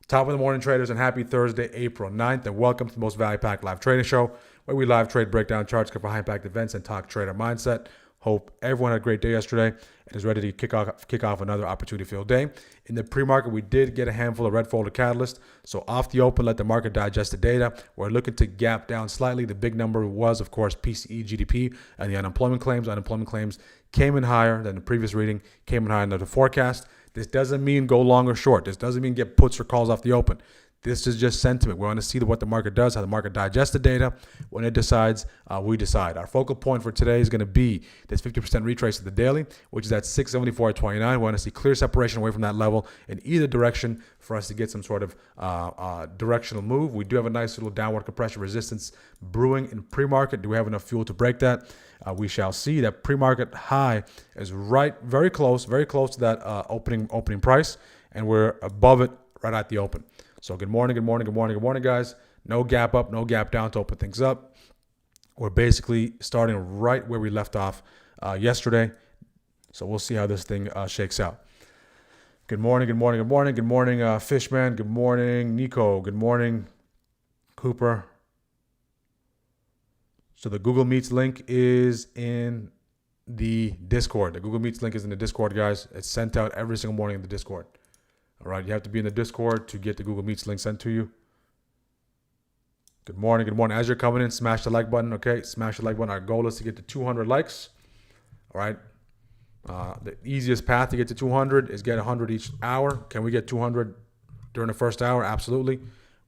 Top of the morning, traders, and happy Thursday, April 9th, and welcome to the Most Value Pack Live Trading Show, where we live trade, break down charts, cover high-impact events, and talk trader mindset. Hope everyone had a great day yesterday and is ready to kick off another opportunity-filled day. In the pre-market, we did get a handful of red folder catalysts. So off the open, let the market digest the data. We're looking to gap down slightly. The big number was, of course, PCE, GDP, and the unemployment claims. Unemployment claims came in higher than the previous reading, came in higher than the forecast. This doesn't mean go long or short. This doesn't mean get puts or calls off the open. This is just sentiment. We want to see what the market does, how the market digests the data. When it decides, we decide. Our focal point for today is going to be this 50% retrace of the daily, which is at 674.29. We want to see clear separation away from that level in either direction for us to get some sort of directional move. We do have a nice little downward compression resistance brewing in pre-market. Do we have enough fuel to break that? We shall see. That pre-market high is very close to that opening price, and we're above it right at the open. So good morning, guys. No gap up, no gap down to open things up. We're basically starting right where we left off yesterday. So we'll see how this thing shakes out. Good morning, Fishman. Good morning, Nico. Good morning, Cooper. So the Google Meets link is in the Discord. The Google Meets link is in the Discord, guys. It's sent out every single morning in the Discord. All right, you have to be in the Discord to get the Google Meets link sent to you. Good morning. As you're coming in, smash the like button, okay? Smash the like button. Our goal is to get to 200 likes. All right. The easiest path to get to 200 is get 100 each hour. Can we get 200 during the first hour? Absolutely.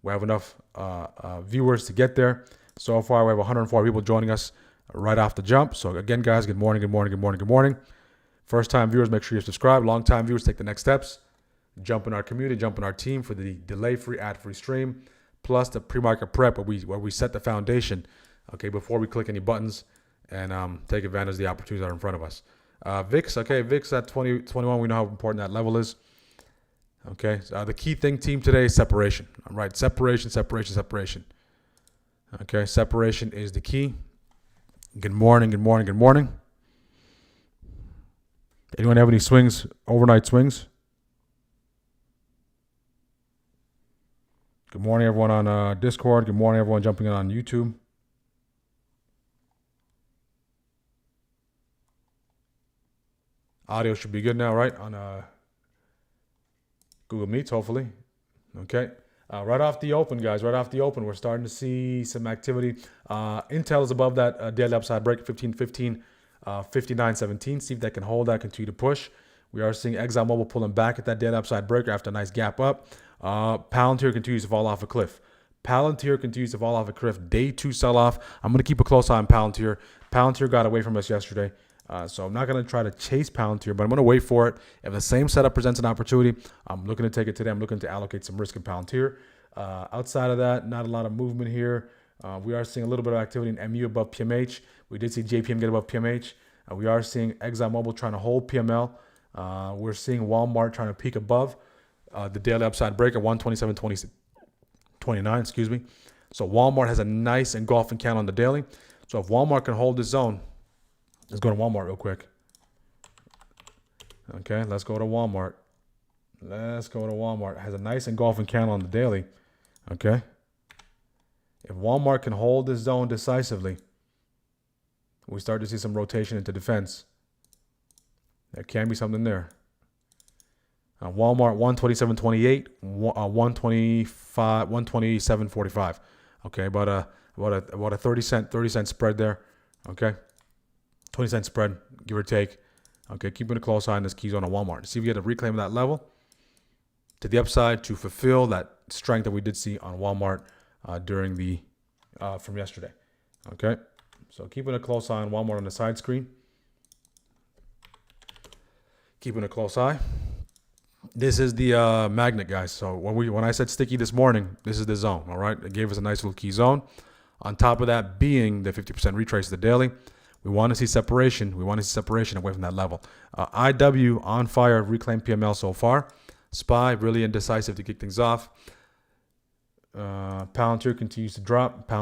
We have enough viewers to get there. So far, we have 104 people joining us right off the jump. So again, guys, good morning. First-time viewers, make sure you subscribe. Long-time viewers, take the next steps. Jump in our community, jump in our team for the delay-free, ad-free stream, plus the pre-market prep where we set the foundation, okay, before we click any buttons and take advantage of the opportunities that are in front of us. VIX at 2021, we know how important that level is. Okay, so the key thing, team, today is separation. All right, separation. Okay, separation is the key. Good morning. Anyone have any swings, overnight swings? Good morning, everyone on Discord. Good morning, everyone jumping in on YouTube. Audio should be good now, right? On Google Meets, hopefully. Okay. Right off the open, guys. We're starting to see some activity. Intel is above that daily upside break, 15.15, 59.17. See if that can hold that, continue to push. We are seeing ExxonMobil pulling back at that daily upside breaker after a nice gap up. Palantir continues to fall off a cliff. Day 2 sell-off. I'm going to keep a close eye on Palantir. Palantir got away from us yesterday. So I'm not going to try to chase Palantir, but I'm going to wait for it. If the same setup presents an opportunity, I'm looking to take it today. I'm looking to allocate some risk in Palantir. Outside of that, not a lot of movement here. We are seeing a little bit of activity in MU above PMH. We did see JPM get above PMH. We are seeing ExxonMobil trying to hold PML. We're seeing Walmart trying to peak above the daily upside break at 127.29, excuse me. So Walmart has a nice engulfing candle on the daily. So if Walmart can hold this zone, let's go to Walmart real quick. Okay, let's go to Walmart. It has a nice engulfing candle on the daily. Okay. If Walmart can hold this zone decisively, we start to see some rotation into defense. There can be something there. Walmart 127.28, 125, 127.45. Okay, about a 30 cent spread there. Okay, 20 cent spread, give or take. Okay, keeping a close eye on this key zone on Walmart. See if we get a reclaim of that level to the upside to fulfill that strength that we did see on Walmart during the from yesterday. Okay, so keeping a close eye on Walmart on the side screen. Keeping a close eye. This is the magnet, guys. So when I said sticky this morning, this is the zone. All right, it gave us a nice little key zone. On top of that, being the 50% retrace of the daily, we want to see separation. away from that level. IW on fire, reclaim PML so far. SPY really indecisive to kick things off. Palantir continues to drop. So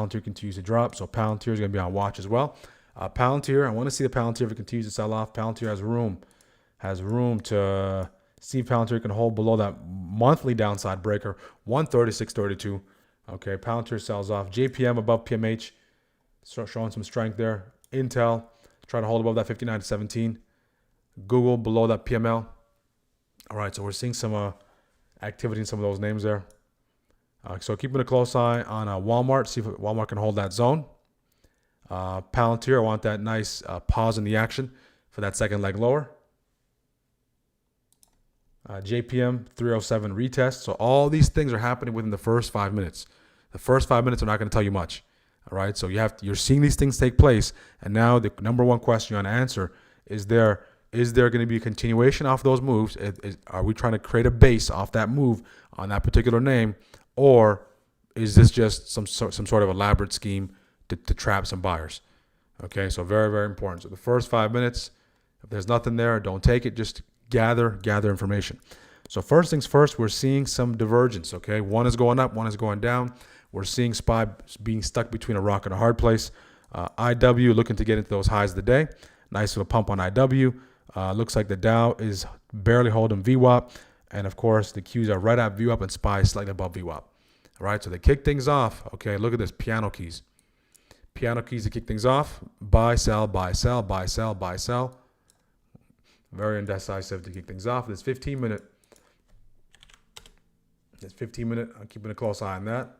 Palantir is going to be on watch as well. Palantir, I want to see the Palantir if it continues to sell off. Palantir has room to See if Palantir can hold below that monthly downside breaker, 136.32. Okay, Palantir sells off. JPM above PMH, showing some strength there. Intel trying to hold above that 59.17. Google below that PML. All right, so we're seeing some activity in some of those names there. So keeping a close eye on Walmart, see if Walmart can hold that zone. Palantir, I want that nice pause in the action for that second leg lower. JPM 307 retest. So all these things are happening within the first 5 minutes. The first 5 minutes are not going to tell you much. All right. So you're seeing these things take place. And now the number one question you want to answer is there going to be a continuation off those moves? Are we trying to create a base off that move on that particular name? Or is this just some sort of elaborate scheme to trap some buyers? Okay. So very, very important. So the first 5 minutes, if there's nothing there, don't take it. Just gather information. So first things first, we're seeing some divergence. Okay, one is going up, one is going down. We're seeing SPY being stuck between a rock and a hard place. IW looking to get into those highs of the day. Nice little pump on IW. Looks like the Dow is barely holding VWAP, and of course the Qs are right at VWAP and SPY is slightly above VWAP. All right, so they kick things off. Okay, look at this, piano keys. Piano keys to kick things off. Buy, sell, buy, sell, buy, sell, buy, sell. Very indecisive to kick things off. This 15 minute. I'm keeping a close eye on that.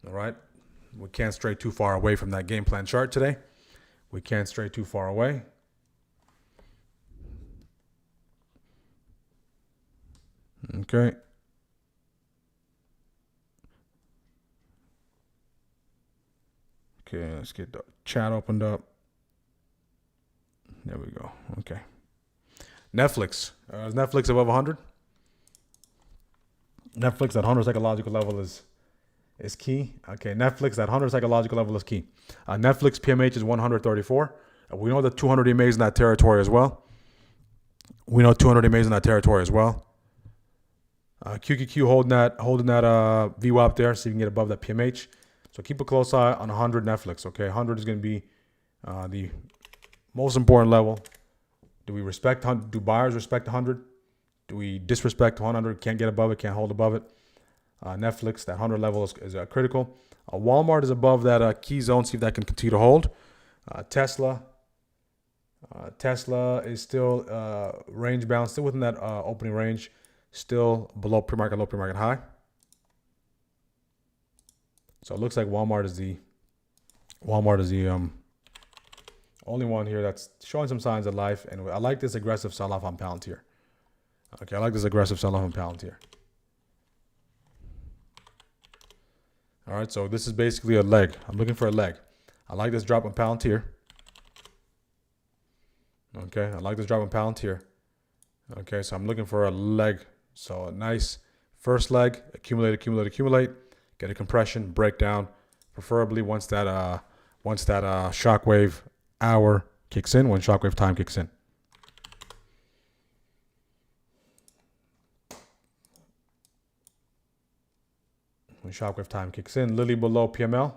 All right. We can't stray too far away from that game plan chart today. We can't stray too far away. Okay. Okay, let's get the chat opened up. There we go. Okay. Netflix. Is Netflix above 100? Netflix at 100 psychological level is key. Okay, Netflix at 100 psychological level is key. Netflix PMH is 134. We know that 200 EMA is in that territory as well. QQQ holding that VWAP there, so you can get above that PMH. So keep a close eye on 100 Netflix. Okay, 100 is going to be the most important level. Do buyers respect 100? Do we disrespect 100? Can't get above it, can't hold above it. Netflix, that 100 level is critical. Walmart is above that key zone, see if that can continue to hold. Tesla is still range bound, still within that opening range, still below pre-market low, pre-market high. So it looks like Walmart is the only one here that's showing some signs of life, and I like this aggressive sell-off on Palantir. Okay, I like this aggressive sell-off on Palantir. All right, so this is basically a leg. I'm looking for a leg. I like this drop on Palantir. Okay, I like this drop on Palantir. Okay, so I'm looking for a leg. So a nice first leg, accumulate. Get a compression, breakdown, preferably once that shockwave hour kicks in, when shockwave time kicks in. When shockwave time kicks in, Lilly below PML,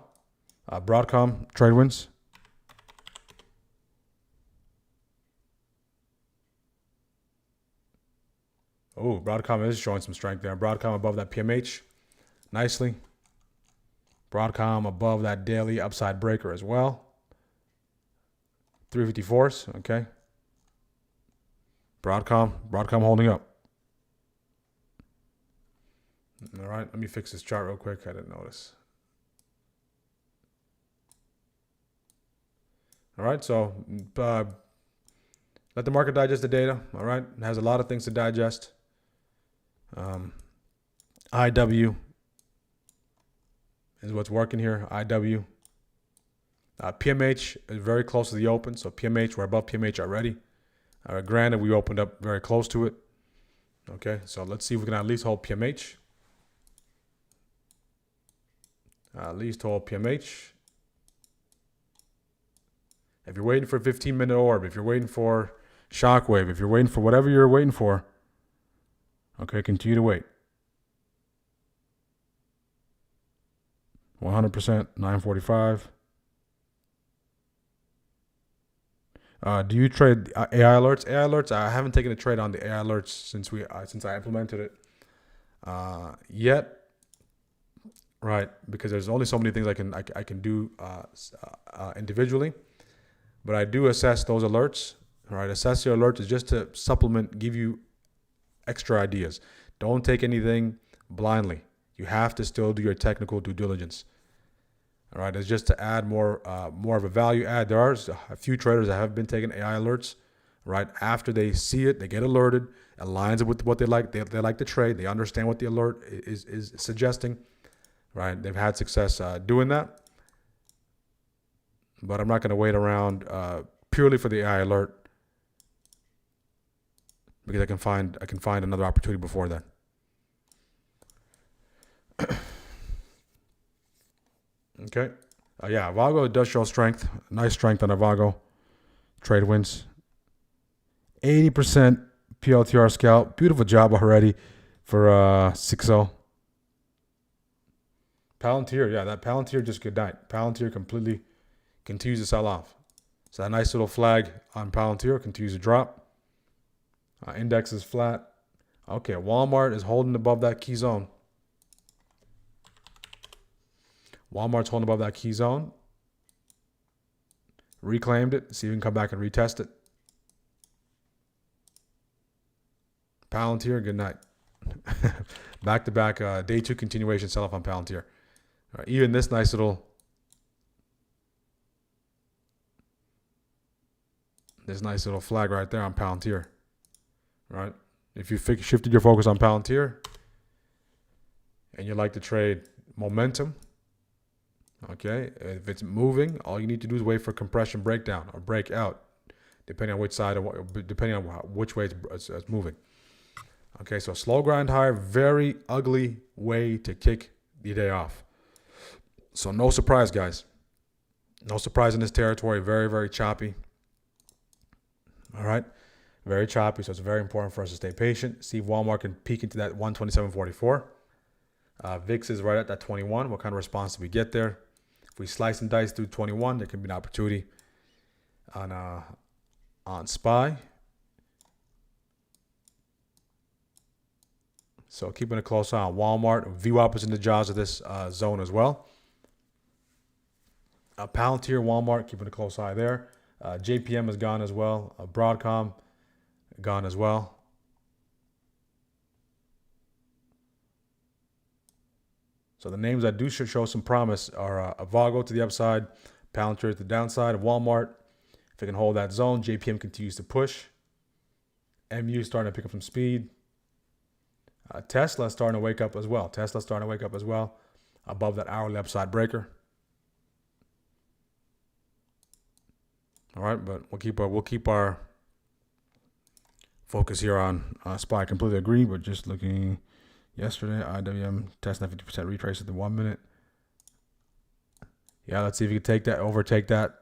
Broadcom trade wins. Oh, Broadcom is showing some strength there. Broadcom above that PMH nicely. Broadcom above that daily upside breaker as well. 354s, okay. Broadcom holding up. All right, let me fix this chart real quick. I didn't notice. All right, so let the market digest the data. All right, it has a lot of things to digest. IW is what's working here. IW. PMH is very close to the open, so PMH, we're above PMH already. Granted, we opened up very close to it. Okay, so let's see if we can at least hold PMH. At least hold PMH. If you're waiting for a 15-minute orb, if you're waiting for shockwave, if you're waiting for whatever you're waiting for, okay, continue to wait. 100%, 945. Do you trade AI alerts? AI alerts. I haven't taken a trade on the AI alerts since I implemented it yet. Right, because there's only so many things I can do individually, but I do assess those alerts. All right, assess your alerts is just to supplement, give you extra ideas. Don't take anything blindly. You have to still do your technical due diligence. All right, it's just to add more of a value add. There are a few traders that have been taking AI alerts. Right after they see it, they get alerted, aligns it with what they like. They like to trade. They understand what the alert is suggesting. Right, they've had success doing that, but I'm not going to wait around purely for the AI alert because I can find another opportunity before then. Okay, yeah, Avago does show strength, nice strength on Avago. Trade wins, 80% PLTR scalp. Beautiful job already for 6-0. Palantir, yeah, that Palantir just good night. Palantir completely continues to sell off. So that nice little flag on Palantir continues to drop. Index is flat. Okay, Walmart is holding above that key zone. Walmart's holding above that key zone. Reclaimed it. See if we can come back and retest it. Palantir, good night. Back-to-back day 2 continuation sell-off on Palantir. All right, even this nice little flag right there on Palantir. Right? If you shifted your focus on Palantir and you like to trade momentum, okay, if it's moving, all you need to do is wait for compression breakdown or breakout, depending on which side depending on which way it's moving. Okay, so slow grind higher, very ugly way to kick the day off. So no surprise, guys. No surprise in this territory. Very, very choppy. All right, very choppy. So it's very important for us to stay patient. See if Walmart can peek into that 127.44. VIX is right at that 21. What kind of response do we get there? If we slice and dice through 21, there can be an opportunity on SPY. So keeping a close eye on Walmart. VWAP is in the jaws of this zone as well. Palantir, Walmart, keeping a close eye there. JPM is gone as well. Broadcom gone as well. So the names that do should show some promise are Avago to the upside, Palantir to the downside, Walmart. If it can hold that zone, JPM continues to push. MU starting to pick up some speed. Tesla starting to wake up as well. Above that hourly upside breaker. All right, but we'll keep our focus here on SPY. I completely agree. We're just looking yesterday. IWM testing that 50% retrace at the 1 minute. Yeah, let's see if you can overtake that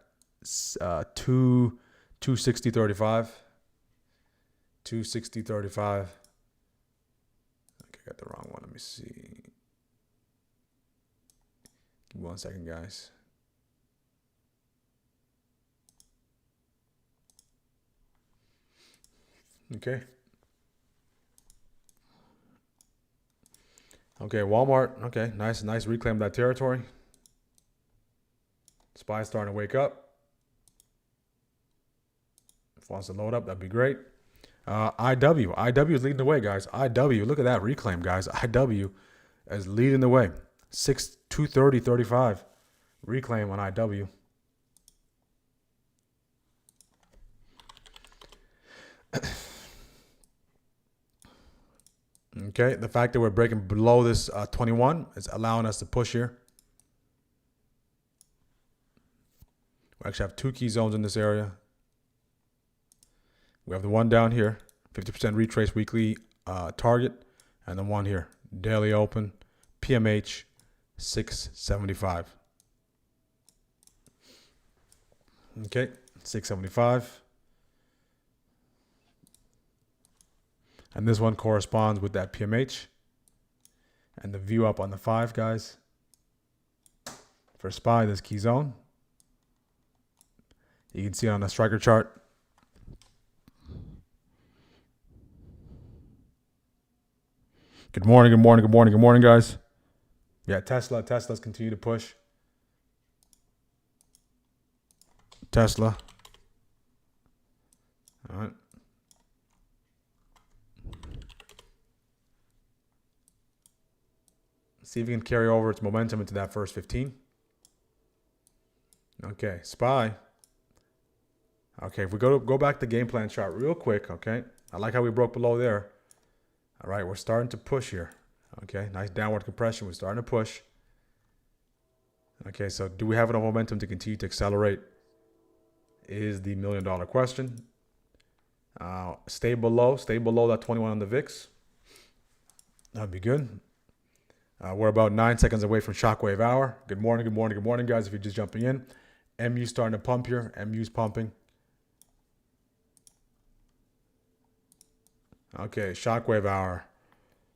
260.35. 260.35. Okay, I got the wrong one. Let me see. Give me 1 second, guys. Okay. Okay, Walmart. Okay, nice reclaim that territory. SPY starting to wake up. If it wants to load up, that'd be great. IW is leading the way, guys. IW, look at that reclaim, guys. IW is leading the way. 230.35 reclaim on IW. Okay, the fact that we're breaking below this 21 is allowing us to push here. We actually have 2 key zones in this area. We have the one down here, 50% retrace weekly target, and the one here, daily open, PMH 675. Okay, 675. And this one corresponds with that PMH. And the view up on the 5, guys. For SPY, this key zone. You can see it on the striker chart. Good morning, good morning, good morning, good morning, guys. Yeah, Tesla's continue to push. Tesla. All right. See if we can carry over its momentum into that first 15. Okay, SPY. Okay, if we go back to game plan chart real quick, okay? I like how we broke below there. All right, we're starting to push here. Okay, nice downward compression. We're starting to push. Okay, so do we have enough momentum to continue to accelerate? Is the $1 million question. Stay below that 21 on the VIX. That'd be good. We're about 9 seconds away from shockwave hour. Good morning, good morning, good morning, guys. If you're just jumping in, MU's starting to pump here. MU's pumping. Okay, shockwave hour.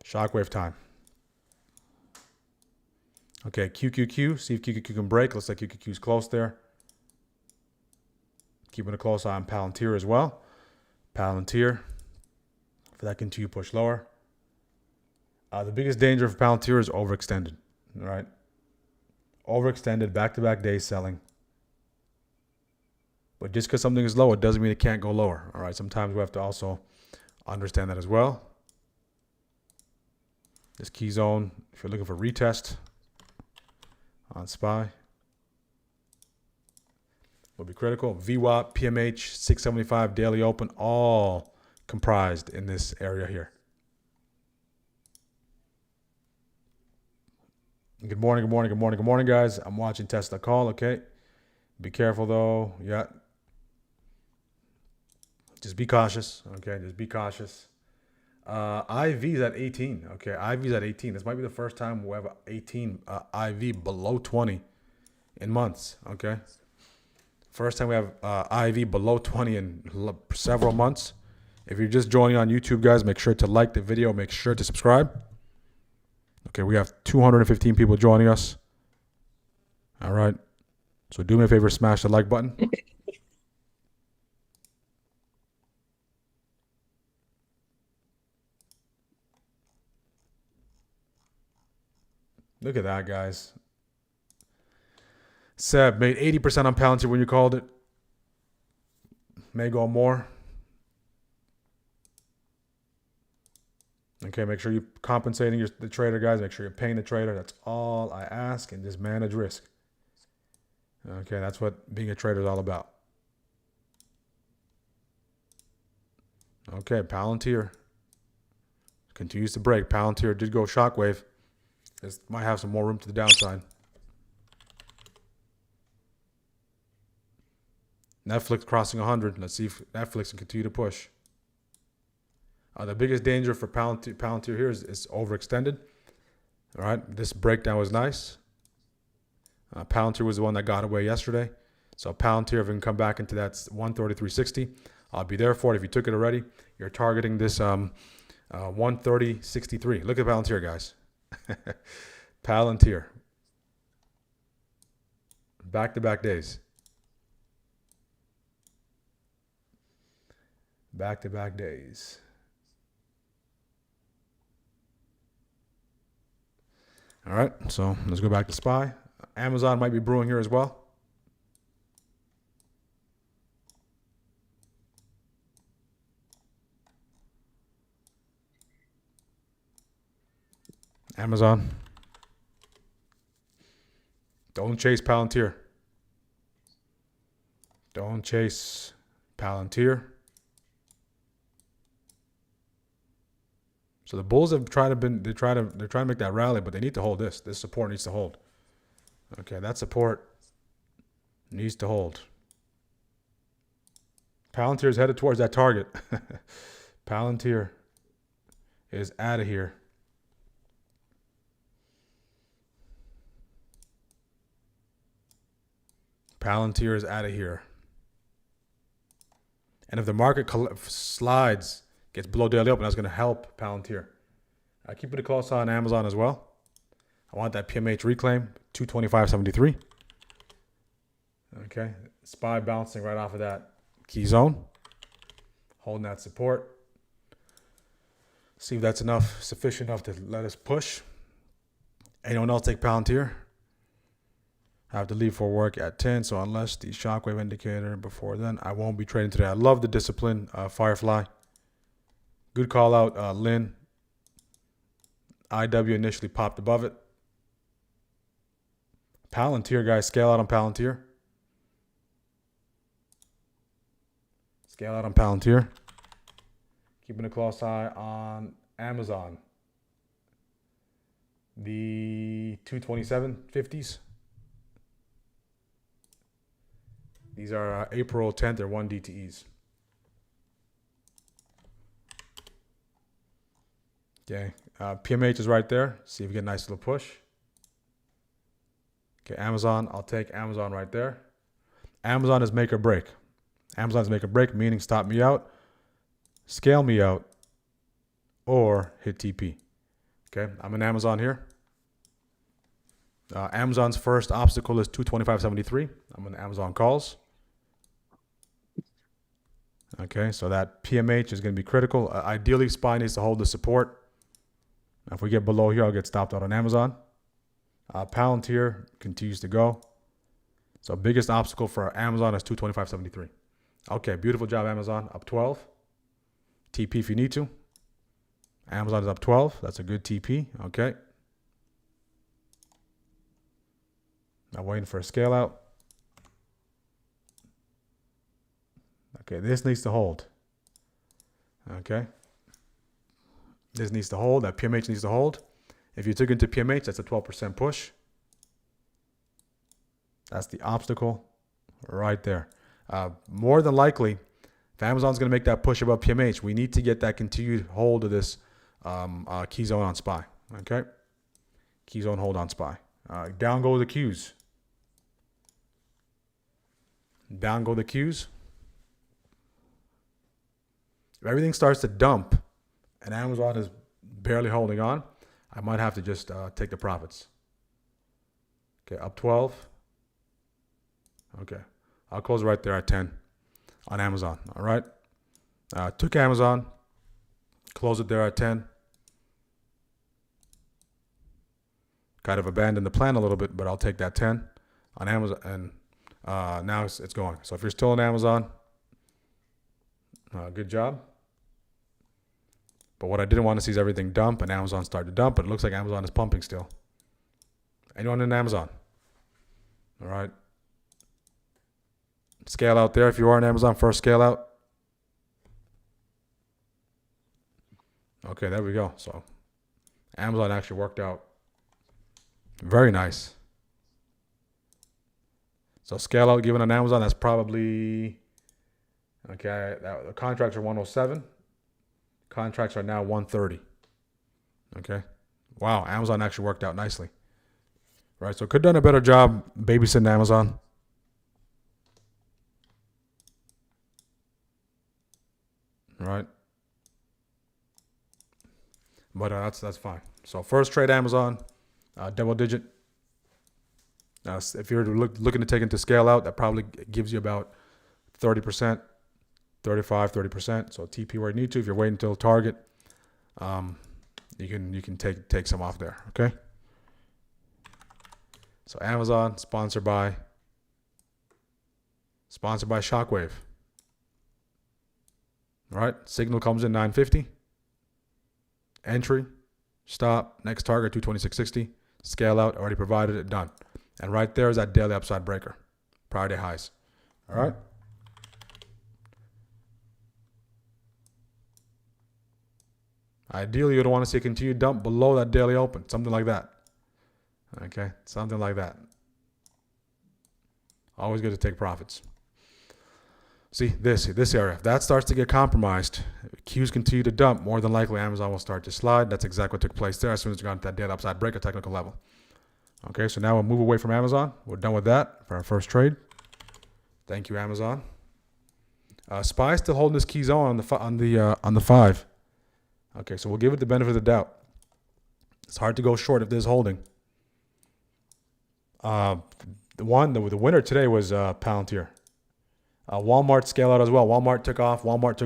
Shockwave time. Okay, QQQ. See if QQQ can break. Looks like QQQ's close there. Keeping a close eye on Palantir as well. Palantir. For that continue push lower. The biggest danger for Palantir is overextended. All right. Overextended, back-to-back days selling. But just because something is low, it doesn't mean it can't go lower. All right. Sometimes we have to also understand that as well. This key zone, if you're looking for retest on SPY, will be critical. VWAP, PMH, 675, daily open, all comprised in this area here. Good morning, good morning, good morning, good morning, guys. I'm watching Tesla call, okay? Be careful, though. Yeah. Just be cautious, okay? Just be cautious. IV's at 18, okay? IV's at 18. This might be the first time we have 18 IV below 20 in months, okay? First time we have IV below 20 in several months. If you're just joining on YouTube, guys, make sure to like the video. Make sure to subscribe. Okay, we have 215 people joining us. All right. So do me a favor, smash the like button. Look at that, guys. Seb made 80% on Palantir when you called it. May go more. Okay, make sure you're compensating the trader, guys. Make sure you're paying the trader. That's all I ask, and just manage risk. Okay, that's what being a trader is all about. Okay, Palantir continues to break. Palantir did go shockwave. This might have some more room to the downside. Netflix crossing 100. Let's see if Netflix can continue to push. The biggest danger for Palantir here is overextended. All right, this breakdown was nice. Palantir was the one that got away yesterday. So Palantir, if we can come back into that 133.60, I'll be there for it. If you took it already, you're targeting this 130.63. Look at Palantir, guys. Palantir. Back-to-back days. Back-to-back days. All right, so let's go back to SPY. Amazon might be brewing here as well. Amazon. Don't chase Palantir. Don't chase Palantir. So the bulls have they're trying to make that rally, but they need to hold this. This support needs to hold. Okay, that support needs to hold. Palantir is headed towards that target. Palantir is out of here. Palantir is out of here. And if the market slides, gets below daily open, that's going to help Palantir. I keep it a close eye on Amazon as well. I want that PMH reclaim, 225.73. Okay, SPY bouncing right off of that key zone. Holding that support. See if that's enough, sufficient enough to let us push. Anyone else take Palantir? I have to leave for work at 10, so unless the shockwave indicator before then, I won't be trading today. I love the discipline, Firefly. Good call out, Lynn. IW initially popped above it. Palantir, guys, scale out on Palantir. Scale out on Palantir. Keeping a close eye on Amazon. The 227.50s. These are April 10th. They're 1 DTEs. Okay. PMH is right there. See if we get a nice little push. Okay, Amazon. I'll take Amazon right there. Amazon is make or break. Amazon is make or break, meaning stop me out, scale me out, or hit TP. Okay, I'm in Amazon here. Amazon's first obstacle is 225.73. I'm in Amazon calls. Okay, so that PMH is going to be critical. Ideally, SPY needs to hold the support. Now, if we get below here, I'll get stopped out on Amazon. Palantir continues to go. So biggest obstacle for Amazon is 225.73. Okay, beautiful job, Amazon. Up 12. TP if you need to. Amazon is up 12. That's a good TP. Okay. Now waiting for a scale out. Okay, this needs to hold. Okay. This needs to hold. That PMH needs to hold. If you took into PMH, that's a 12% push. That's the obstacle right there. More than likely, if Amazon's going to make that push above PMH, we need to get that continued hold of this key zone on SPY. Okay? Key zone hold on SPY. Down go the Qs. Down go the Qs. If everything starts to dump and Amazon is barely holding on, I might have to just take the profits. Okay, up 12. Okay, I'll close right there at 10 on Amazon. All right. Took Amazon, close it there at 10. Kind of abandoned the plan a little bit, but I'll take that 10 on Amazon, and now it's going. So if you're still on Amazon, good job. But what I didn't want to see is everything dump and Amazon start to dump, but it looks like Amazon is pumping still. Anyone in Amazon? All right. Scale out there. If you are in Amazon, first scale out. Okay, there we go. So Amazon actually worked out very nice. So scale out given on Amazon, that's probably, okay, the contracts are 107. Contracts are now 130. Okay. Wow, Amazon actually worked out nicely. Right, so could have done a better job babysitting Amazon. Right. But that's fine. So first trade Amazon, double digit. If you're looking to take into scale out, that probably gives you about 30%, 35, 30%. So TP where you need to. If you're waiting until target, you can take some off there. Okay. So Amazon sponsored by Shockwave. All right. Signal comes in 950. Entry, stop, next target 226.60. Scale out, already provided it, done. And right there is that daily upside breaker. Prior day highs. All right. Ideally, you'd want to see a continued dump below that daily open. Something like that. Okay. Something like that. Always good to take profits. See, this area, if that starts to get compromised, Qs continue to dump, more than likely Amazon will start to slide. That's exactly what took place there as soon as you got into that daily upside break at technical level. Okay, so now we'll move away from Amazon. We're done with that for our first trade. Thank you, Amazon. SPY still holding this key zone on the 5. Okay, so we'll give it the benefit of the doubt. It's hard to go short if this is holding. The winner today was Palantir. Walmart scale out as well. Walmart took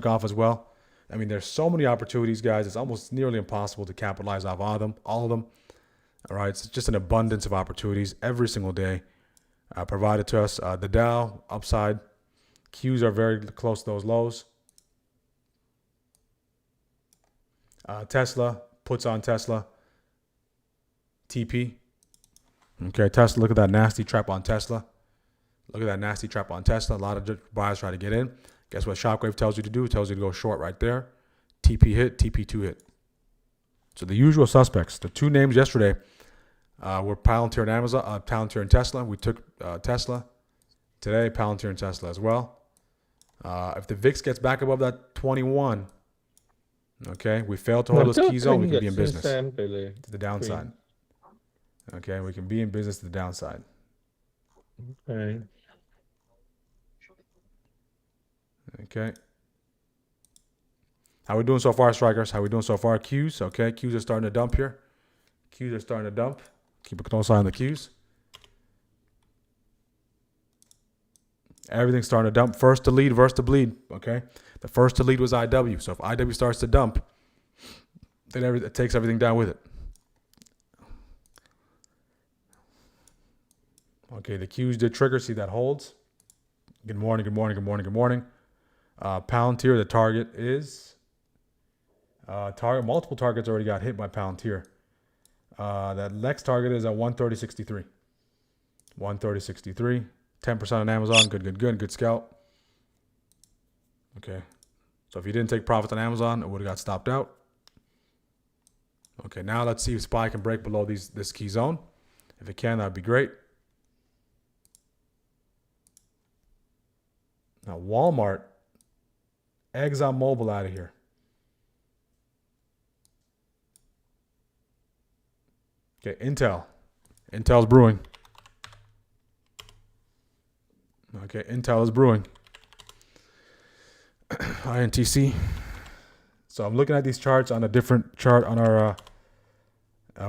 off as well. I mean, there's so many opportunities, guys. It's almost nearly impossible to capitalize off all of them. All right, it's just an abundance of opportunities every single day provided to us. The Dow upside, Qs are very close to those lows. Tesla, puts on Tesla, TP. Okay, Tesla, look at that nasty trap on Tesla. Look at that nasty trap on Tesla. A lot of buyers try to get in. Guess what shockwave tells you to do? It tells you to go short right there. TP hit, TP2 hit. So the usual suspects. The two names yesterday were Palantir and Amazon, Palantir and Tesla. We took Tesla. Today, Palantir and Tesla as well. If the VIX gets back above that 21, okay, we failed to hold this key zone, we can be in business to the downside. Okay, we can be in business to the downside. Okay. Okay. How we doing so far, strikers? How we doing so far? Qs. Okay, Qs are starting to dump here. Qs are starting to dump. Keep a close eye on the Qs. Everything's starting to dump. First to lead, first to bleed. Okay, the first to lead was IW. So if IW starts to dump, then it takes everything down with it. Okay, the Qs did trigger. See that holds. Good morning, good morning, good morning, good morning. Palantir, the target is multiple targets already got hit by Palantir. That next target is at 130.63. 130.63. 10% on Amazon. Good scalp. Okay. So if you didn't take profits on Amazon, it would have got stopped out. Okay, now let's see if SPY can break below this key zone. If it can, that would be great. Now, Walmart, ExxonMobil out of here. Okay, Intel. Intel's brewing. Okay, Intel is brewing. INTC. So I'm looking at these charts on a different chart on our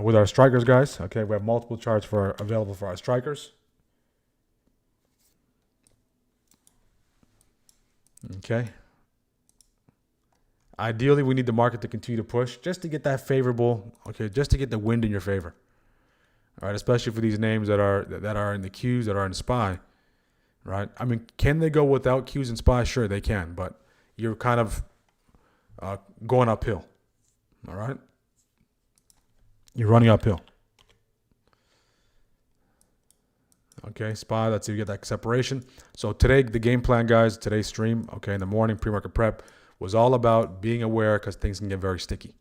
with our strikers, guys. Okay, we have multiple charts available for our strikers. Okay. Ideally, we need the market to continue to push just to get that favorable, okay, just to get the wind in your favor. All right, especially for these names that are in the Qs, that are in SPY, right? I mean, can they go without Qs and SPY? Sure, they can, but you're kind of going uphill, all right? You're running uphill. Okay, SPY, let's see if we get that separation. So today, the game plan, guys, today's stream, okay, in the morning, pre-market prep, was all about being aware because things can get very sticky.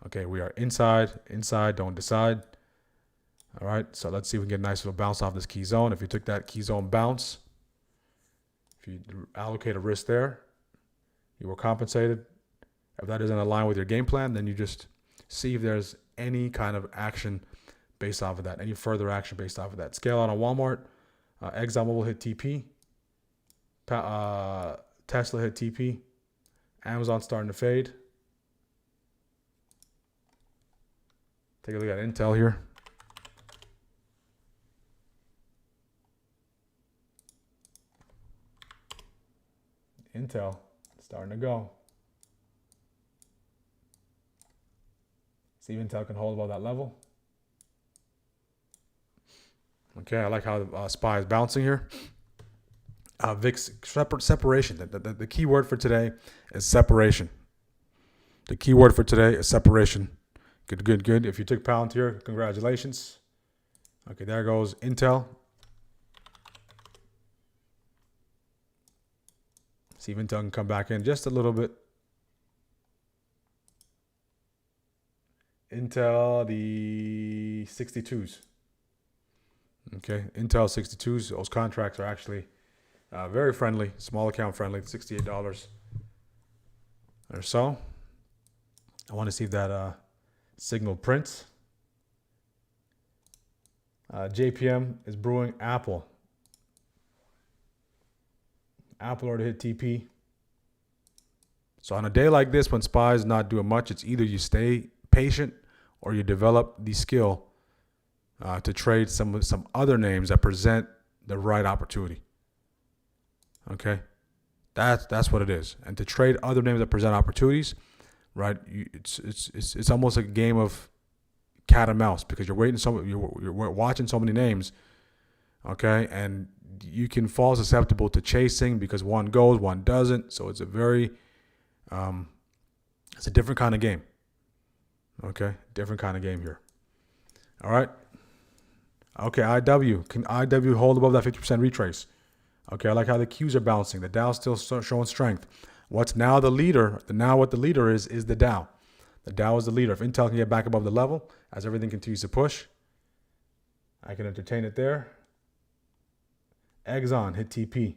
Okay, we are inside, don't decide. All right, so let's see if we can get a nice little bounce off this key zone. If you took that key zone bounce, if you allocate a risk there, you were compensated. If that isn't aligned with your game plan, then you just see if there's any kind of action based off of that, any further action based off of that. Scale out on Walmart. ExxonMobil hit TP. Tesla hit TP. Amazon starting to fade. Take a look at Intel here. Intel starting to go. See if Intel can hold above that level. Okay, I like how SPY is bouncing here. VIX separation. The key word for today is separation. The key word for today is separation. Good. If you took Palantir, congratulations. Okay, there goes Intel. See if Intel can come back in just a little bit. Intel, the 62s. Okay, Intel 62s. Those contracts are actually very friendly, small account friendly, $68 or so. I want to see if that signal prints. JPM is brewing Apple. Apple already hit TP. So on a day like this, when SPY is not doing much, it's either you stay patient or you develop the skill to trade some other names that present the right opportunity. Okay, That's what it is. And to trade other names that present opportunities, right? It's almost a game of cat and mouse because you're watching so many names, okay, and you can fall susceptible to chasing because one goes, one doesn't. So it's a very it's a different kind of game. Okay, different kind of game here. All right. Okay, IW. Can IW hold above that 50% retrace? Okay, I like how the Qs are bouncing. The Dow's still showing strength. What's now the leader? Now what the leader is the Dow. The Dow is the leader. If Intel can get back above the level as everything continues to push, I can entertain it there. Exxon hit TP.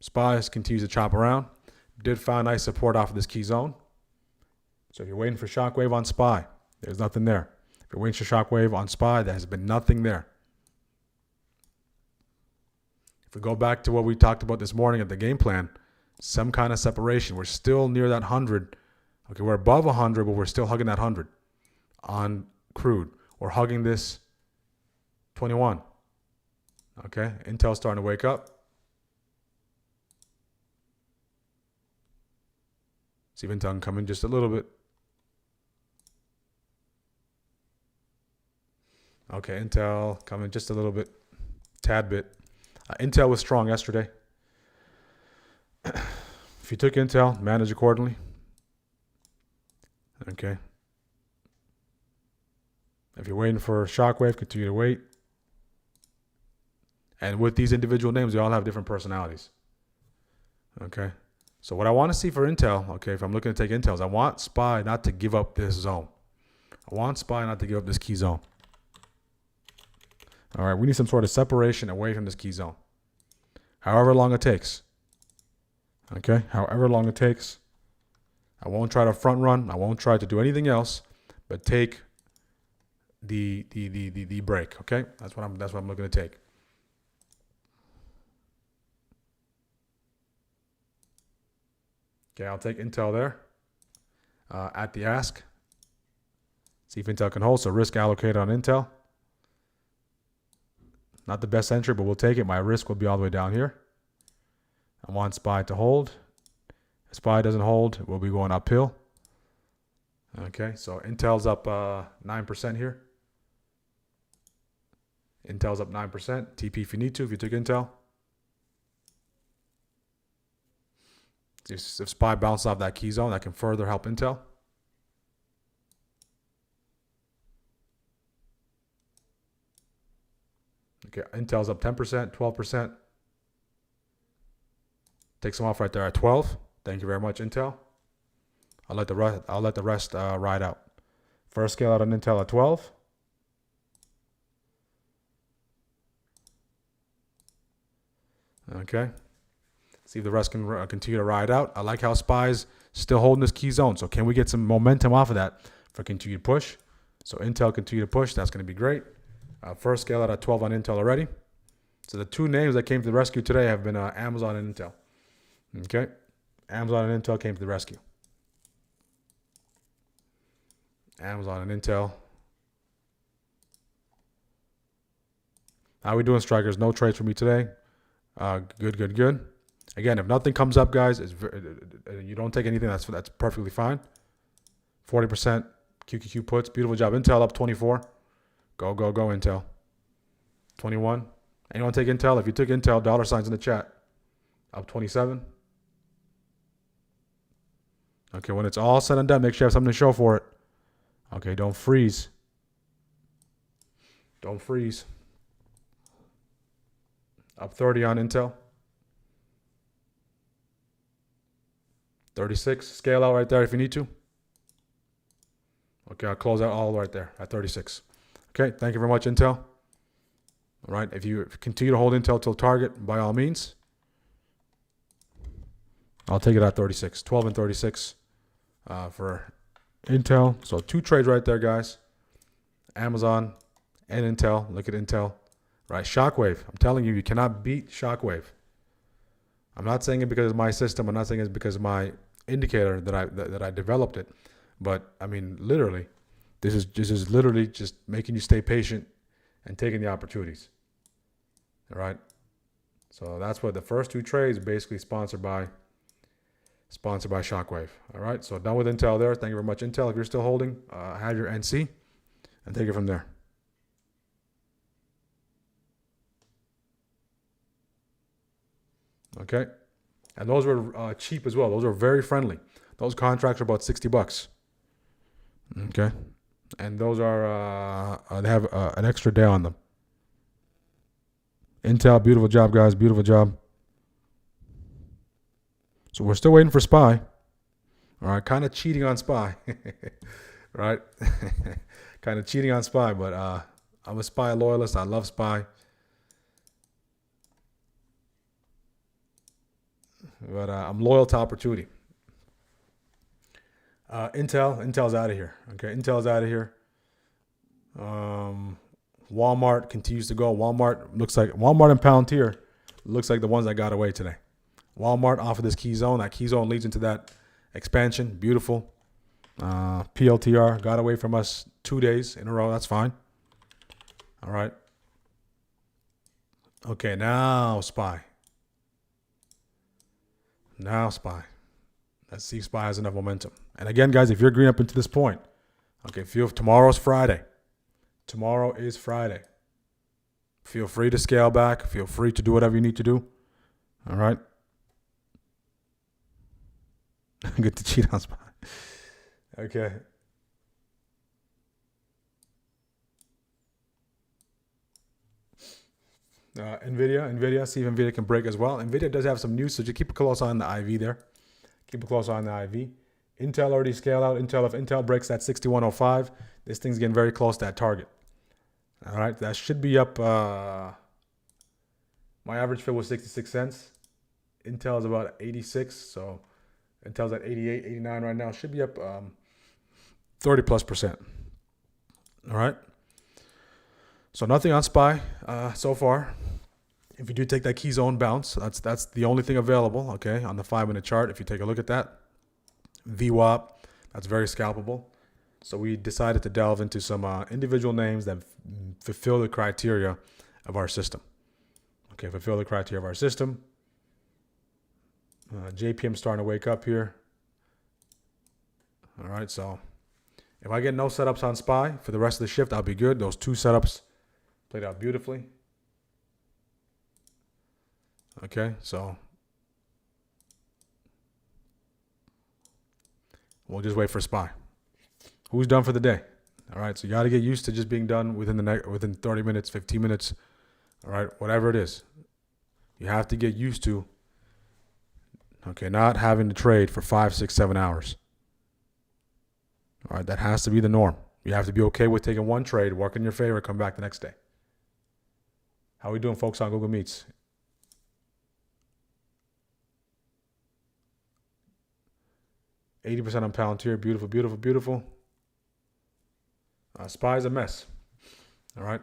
SPY continues to chop around. Did find nice support off of this key zone. So if you're waiting for shockwave on SPY, there's nothing there. If you're waiting for shockwave on SPY, there has been nothing there. If we go back to what we talked about this morning at the game plan, some kind of separation. We're still near that 100. Okay, we're above 100, but we're still hugging that 100 on crude. We're hugging this 21. Okay, Intel's starting to wake up. See if Intel can come in just a little bit. Okay, Intel coming just a little bit, tad bit. Intel was strong yesterday. If you took Intel, manage accordingly. Okay. If you're waiting for shockwave, continue to wait. And with these individual names, they all have different personalities. Okay. So what I want to see for Intel, okay, if I'm looking to take Intel, is I want SPY not to give up this zone. I want SPY not to give up this key zone. All right, we need some sort of separation away from this key zone. However long it takes. Okay, however long it takes. I won't try to front run. I won't try to do anything else, but take the break. Okay, that's what I'm looking to take. Okay, I'll take Intel there at the ask. See if Intel can hold. So risk allocated on Intel. Not the best entry, but we'll take it. My risk will be all the way down here. I want SPY to hold. If SPY doesn't hold, we'll be going uphill. Okay, so Intel's up 9% here. Intel's up 9%. TP if you need to, if you took Intel. If SPY bounces off that key zone, that can further help Intel. Okay, Intel's up 10%, 12%. Takes them off right there at 12. Thank you very much, Intel. I'll let the rest ride out. First scale out on Intel at 12. Okay. See if the rest can continue to ride out. I like how SPY's still holding this key zone. So can we get some momentum off of that for continued push? So Intel continue to push. That's going to be great. First scale out at 12 on Intel already. So the two names that came to the rescue today have been Amazon and Intel. Okay. Amazon and Intel came to the rescue. Amazon and Intel. How we doing, strikers? No trades for me today. Good. Again, if nothing comes up, guys, you don't take anything, that's perfectly fine. 40% QQQ puts. Beautiful job. Intel up 24. Go, Intel. 21. Anyone take Intel? If you took Intel, dollar signs in the chat. Up 27. Okay, when it's all said and done, make sure you have something to show for it. Okay, don't freeze. Don't freeze. Up 30 on Intel. 36. Scale out right there if you need to. Okay, I'll close out all right there at 36. Okay, thank you very much, Intel. All right, if you continue to hold Intel till target, by all means. I'll take it at 36. 12 and 36 for Intel. So two trades right there, guys. Amazon and Intel. Look at Intel. Right, Shockwave. I'm telling you, you cannot beat Shockwave. I'm not saying it because of my system. I'm not saying it's because of my indicator that I developed it. But I mean, literally, this is literally just making you stay patient and taking the opportunities. All right. So that's what the first two trades are basically sponsored by Shockwave. All right. So done with Intel there. Thank you very much, Intel. If you're still holding, have your NC and take it from there. Okay. And those were cheap as well. Those are very friendly. Those contracts are about $60. Okay. And those are, they have an extra day on them. Intel, beautiful job, guys. Beautiful job. So we're still waiting for SPY. All right. Kind of cheating on SPY. Right? Kind of cheating on SPY, but I'm a SPY loyalist. I love SPY. But I'm loyal to opportunity. Intel's out of here. Okay, Intel's out of here. Walmart continues to go. Walmart and Palantir looks like the ones that got away today. Walmart off of this key zone. That key zone leads into that expansion. Beautiful. PLTR got away from us 2 days in a row. That's fine. All right. Okay, now SPY. Let's see if SPY has enough momentum. And again, guys, if you're green up into this point, okay, tomorrow's Friday. Tomorrow is Friday. Feel free to scale back. Feel free to do whatever you need to do. All right. Good to cheat on SPY. Okay. NVIDIA, see if NVIDIA can break as well. NVIDIA does have some news, so just keep a close eye on the IV there. Keep a close eye on the IV. Intel already scaled out. If Intel breaks that 6105, this thing's getting very close to that target. All right, that should be up. My average fill was 66 cents. Intel is about 86, so Intel's at 88, 89 right now. Should be up 30+%. All right. So nothing on SPY so far. If you do take that key zone bounce, that's the only thing available, okay, on the 5-minute chart. If you take a look at that, VWAP, that's very scalpable. So we decided to delve into some individual names that fulfill the criteria of our system. Okay, fulfill the criteria of our system. JPM starting to wake up here. All right, so if I get no setups on SPY for the rest of the shift, I'll be good. Those two setups played out beautifully. Okay, so we'll just wait for SPY. Who's done for the day? All right, so you got to get used to just being done within 30 minutes, 15 minutes. All right, whatever it is. You have to get used to, okay, not having to trade for 5, 6, 7 hours. All right, that has to be the norm. You have to be okay with taking one trade, work in your favor, come back the next day. How are we doing, folks, on Google Meets? %80 on Palantir. Beautiful, beautiful, beautiful. SPY is a mess. All right.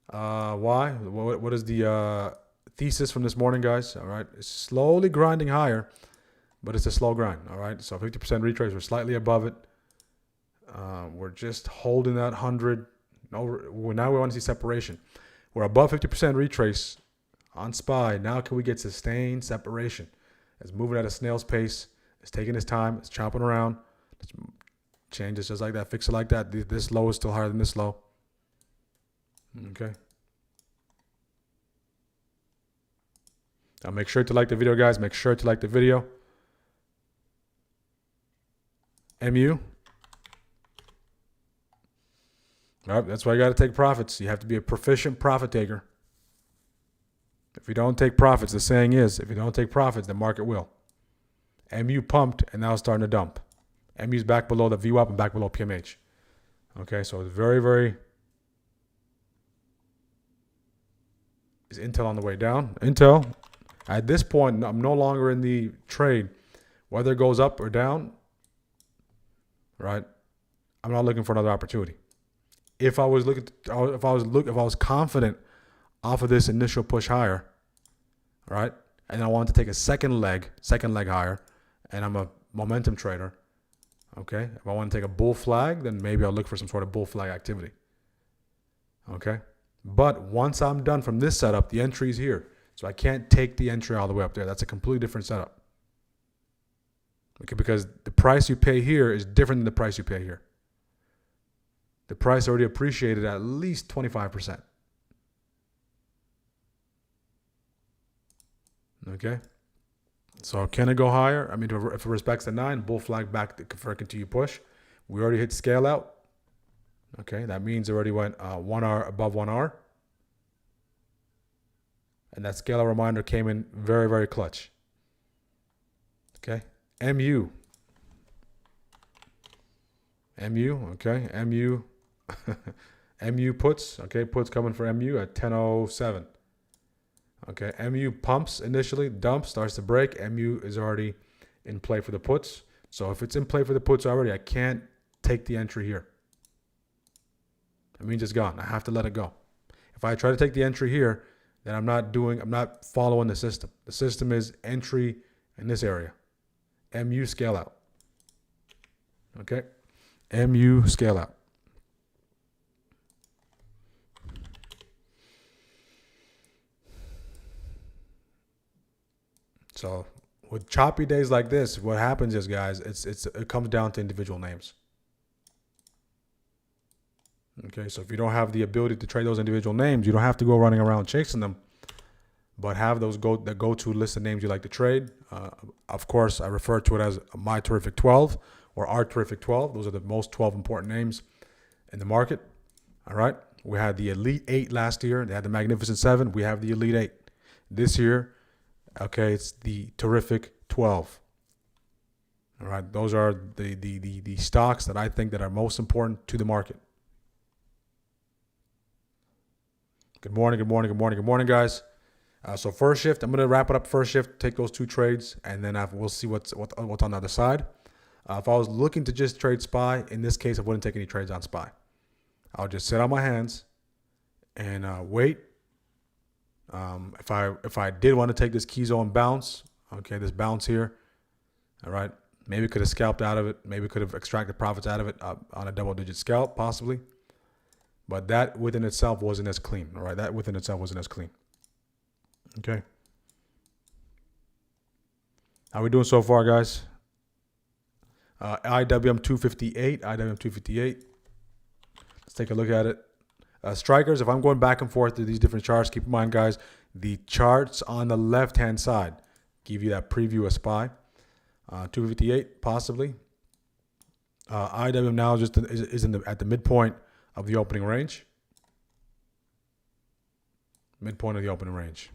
Why? What is the thesis from this morning, guys? All right. It's slowly grinding higher, but it's a slow grind. All right. So 50% retrace. We're slightly above it. We're just holding that 100. No, now we want to see separation. We're above 50% retrace on SPY. Now can we get sustained separation? It's moving at a snail's pace. It's taking its time. It's chopping around. Let's change this just like that. Fix it like that. This low is still higher than this low. Okay. Now make sure to like the video, guys. Make sure to like the video. MU. All right, that's why you got to take profits. You have to be a proficient profit taker. If you don't take profits, the saying is, if you don't take profits, the market will. MU pumped and now it's starting to dump. MU's back below the VWAP and back below PMH. Okay, so it's very, very... Is Intel on the way down? Intel, at this point, I'm no longer in the trade. Whether it goes up or down, right? I'm not looking for another opportunity. If I was confident off of this initial push higher, right, and I want to take a second leg higher, and I'm a momentum trader, Okay. If I want to take a bull flag, then maybe I'll look for some sort of bull flag activity. Okay. But once I'm done from this setup, the entry is here. So I can't take the entry all the way up there. That's a completely different setup. Okay, because the price you pay here is different than the price you pay here. The price already appreciated at least 25%. Okay. So can it go higher? I mean, if it respects the 9, bull flag back for a continued push. We already hit scale out. Okay, that means it already went 1R above 1R. And that scale out reminder came in very, very clutch. Okay, MU. Okay, MU. MU puts. Okay, puts coming for MU at 10:07. Okay, MU pumps initially, dumps, starts to break. MU is already in play for the puts. So if it's in play for the puts already, I can't take the entry here. That means it's gone. I have to let it go. If I try to take the entry here, then I'm not following the system. The system is entry in this area. MU scale out. Okay, MU scale out. So with choppy days like this, what happens is, guys, it comes down to individual names. Okay, so if you don't have the ability to trade those individual names, you don't have to go running around chasing them, but have those go-to list of names you like to trade. Of course, I refer to it as my terrific 12 or our terrific 12. Those are the most 12 important names in the market. All right, we had the Elite 8 last year. They had the Magnificent 7. We have the Elite 8 this year. Okay, it's the terrific 12. All right, those are the stocks that I think that are most important to the market. Good morning, guys. So first shift, I'm gonna wrap it up. First shift, take those 2 trades, and then we'll see what's on the other side. If I was looking to just trade SPY, in this case, I wouldn't take any trades on SPY. I'll just sit on my hands and wait. If I did want to take this key zone bounce, okay, this bounce here, all right, maybe could have scalped out of it, maybe could have extracted profits out of it on a double-digit scalp, possibly. But that within itself wasn't as clean, all right? That within itself wasn't as clean. Okay. How we doing so far, guys? IWM 258, IWM 258. Let's take a look at it. Strikers, if I'm going back and forth to these different charts, keep in mind, guys, the charts on the left-hand side give you that preview of SPY. 258, possibly. IWM now just is at the midpoint of the opening range. Midpoint of the opening range.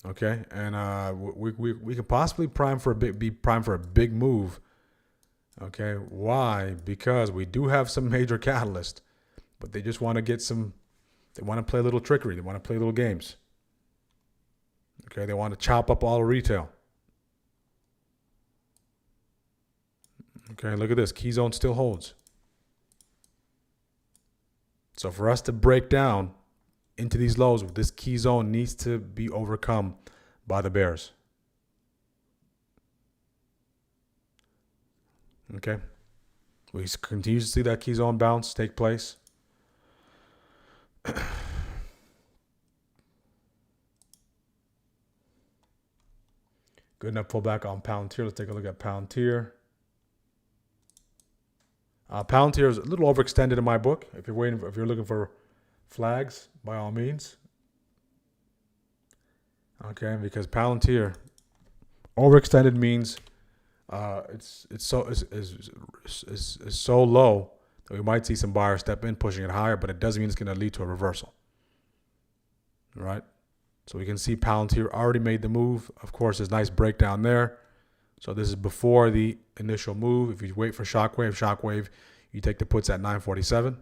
Okay, and we could possibly be primed for a big move. Okay, why? Because we do have some major catalyst, but they just want to get some. They want to play a little trickery. They want to play little games. Okay, they want to chop up all the retail. Okay, look at this. Key zone still holds. So for us to break down into these lows, this key zone needs to be overcome by the bears. Okay. We continue to see that key zone bounce take place. Good enough pullback on Palantir. Let's take a look at Palantir. Palantir is a little overextended in my book. If you're looking for flags, by all means. Okay, because Palantir overextended means it's so low that we might see some buyers step in, pushing it higher, but it doesn't mean it's going to lead to a reversal. All right. So we can see Palantir already made the move. Of course, there's a nice breakdown there. So this is before the initial move. If you wait for shockwave, you take the puts at 947.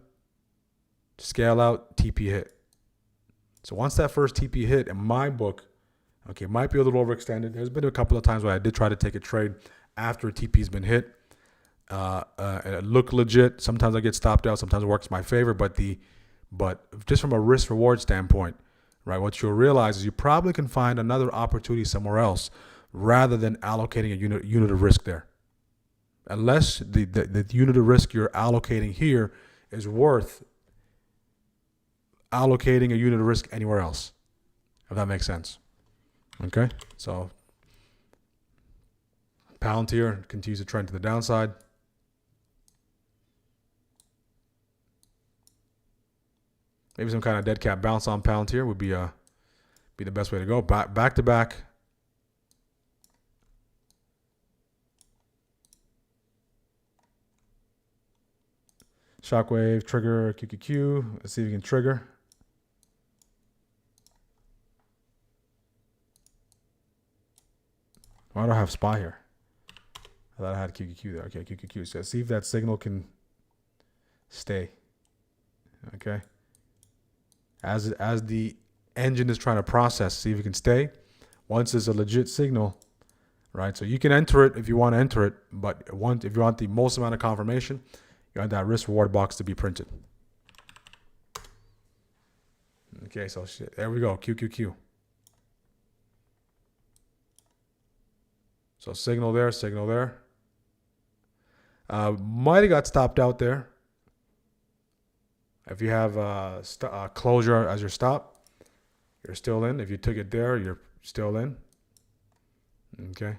Scale out, TP hit. So once that first TP hit, in my book, okay, it might be a little overextended. There's been a couple of times where I did try to take a trade after a TP's been hit. It looked legit. Sometimes I get stopped out. Sometimes it works in my favor. But just from a risk reward standpoint, right? What you'll realize is you probably can find another opportunity somewhere else rather than allocating a unit of risk there. Unless the unit of risk you're allocating here is worth allocating a unit of risk anywhere else, if that makes sense. Okay, so Palantir continues to trend to the downside. Maybe some kind of dead cat bounce on Palantir would be the best way to go. Back to back. Shockwave, trigger, QQQ. Let's see if we can trigger. Why do I have SPY here? I thought I had QQQ there. Okay, QQQ. So let's see if that signal can stay. Okay. As the engine is trying to process, see if it can stay. Once it's a legit signal, right? So you can enter it if you want to enter it, but if you want the most amount of confirmation, you want that risk reward box to be printed. Okay, so there we go, QQQ. So signal there, signal there. Might have got stopped out there. If you have closure as your stop, you're still in. If you took it there, you're still in. Okay.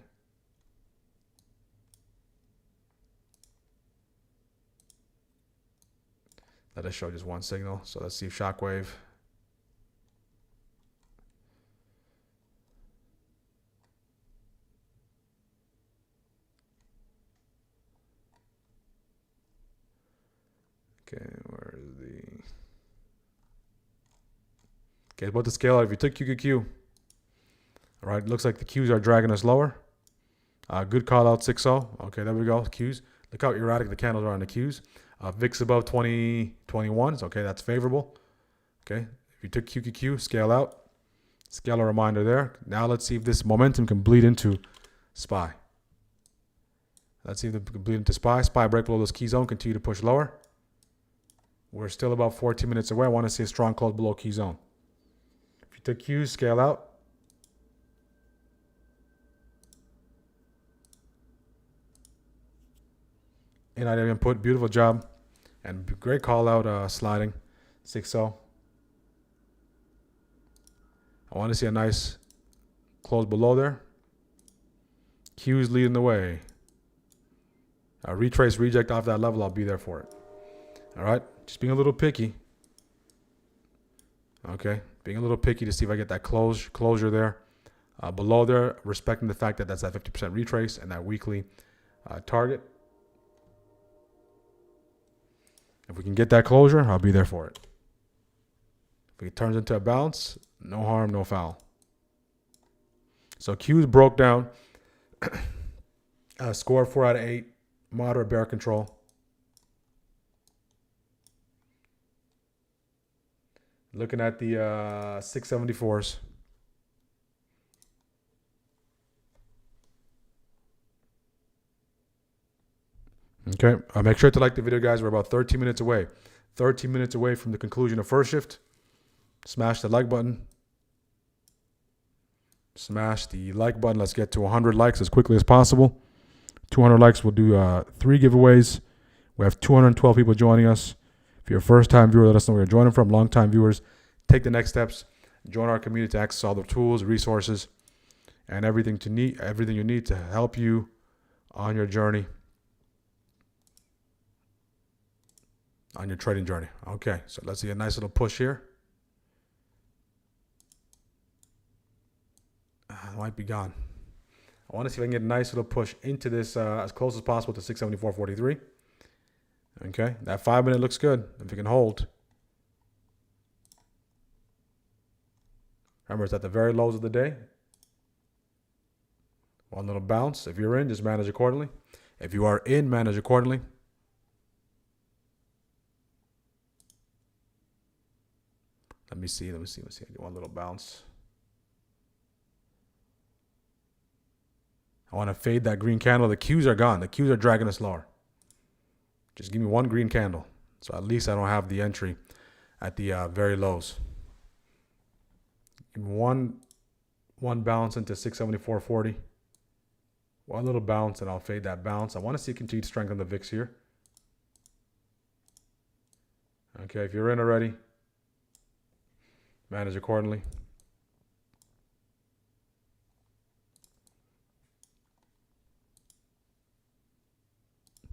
Let us show just one signal. So let's see if shockwave. Okay, where is the... Okay, about to scale out. If you took QQQ, all right, looks like the Qs are dragging us lower. Good call out 6-0. Okay, there we go. Qs. Look how erratic the candles are on the Qs. VIX above 2021. Okay, that's favorable. Okay, if you took QQQ, scale out. Scale a reminder there. Now let's see if this momentum can bleed into SPY. Let's see if it can bleed into SPY. SPY break below this key zone. Continue to push lower. We're still about 14 minutes away. I want to see a strong close below key zone. If you took Qs, scale out. And I didn't put beautiful job and great call out sliding 6-0. I want to see a nice close below there. Q's leading the way. Retrace reject off that level. I'll be there for it. All right. Just being a little picky. Okay. Being a little picky to see if I get that closure there. Below there, respecting the fact that that's that 50% retrace and that weekly target. If we can get that closure, I'll be there for it. If it turns into a bounce, no harm, no foul. So Q's broke down. Score 4 out of 8. Moderate bear control. Looking at the 674s. Okay, make sure to like the video, guys. We're about 13 minutes away. 13 minutes away from the conclusion of first shift. Smash the like button. Smash the like button. Let's get to 100 likes as quickly as possible. 200 likes, we'll do 3 giveaways. We have 212 people joining us. If you're a first-time viewer, let us know where you're joining from. Long-time viewers, take the next steps. Join our community to access all the tools, resources, and everything you need to help you on your journey. On your trading journey. Okay, so let's see a nice little push here. It might be gone. I want to see if I can get a nice little push into this as close as possible to 674.43. Okay, that 5-minute looks good if it can hold. Remember, it's at the very lows of the day. One little bounce. If you're in, just manage accordingly. If you are in, manage accordingly. Let me see. I get one little bounce. I want to fade that green candle. The Qs are gone. The Qs are dragging us lower. Just give me one green candle. So at least I don't have the entry at the very lows. One bounce into 674.40. One little bounce, and I'll fade that bounce. I want to see continued strength on the VIX here. Okay, if you're in already, manage accordingly.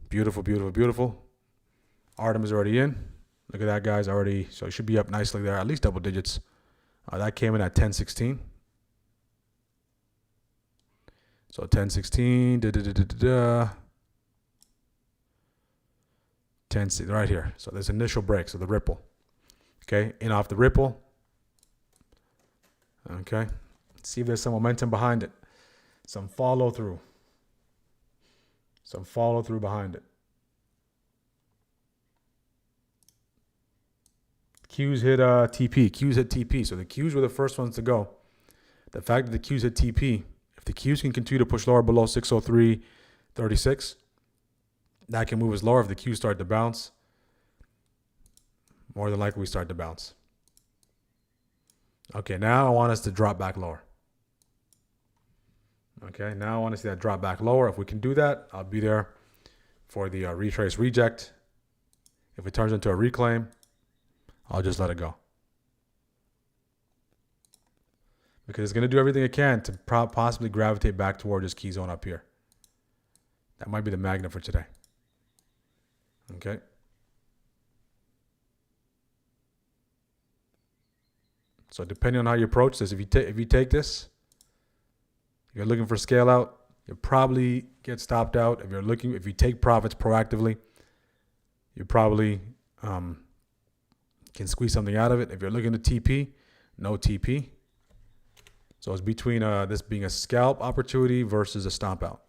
Beautiful, beautiful, beautiful. Artem is already in. Look at that, guys, already. So it should be up nicely there, at least double digits. That came in at 10.16. So 10.16, 10, right here. So this initial break, so the ripple. Okay, in off the ripple. Okay, let's see if there's some momentum behind it. Some follow through. Some follow through behind it. Qs hit TP. Qs hit TP. So the Qs were the first ones to go. The fact that the Qs hit TP, if the Qs can continue to push lower below 603.36, that can move us lower. If the Qs start to bounce, more than likely we start to bounce. Okay, now I want us to drop back lower. Okay, now I want to see that drop back lower. If we can do that, I'll be there for the retrace reject. If it turns into a reclaim, I'll just let it go. Because it's going to do everything it can to possibly gravitate back toward this key zone up here. That might be the magnet for today. Okay. So depending on how you approach this, if you take this, if you're looking for scale out, you'll probably get stopped out. If you take profits proactively, you probably can squeeze something out of it. If you're looking to TP, no TP. So it's between this being a scalp opportunity versus a stomp out.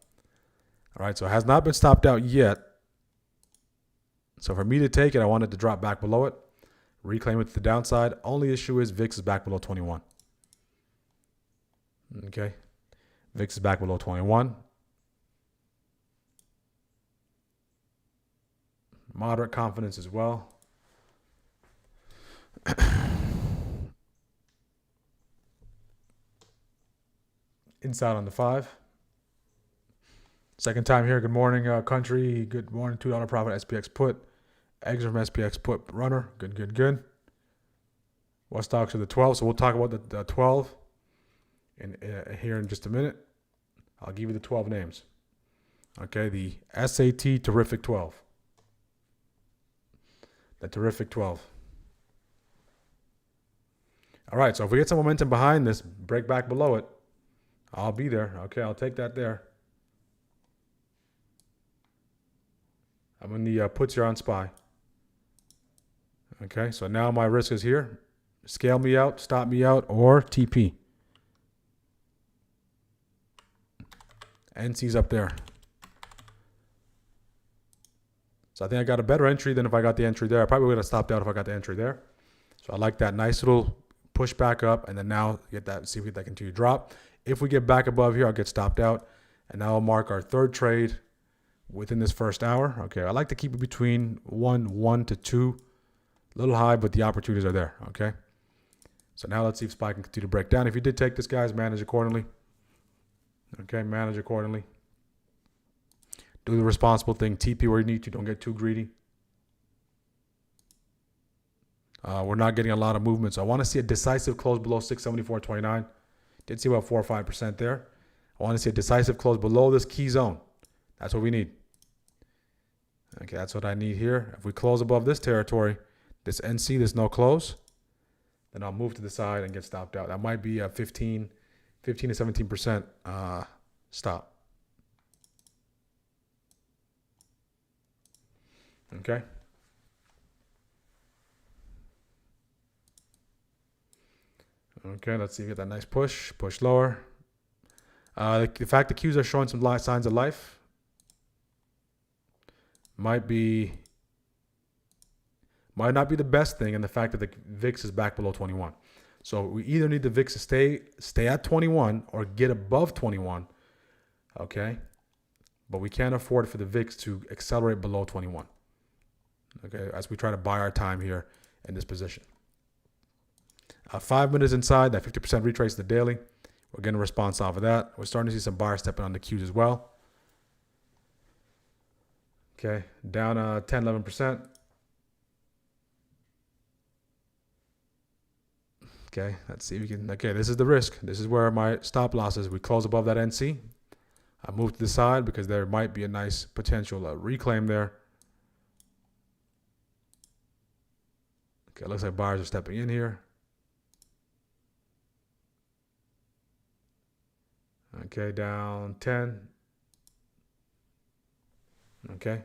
All right, so it has not been stopped out yet. So for me to take it, I wanted to drop back below it, reclaim it to the downside. Only issue is VIX is back below 21. Okay, VIX is back below 21. Moderate confidence as well. Inside on the 5. Second time here. Good morning, country. Good morning. $2 profit SPX put. Exit from SPX put runner. Good, good, good. What stocks are the 12? So we'll talk about the 12 here in just a minute. I'll give you the 12 names. Okay, the SAT Terrific 12. The Terrific 12. All right, so if we get some momentum behind this, break back below it, I'll be there. Okay, I'll take that there. I'm in the puts here on SPY. Okay, so now my risk is here. Scale me out, stop me out, or TP. NC's up there. So I think I got a better entry than if I got the entry there. I probably would have stopped out if I got the entry there. So I like that nice little push back up, and then now get that, see if we get that continue to drop. If we get back above here, I'll get stopped out, and now I'll mark our third trade within this first hour. Okay, I like to keep it between 1 to 2. A little high, but the opportunities are there. Okay, so now let's see if SPY can continue to break down. If you did take this, guys, manage accordingly. Okay, manage accordingly. Do the responsible thing. TP where you need to. Don't get too greedy. We're not getting a lot of movement, so I want to see a decisive close below 674.29. Did see about 4 or 5% there. I want to see a decisive close below this key zone. That's what we need. Okay, that's what I need here. If we close above this territory, this NC, there's no close, then I'll move to the side and get stopped out. That might be a 15 to 17% stop. Okay. Okay, let's see if we get that nice push lower. The fact the Qs are showing some signs of life might not be the best thing, and the fact that the VIX is back below 21. So we either need the VIX to stay at 21 or get above 21. Okay, but we can't afford for the VIX to accelerate below 21. Okay, as we try to buy our time here in this position. 5 minutes inside, that 50% retrace the daily. We're getting a response off of that. We're starting to see some buyers stepping on the Qs as well. Okay, down 10, 11%. Okay, let's see if we can. Okay, this is the risk. This is where my stop loss is. We close above that NC. I move to the side because there might be a nice potential reclaim there. Okay, looks like buyers are stepping in here. Okay, down 10. Okay,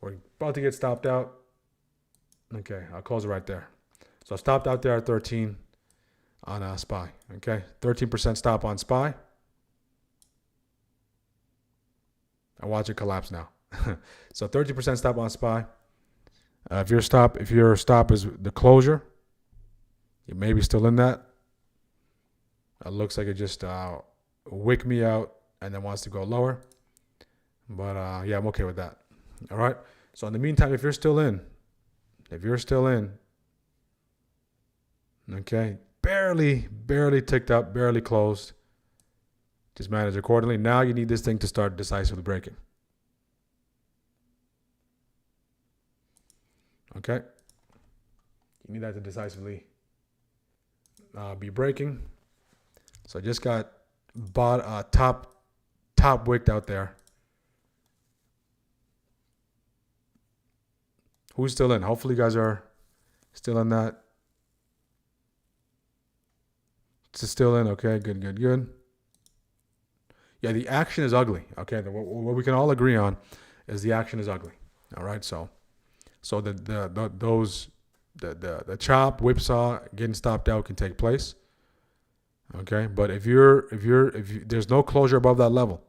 we're about to get stopped out. Okay, I'll close it right there. So I stopped out there at 13 on SPY. Okay, 13% stop on SPY. I watch it collapse now. So 30% stop on SPY. If your stop is the closure, you may be still in that. It looks like it just wick me out and then wants to go lower. But yeah, I'm okay with that. All right. So in the meantime, if you're still in, okay, barely ticked up, barely closed. Just manage accordingly. Now you need this thing to start decisively breaking. Okay. You need that to decisively be breaking. So I just got top wicked out there. Who's still in? Hopefully you guys are still in that. It's still in. Okay, good. Yeah, the action is ugly. Okay, what we can all agree on is the action is ugly. All right, so the chop, whipsaw, getting stopped out can take place. Okay, but if there's no closure above that level,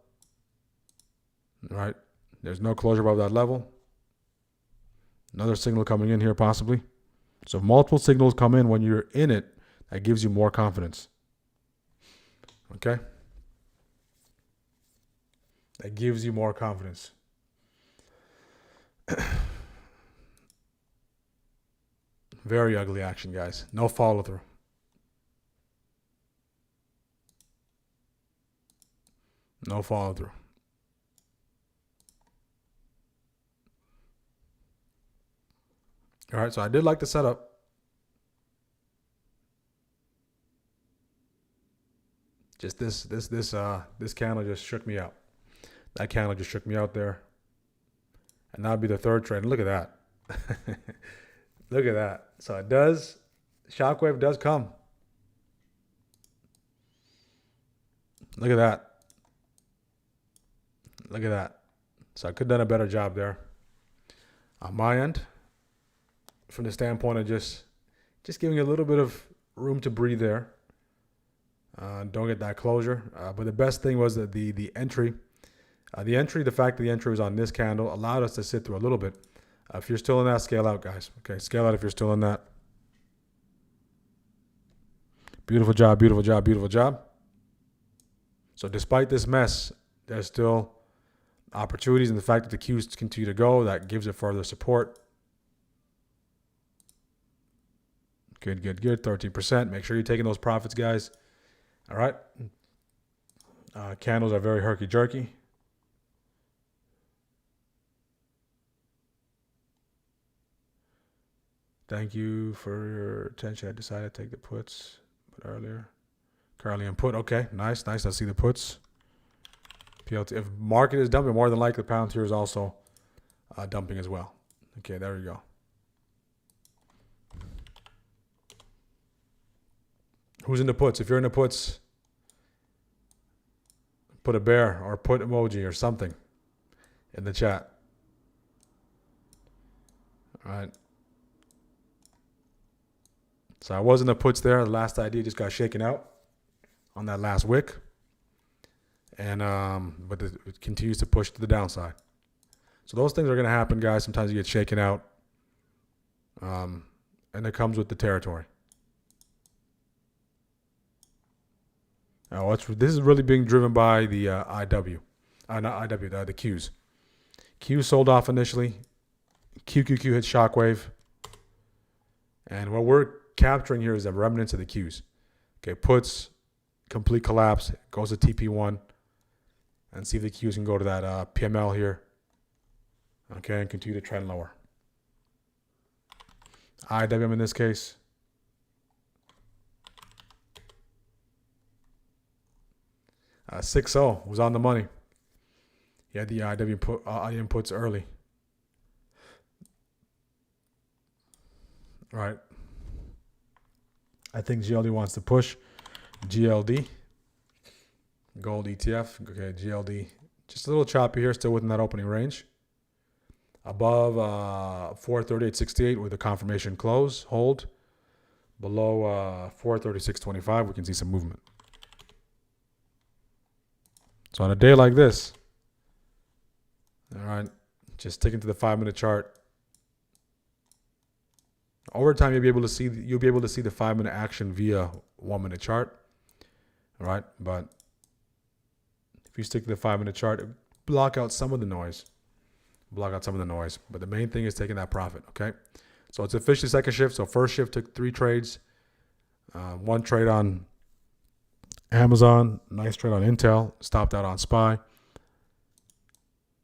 right? There's no closure above that level. Another signal coming in here possibly. So if multiple signals come in when you're in it, that gives you more confidence. Okay? That gives you more confidence. Very ugly action, guys. No follow through. No follow through. All right, so I did like the setup. Just this candle just shook me out. That candle just shook me out there. And that'll be the third trade. And look at that. Look at that. So it does, shockwave does come. Look at that. Look at that. So I could have done a better job there. On my end, from the standpoint of just giving a little bit of room to breathe there. Don't get that closure. But the best thing was that the entry. The fact that the entry was on this candle allowed us to sit through a little bit. If you're still in that, scale out, guys. Okay, scale out if you're still in that. Beautiful job, beautiful job, beautiful job. So despite this mess, there's still opportunities, and the fact that the Qs continue to go, that gives it further support. Good. 13%. Make sure you're taking those profits, guys. All right. Candles are very herky-jerky. Thank you for your attention. I decided to take the puts, but earlier. Currently in put. Okay, nice. I see the puts. PLT. If market is dumping, more than likely Palantir is also dumping as well. Okay, there we go. Who's in the puts? If you're in the puts, put a bear or put emoji or something in the chat. All right. So I was in the puts there. The last idea just got shaken out on that last wick. And but it continues to push to the downside. So those things are going to happen, guys. Sometimes you get shaken out. And it comes with the territory. This is really being driven by the the Qs. Q sold off initially. QQQ hit shockwave. And what we're capturing here is the remnants of the Qs. Okay, puts, complete collapse, goes to TP1, and see if the Qs can go to that PML here. Okay, and continue to trend lower. IWM in this case. Uh, 6-0 was on the money. He had the inputs early. Right. I think GLD wants to push. GLD. Gold ETF. Okay, GLD. Just a little choppy here, still within that opening range. Above 438.68 with a confirmation close, hold. Below 436.25, we can see some movement. So on a day like this, all right, just sticking to the 5-minute chart. Over time, you'll be able to see the 5-minute action via 1-minute chart. All right, but if you stick to the 5-minute chart, block out some of the noise. But the main thing is taking that profit. Okay, so it's officially second shift. So first shift took 3 trades, 1 trade on Amazon, nice trade on Intel, stopped out on SPY.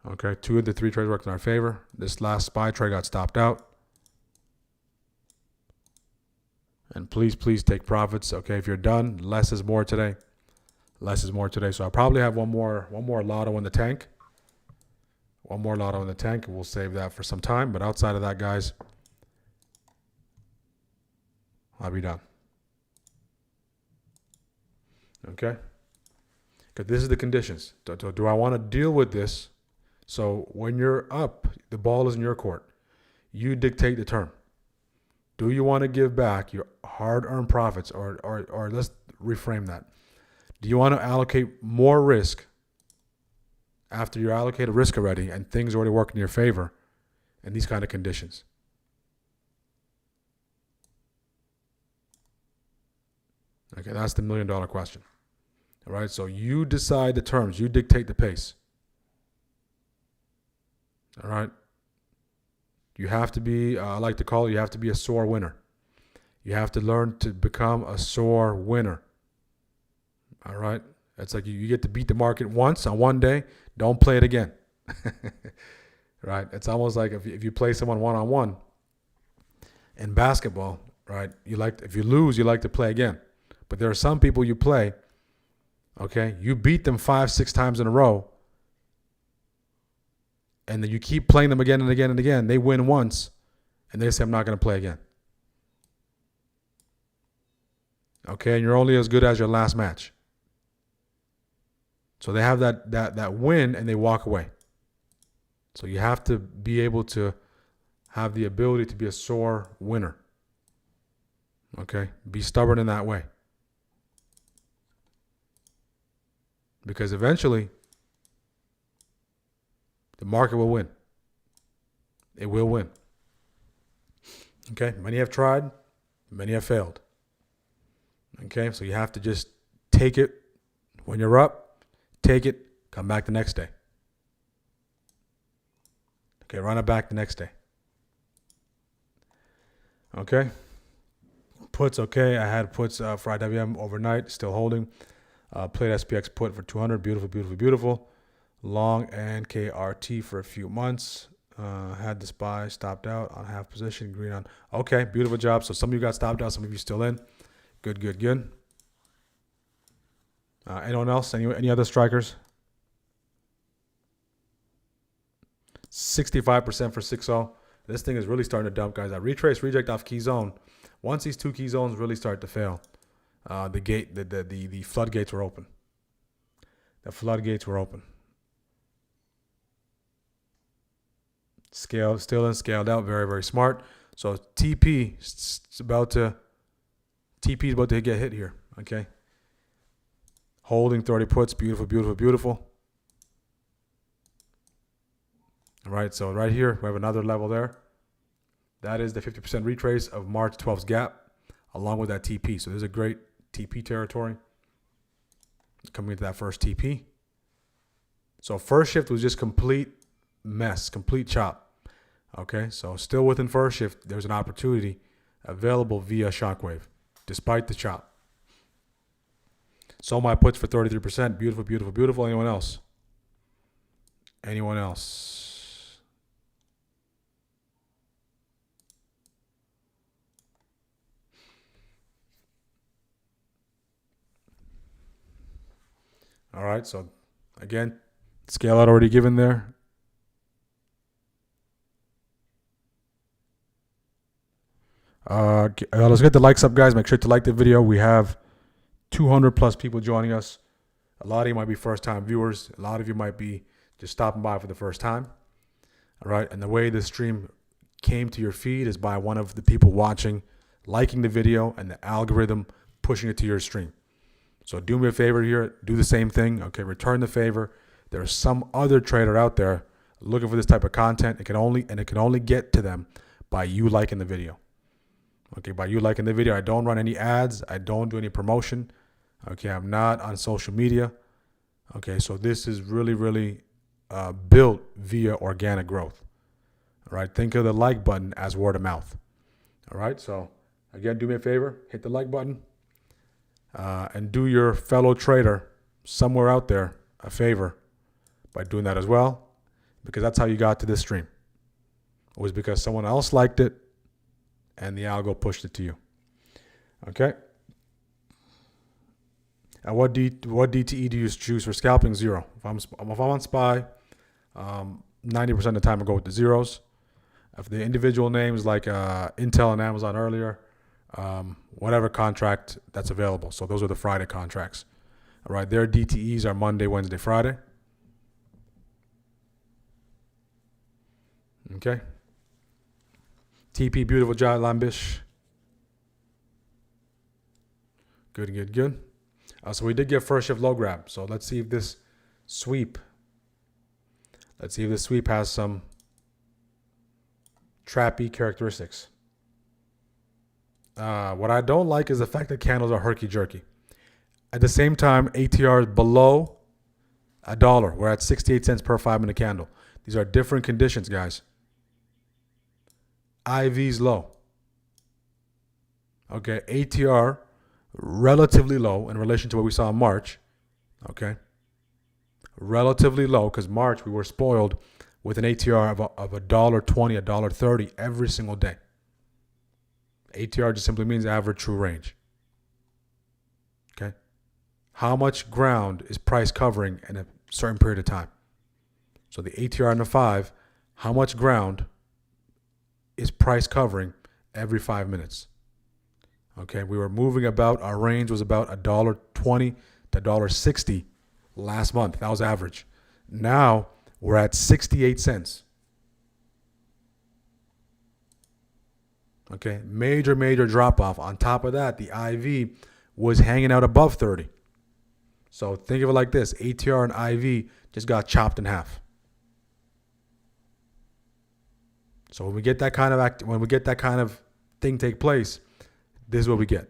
Okay, 2 of the 3 trades worked in our favor. This last SPY trade got stopped out. And please take profits. Okay, if you're done, less is more today. So I probably have one more lotto in the tank. We'll save that for some time. But outside of that, guys, I'll be done. Okay? Because this is the conditions. Do I want to deal with this? So when you're up, the ball is in your court. You dictate the term. Do you want to give back your hard-earned profits, or let's reframe that? Do you want to allocate more risk after you're allocated risk already and things already work in your favor in these kind of conditions? Okay, that's the $1 million question. All right, so you decide the terms. You dictate the pace. All right. You have to be, I like to call it, you have to be a sore winner. You have to learn to become a sore winner. All right. It's like you get to beat the market once on one day. Don't play it again. Right. It's almost like if you play someone one-on-one in basketball, right? If you lose, you like to play again. But there are some people you play, okay? You beat them 5-6 times in a row. And then you keep playing them again and again and again. They win once, and they say, I'm not going to play again. Okay, and you're only as good as your last match. So they have that win, and they walk away. So you have to be able to have the ability to be a sore winner. Okay, be stubborn in that way. Because eventually, the market will win. It will win. Okay, many have tried, many have failed. Okay, so you have to just take it when you're up, take it, come back the next day. Okay, run it back the next day. Okay, puts, okay, I had puts for IWM overnight, still holding. Played SPX put for 200, beautiful. Long and KRT for a few months. Had the SPY stopped out on half position, green on. Okay, beautiful job. So some of you got stopped out, some of you still in. Good. Anyone else? Any other strikers? 65% for 6-0. This thing is really starting to dump, guys. I retrace, reject off key zone. Once these 2 key zones really start to fail, the floodgates were open. Still in, scaled out, very, very smart. So TP is about to get hit here. Okay. Holding 30 puts, beautiful. All right, so right here we have another level there. That is the 50% retrace of March 12th's gap, along with that TP. So there's a great TP territory coming into that first TP. So first shift was just complete mess, complete chop. Okay, so still within first shift, there's an opportunity available via shockwave, despite the chop. Sold my puts for 33%. Beautiful, beautiful, beautiful. Anyone else? Anyone else? All right. So again, scale out already given there. Let's get the likes up, guys. Make sure to like the video. We have 200 plus people joining us. A lot of you might be first time viewers. A lot of you might be just stopping by for the first time. All right. And the way the stream came to your feed is by one of the people watching, liking the video, and the algorithm pushing it to your stream. So do me a favor here. Do the same thing. Okay. Return the favor. There's some other trader out there looking for this type of content. It can only get to them by you liking the video. Okay. By you liking the video, I don't run any ads. I don't do any promotion. Okay. I'm not on social media. Okay. So this is really, really built via organic growth. All right. Think of the like button as word of mouth. All right. So again, do me a favor, hit the like button, and do your fellow trader somewhere out there a favor by doing that as well, because that's how you got to this stream. It was because someone else liked it and the algo pushed it to you. Okay. And what DTE do you choose for scalping? 0. If I'm on SPY, 90% of the time I go with the zeros. If the individual names like Intel and Amazon earlier, whatever contract that's available. So those are the Friday contracts. All right, their DTEs are Monday, Wednesday, Friday. Okay. TP, beautiful job, Lambish. Good, good, good. So we did get first shift low grab. So let's see if this sweep. Let's see if this sweep has some trappy characteristics. What I don't like is the fact that candles are herky-jerky. At the same time, ATR is below $1. We're at 68 cents per 5-minute candle. These are different conditions, guys. IV's low. Okay, ATR relatively low in relation to what we saw in March. Okay, relatively low because March we were spoiled with an ATR of $1.20, $1.30 every single day. ATR just simply means average true range. Okay, how much ground is price covering in a certain period of time? So the ATR and the 5, how much ground is price covering every 5 minutes? Okay, we were moving about, our range was about $1.20 to $1.60 last month. That was average. Now we're at 68 cents. Okay, major drop off. On top of that, the IV was hanging out above 30. So think of it like this: ATR and IV just got chopped in half. So when we get that kind of thing take place, this is what we get.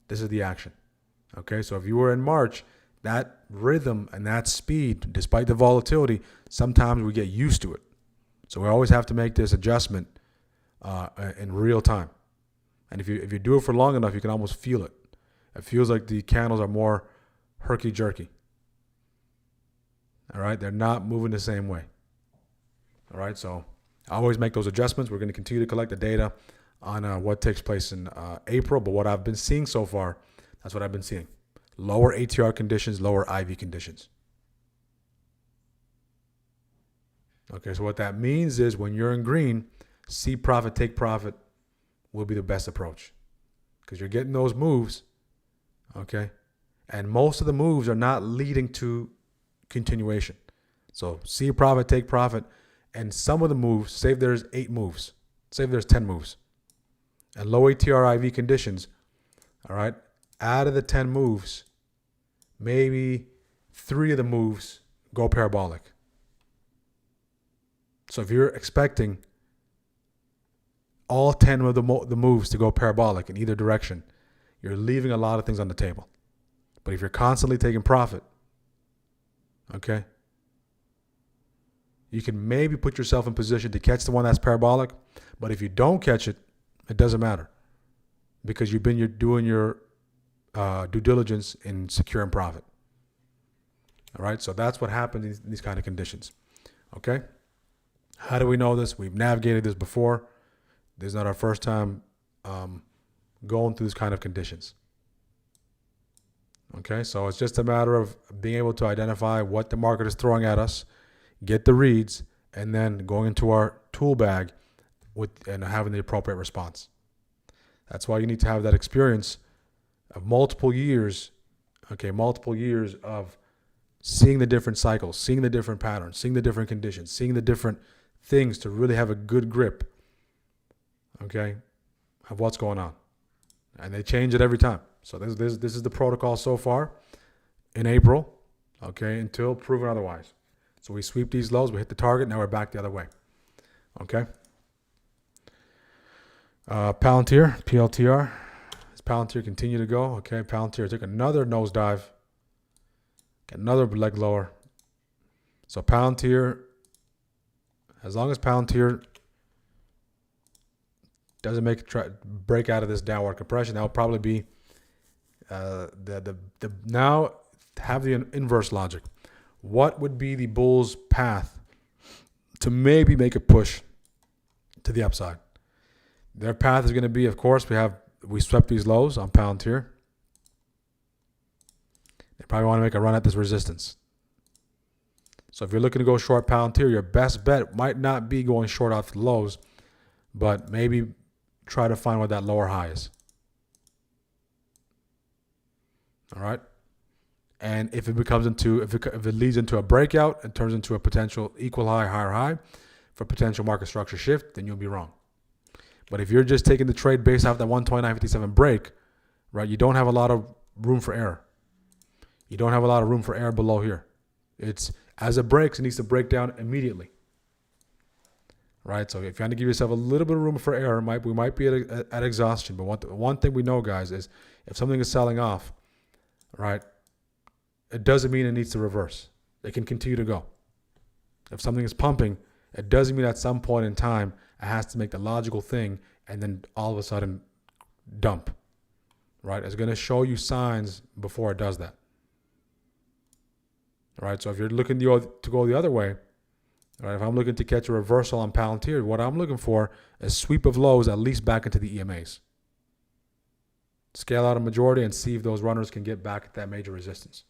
This is the action. Okay, so if you were in March, that rhythm and that speed, despite the volatility, sometimes we get used to it. So we always have to make this adjustment in real time. And if you do it for long enough, you can almost feel it. It feels like the candles are more herky-jerky. All right, they're not moving the same way. All right, so I always make those adjustments. We're going to continue to collect the data on what takes place in April. But what I've been seeing so far, that's what I've been seeing. Lower ATR conditions, lower IV conditions. Okay, so what that means is when you're in green, see profit, take profit will be the best approach. Because you're getting those moves, okay? And most of the moves are not leading to continuation. So see profit, take profit. And some of the moves, say if there's 8 moves, say if there's 10 moves, and low ATR IV conditions, all right, out of the 10 moves, maybe 3 of the moves go parabolic. So if you're expecting all 10 of the moves to go parabolic in either direction, you're leaving a lot of things on the table. But if you're constantly taking profit, okay, you can maybe put yourself in position to catch the one that's parabolic. But if you don't catch it, It doesn't matter because you've been doing your due diligence in securing profit. All right, so that's what happens in these kind of conditions. Okay, how do we know this? We've navigated this before. This is not our first time going through this kind of conditions. Okay, so it's just a matter of being able to identify what the market is throwing at us, get the reads, and then going into our tool bag and having the appropriate response. That's why you need to have that experience of multiple years of seeing the different cycles, seeing the different patterns, seeing the different conditions, seeing the different things to really have a good grip, okay, of what's going on. And they change it every time. So this is the protocol so far in April, okay, until proven otherwise. So we sweep these lows, we hit the target, now we're back the other way, okay. Palantir, PLTR. Does Palantir continue to go? Okay, Palantir took another nosedive, another leg lower. So Palantir, as long as Palantir doesn't break out of this downward compression, that will probably be now have the inverse logic. What would be the bull's path to maybe make a push to the upside? Their path is going to be, of course, we swept these lows on Palantir. They probably want to make a run at this resistance. So if you're looking to go short Palantir, your best bet might not be going short off the lows, but maybe try to find what that lower high is. All right. And if it leads into a breakout and turns into a potential equal high, higher high for potential market structure shift, then you'll be wrong. But if you're just taking the trade based off that 129.57 break, right, you don't have a lot of room for error. You don't have a lot of room for error below here. It's as it breaks, it needs to break down immediately. Right? So if you want to give yourself a little bit of room for error, we might be at exhaustion. But one thing we know, guys, is if something is selling off, right, it doesn't mean it needs to reverse. It can continue to go. If something is pumping, it doesn't mean at some point in time it has to make the logical thing and then all of a sudden dump. Right? It's going to show you signs before it does that. All right? So if you're looking to go the other way, right, if I'm looking to catch a reversal on Palantir, what I'm looking for is sweep of lows at least back into the EMAs. Scale out a majority and see if those runners can get back at that major resistance.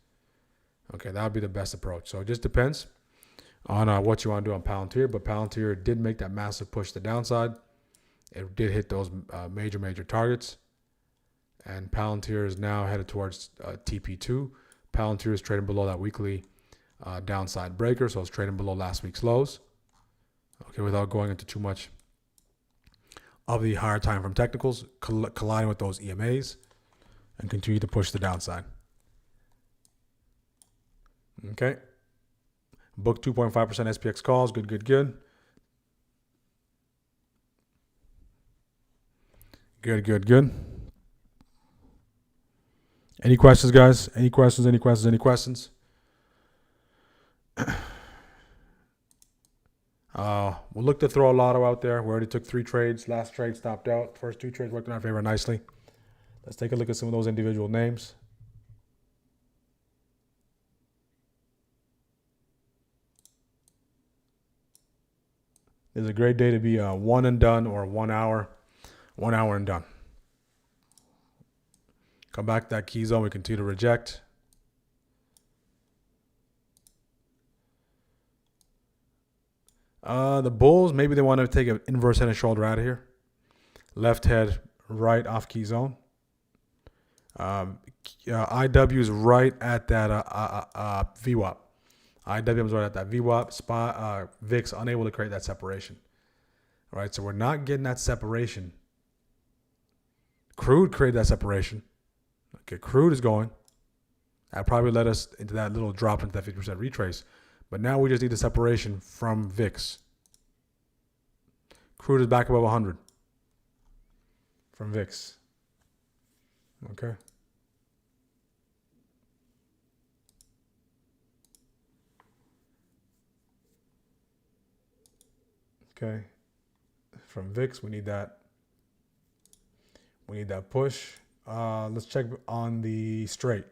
Okay, that would be the best approach. So it just depends on what you want to do on Palantir. But Palantir did make that massive push to the downside. It did hit those major targets. And Palantir is now headed towards TP2. Palantir is trading below that weekly downside breaker. So it's trading below last week's lows. Okay, without going into too much of the higher time from technicals, colliding with those EMAs and continue to push the downside. Okay. Book 2.5% SPX calls. Good. Good. Any questions, guys? Any questions? We'll look to throw a lotto out there. We already took 3 trades. Last trade stopped out. First 2 trades worked in our favor nicely. Let's take a look at some of those individual names. This is a great day to be one and done or 1 hour and done. Come back to that key zone. We continue to reject. The bulls, maybe they want to take an inverse head and shoulder out of here. Left head, right off key zone. IW is right at that VWAP. IW is right at that VWAP. VIX unable to create that separation. All right, so we're not getting that separation. Crude created that separation. Okay, crude is going. That probably led us into that little drop into that 50% retrace. But now we just need the separation from VIX. Crude is back above 100 from VIX. Okay. Okay. From VIX, we need that We need that push. Let's check on the straight.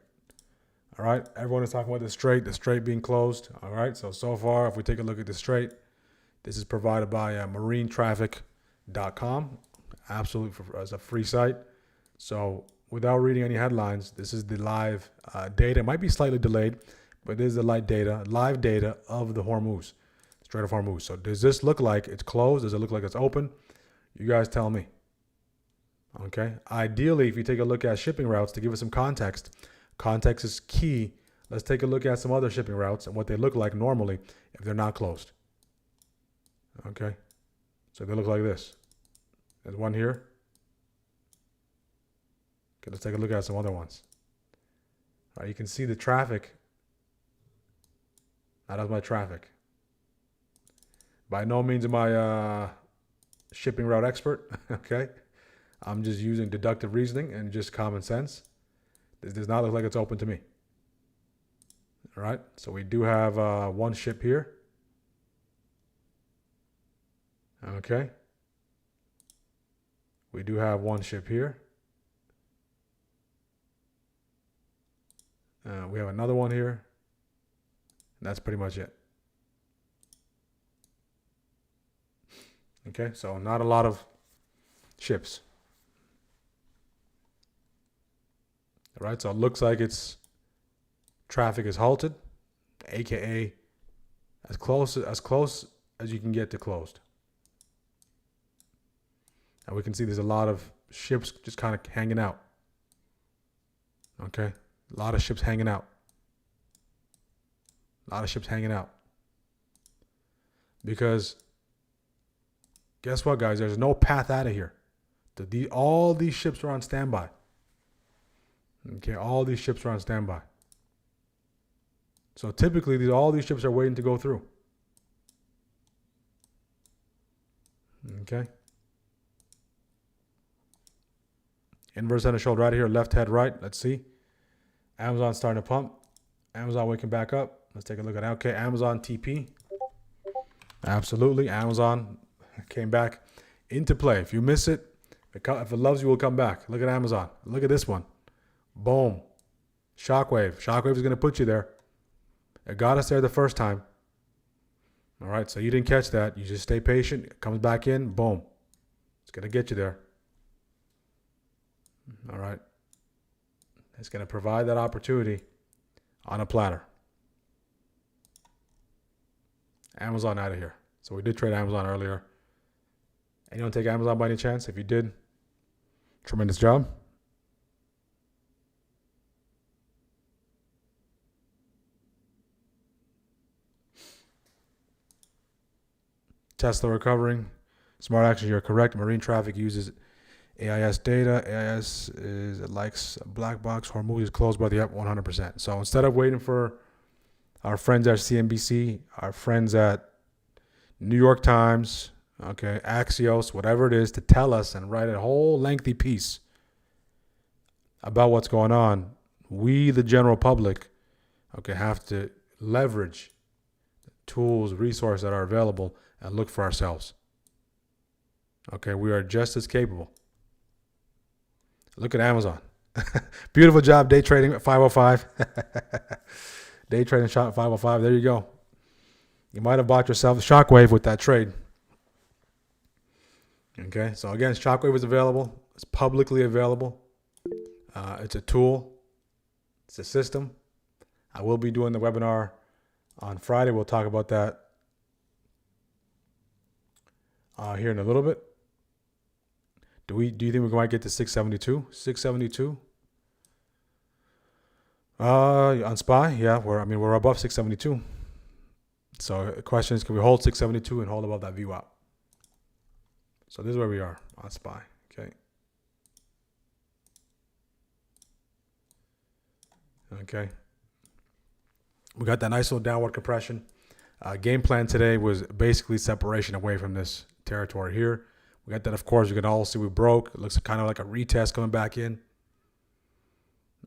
All right. Everyone is talking about the straight being closed. All right. So far, if we take a look at the straight, this is provided by marinetraffic.com. Absolutely as a free site. So without reading any headlines, this is the live data. It might be slightly delayed, but this is the live data of the Hormuz, Strait of Hormuz. So does this look like it's closed? Does it look like it's open? You guys tell me. Okay. Ideally, if you take a look at shipping routes to give us some context, context is key. Let's take a look at some other shipping routes and what they look like normally if they're not closed. Okay. So they look like this. There's one here. Okay, let's take a look at some other ones. All right, you can see the traffic. That is my traffic. By no means am I shipping route expert. Okay. I'm just using deductive reasoning and just common sense. This does not look like it's open to me. All right. So we do have one ship here. Okay. We do have one ship here. We have another one here. And that's pretty much it. Okay. So not a lot of ships. All right. So it looks like it's traffic is halted, aka as close as you can get to closed. And we can see there's a lot of ships just kind of hanging out. Okay. A lot of ships hanging out. A lot of ships hanging out. Because guess what, guys? There's no path out of here. All these ships are on standby. Okay. All these ships are on standby. So typically, all these ships are waiting to go through. Okay. Inverse head and shoulder right here, left head right. Let's see. Amazon starting to pump. Amazon waking back up. Let's take a look at it. Okay, Amazon TP. Absolutely. Amazon came back into play. If you miss it, if it loves you, will come back. Look at Amazon. Look at this one. Boom. Shockwave. Shockwave is going to put you there. It got us there the first time. All right, so you didn't catch that. You just stay patient. It comes back in. Boom. It's going to get you there. All right. It's going to provide that opportunity on a platter. Amazon out of here. So we did trade Amazon earlier. Anyone take Amazon by any chance? If you did, tremendous job. Tesla recovering. Smart action, you're correct. Marine traffic uses AIS data. AIS is it likes a black box. Hormuz is closed by the up 100%. So instead of waiting for our friends at CNBC, our friends at New York Times, okay, Axios, whatever it is, to tell us and write a whole lengthy piece about what's going on, we, the general public, okay, have to leverage tools, resources that are available and look for ourselves. Okay, we are just as capable. Look at Amazon. Beautiful job day trading at 505. Day trading shot at 505. There you go. You might have bought yourself a shockwave with that trade. Okay, so again, shockwave is available. It's publicly available. It's a tool. It's a system. I will be doing the webinar on Friday. We'll talk about that here in a little bit. Do you think we might get to 672? 672? On SPY, yeah, we're above 672. So the question is, can we hold 672 and hold above that VWAP? So this is where we are on SPY. Okay. Okay. We got that nice little downward compression. Game plan today was basically separation away from this territory here. We got that, of course, you can all see we broke. It looks kind of like a retest coming back in.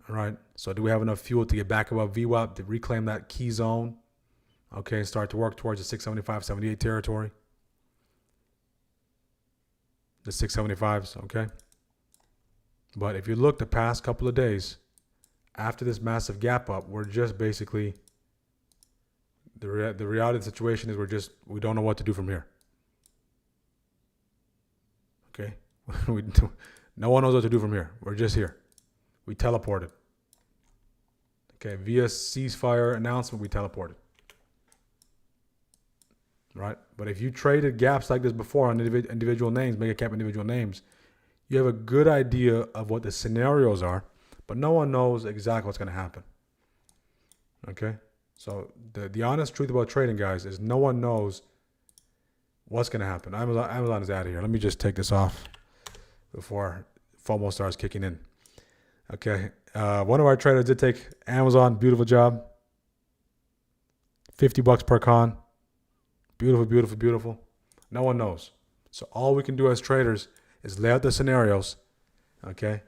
All right. So do we have enough fuel to get back above VWAP to reclaim that key zone? Okay, start to work towards the 675, 78 territory. The 675s, okay. But if you look the past couple of days, after this massive gap up, we're just basically, the reality of the situation is we don't know what to do from here. Okay? No one knows what to do from here. We're just here. We teleported. Okay, via ceasefire announcement, we teleported. Right? But if you traded gaps like this before on individual names, mega cap individual names, you have a good idea of what the scenarios are, but no one knows exactly what's going to happen. Okay? So the honest truth about trading, guys, is no one knows what's going to happen. Amazon is out of here. Let me just take this off before FOMO starts kicking in. Okay. One of our traders did take Amazon. Beautiful job. $50 per con. Beautiful, beautiful, beautiful. No one knows. So all we can do as traders is lay out the scenarios. Okay.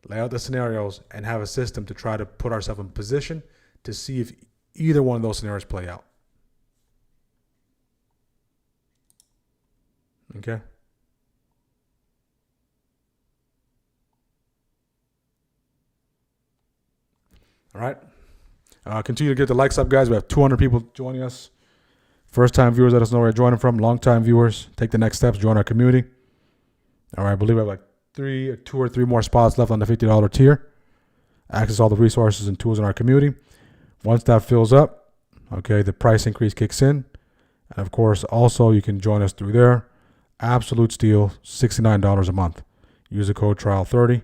Lay out the scenarios and have a system to try to put ourselves in position to see if either one of those scenarios play out. Okay. All right. Continue to get the likes up, guys. We have 200 people joining us. First-time viewers, let us know where you're joining from. Long-time viewers, take the next steps, join our community. All right, I believe we have like two or three more spots left on the $50 tier. Access all the resources and tools in our community. Once that fills up, okay, the price increase kicks in. And of course, also you can join us through there. Absolute steal, $69 a month. Use the code TRIAL30.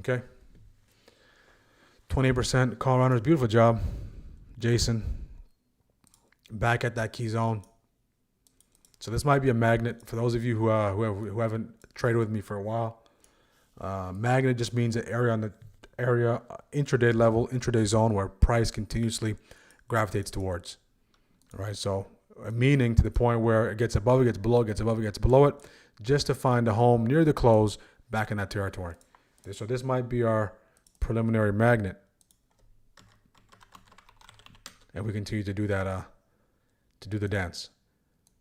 Okay. 28% call runners. Beautiful job. Jason. Back at that key zone. So this might be a magnet for those of you who haven't traded with me for a while. Magnet just means an area on the intraday level, intraday zone where price continuously gravitates towards. All right. So meaning to the point where it gets above, it gets below, it gets above, it gets below it, just to find a home near the close back in that territory. So this might be our preliminary magnet. And we continue to do that, to do the dance.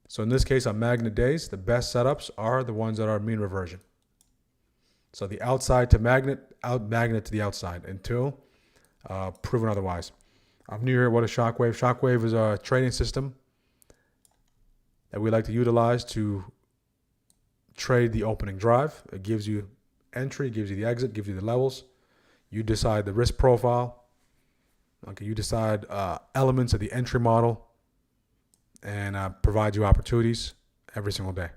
So in this case, on magnet days, the best setups are the ones that are mean reversion. So the outside to magnet, out magnet to the outside until proven otherwise. I'm new here. What is shockwave? Shockwave is a trading system that we like to utilize to trade the opening drive. It gives you entry, gives you the exit, gives you the levels. You decide the risk profile. Okay, you decide elements of the entry model, and provide you opportunities every single day.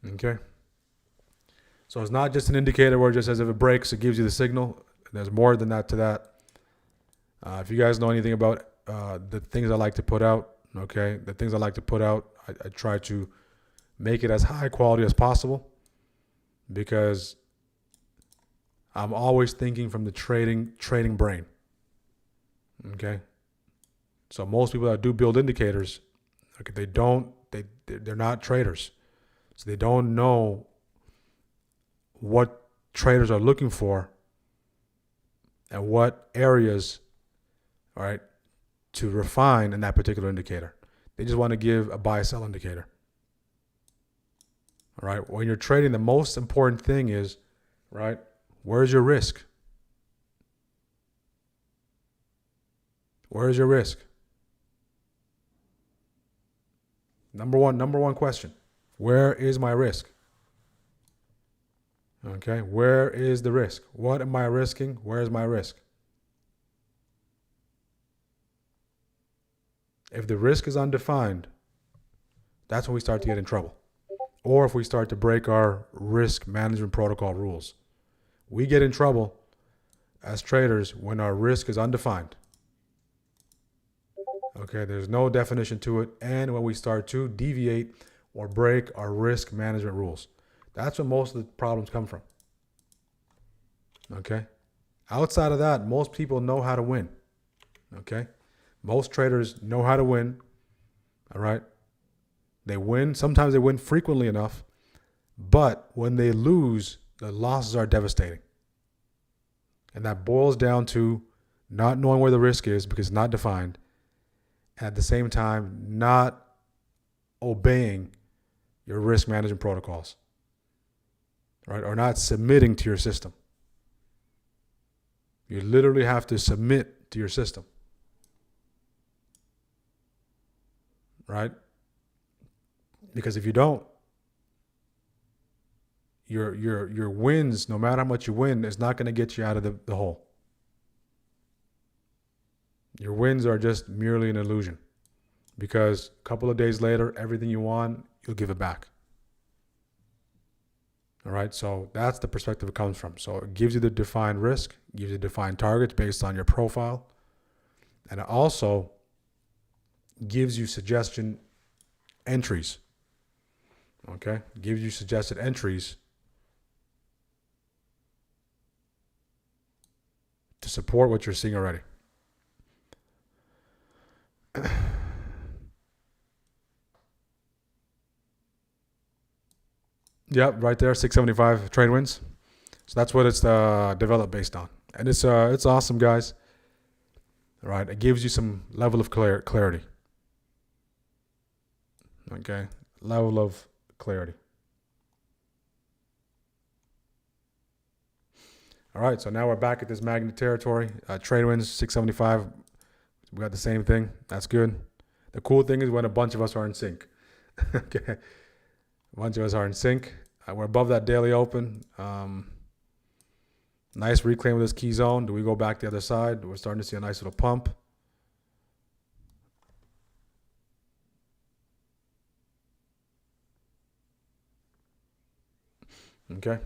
Okay. So it's not just an indicator where just as if it breaks, it gives you the signal. There's more than that to that. If you guys know anything about the things I like to put out, okay, the things I like to put out, I try to make it as high quality as possible because I'm always thinking from the trading brain. Okay. So most people that do build indicators, okay, they're not traders. So they don't know what traders are looking for and what areas, all right, to refine in that particular indicator. They just want to give a buy-sell indicator. All right. When you're trading, the most important thing is, right, where's your risk? Where is your risk? Number one question. Where is my risk? Okay. Where is the risk? What am I risking? Where is my risk? If the risk is undefined, that's when we start to get in trouble. Or if we start to break our risk management protocol rules. We get in trouble as traders when our risk is undefined. Okay, there's no definition to it. And when we start to deviate or break our risk management rules. That's where most of the problems come from. Okay? Outside of that, most people know how to win. Okay? Most traders know how to win. All right? They win. Sometimes they win frequently enough. But when they lose, the losses are devastating. And that boils down to not knowing where the risk is because it's not defined. And at the same time, not obeying your risk management protocols, right? Or not submitting to your system. You literally have to submit to your system, right? Because if you don't, your wins, no matter how much you win, is not going to get you out of the hole. Your wins are just merely an illusion, because a couple of days later, everything you won, you'll give it back. All right, so that's the perspective it comes from. So it gives you the defined risk, gives you defined targets based on your profile, and it also gives you suggestion entries. Okay, gives you suggested entries to support what you're seeing already. Yep, right there, 675 trade wins. So that's what it's developed based on, and it's awesome, guys. All right, it gives you some level of clarity. Okay, level of clarity. All right, so now we're back at this magnet territory. Trade wins 675. We got the same thing. That's good. The cool thing is when a bunch of us are in sync. Okay, a bunch of us are in sync. We're above that daily open. Nice reclaim of this key zone. Do we go back the other side? We're starting to see a nice little pump. Okay.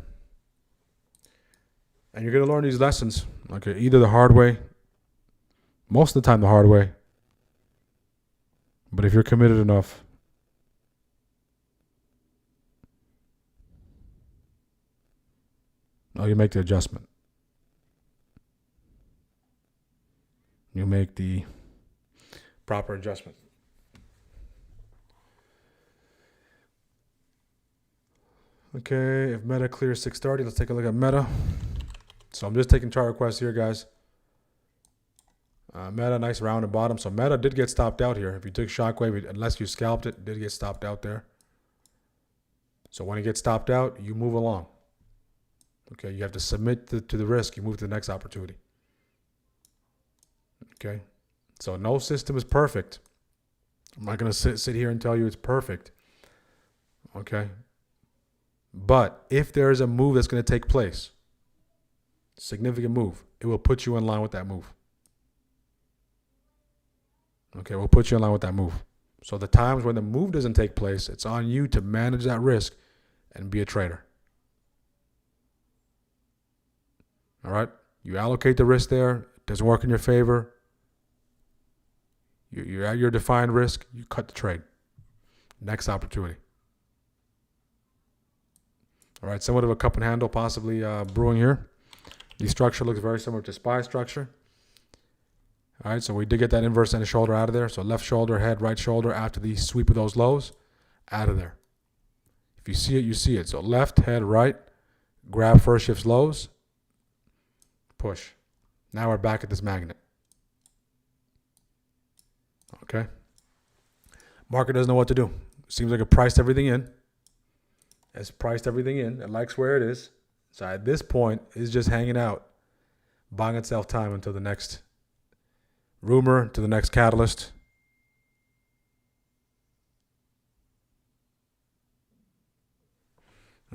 And you're going to learn these lessons, okay, either the hard way, most of the time the hard way. But if you're committed enough, you make the adjustment. You make the proper adjustment. Okay, if Meta clears 630, let's take a look at Meta. So I'm just taking chart requests here, guys. Meta, nice rounded bottom. So Meta did get stopped out here. If you took shockwave, unless you scalped it did get stopped out there. So when it gets stopped out, you move along. Okay, you have to submit to the risk. You move to the next opportunity. Okay, so no system is perfect. I'm not going to sit here and tell you it's perfect. Okay, but if there is a move that's going to take place, significant move, it will put you in line with that move. Okay, we'll put you in line with that move. So the times when the move doesn't take place, it's on you to manage that risk and be a trader. All right, you allocate the risk there. It doesn't work in your favor. You're at your defined risk. You cut the trade. Next opportunity. All right, somewhat of a cup and handle possibly brewing here. The structure looks very similar to SPY structure. All right, so we did get that inverse end of shoulder out of there. So left shoulder, head, right shoulder after the sweep of those lows, out of there. If you see it, you see it. So left, head, right, grab first shift's lows, push. Now we're back at this magnet. Okay. Market doesn't know what to do. Seems like it priced everything in. It's priced everything in. It likes where it is. So at this point, it's just hanging out, buying itself time until the next rumor, to the next catalyst.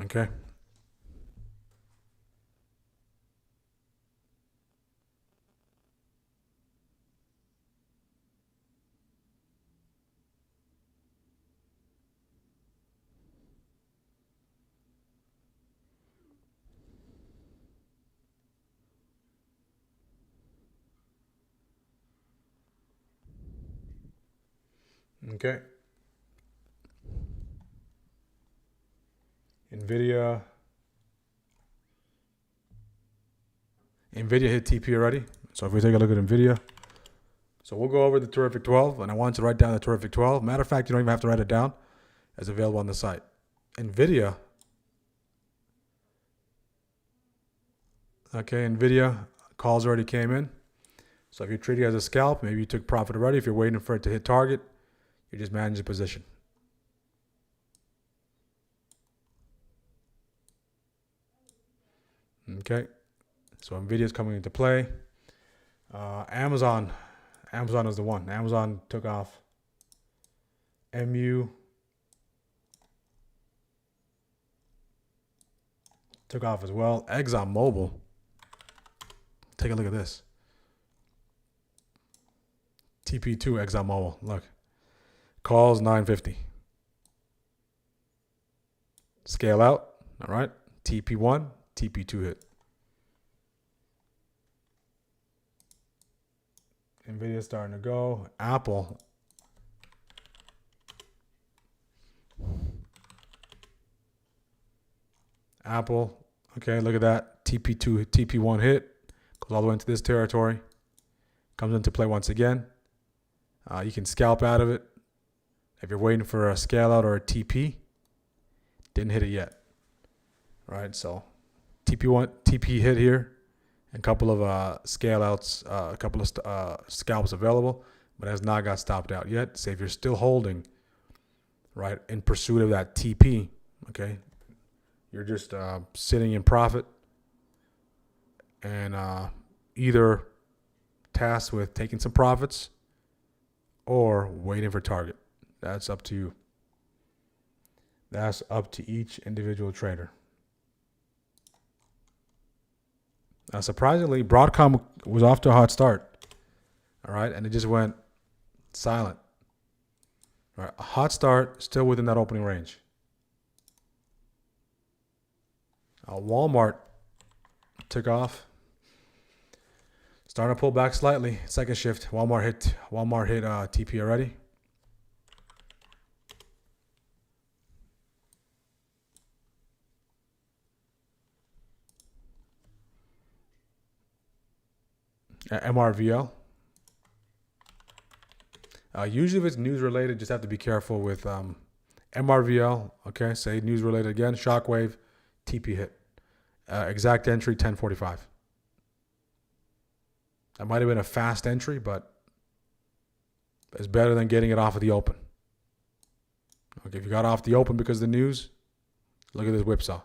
Okay. Okay. Nvidia hit TP already. So if we take a look at Nvidia, so we'll go over the terrific 12, and I want you to write down the terrific 12. Matter of fact, you don't even have to write it down. is available on the site. NVIDIA, okay, NVIDIA calls already came in. So if you're treating it as a scalp, maybe you took profit already. If you're waiting for it to hit target, you just manage the position. Okay, so NVIDIA is coming into play. Amazon is the one. Amazon took off. MU took off as well. ExxonMobil. Take a look at this. TP2 ExxonMobil. Look. Calls 950. Scale out. All right. TP1, TP2 hit. NVIDIA starting to go. Apple. Okay, look at that. TP2, TP1 hit. Goes all the way into this territory. Comes into play once again. You can scalp out of it. If you're waiting for a scale out or a TP, didn't hit it yet. All right, so TP hit here. A couple of scale outs, a couple of scalps available, but has not got stopped out yet. So if you're still holding, right, in pursuit of that TP, okay, you're just sitting in profit and either tasked with taking some profits or waiting for target. That's up to you. That's up to each individual trader. Surprisingly, Broadcom was off to a hot start. All right, and it just went silent. All right, a hot start, still within that opening range. Walmart took off. Starting to pull back slightly. Second shift. Walmart hit TP already. MRVL. Usually if it's news related, just have to be careful with MRVL. Okay, say news related again. Shockwave, TP hit. Exact entry 1045. That might have been a fast entry, but it's better than getting it off of the open. Okay, if you got off the open because of the news, look at this whipsaw.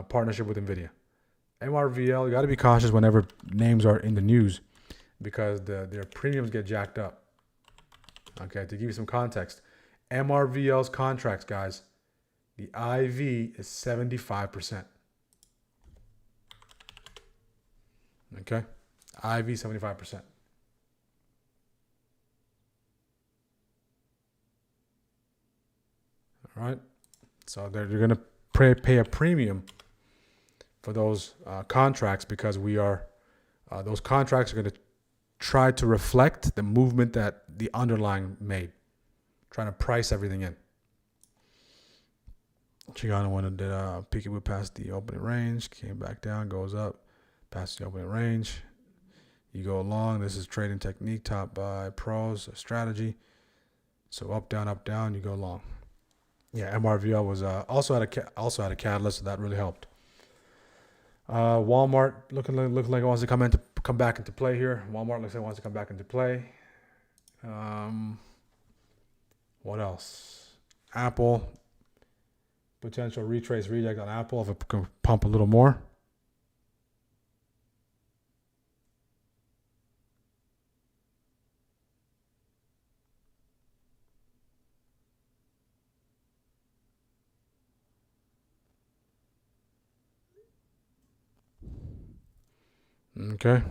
Partnership with NVIDIA. MRVL, you got to be cautious whenever names are in the news because their premiums get jacked up. Okay, to give you some context, MRVL's contracts, guys, the IV is 75%. Okay, IV 75%. All right, so they're going to pay a premium for those contracts because those contracts are going to try to reflect the movement that the underlying made, trying to price everything in. Chigano went and did peekaboo past the opening range, came back down, goes up, past the opening range. You go along. This is trading technique taught by pros, strategy. So up, down, you go long. Yeah, MRVL was also had a catalyst, so that really helped. Walmart looking like it wants to come back into play here. Walmart looks like it wants to come back into play. What else? Apple. Potential retrace reject on Apple if it can pump a little more. Okay.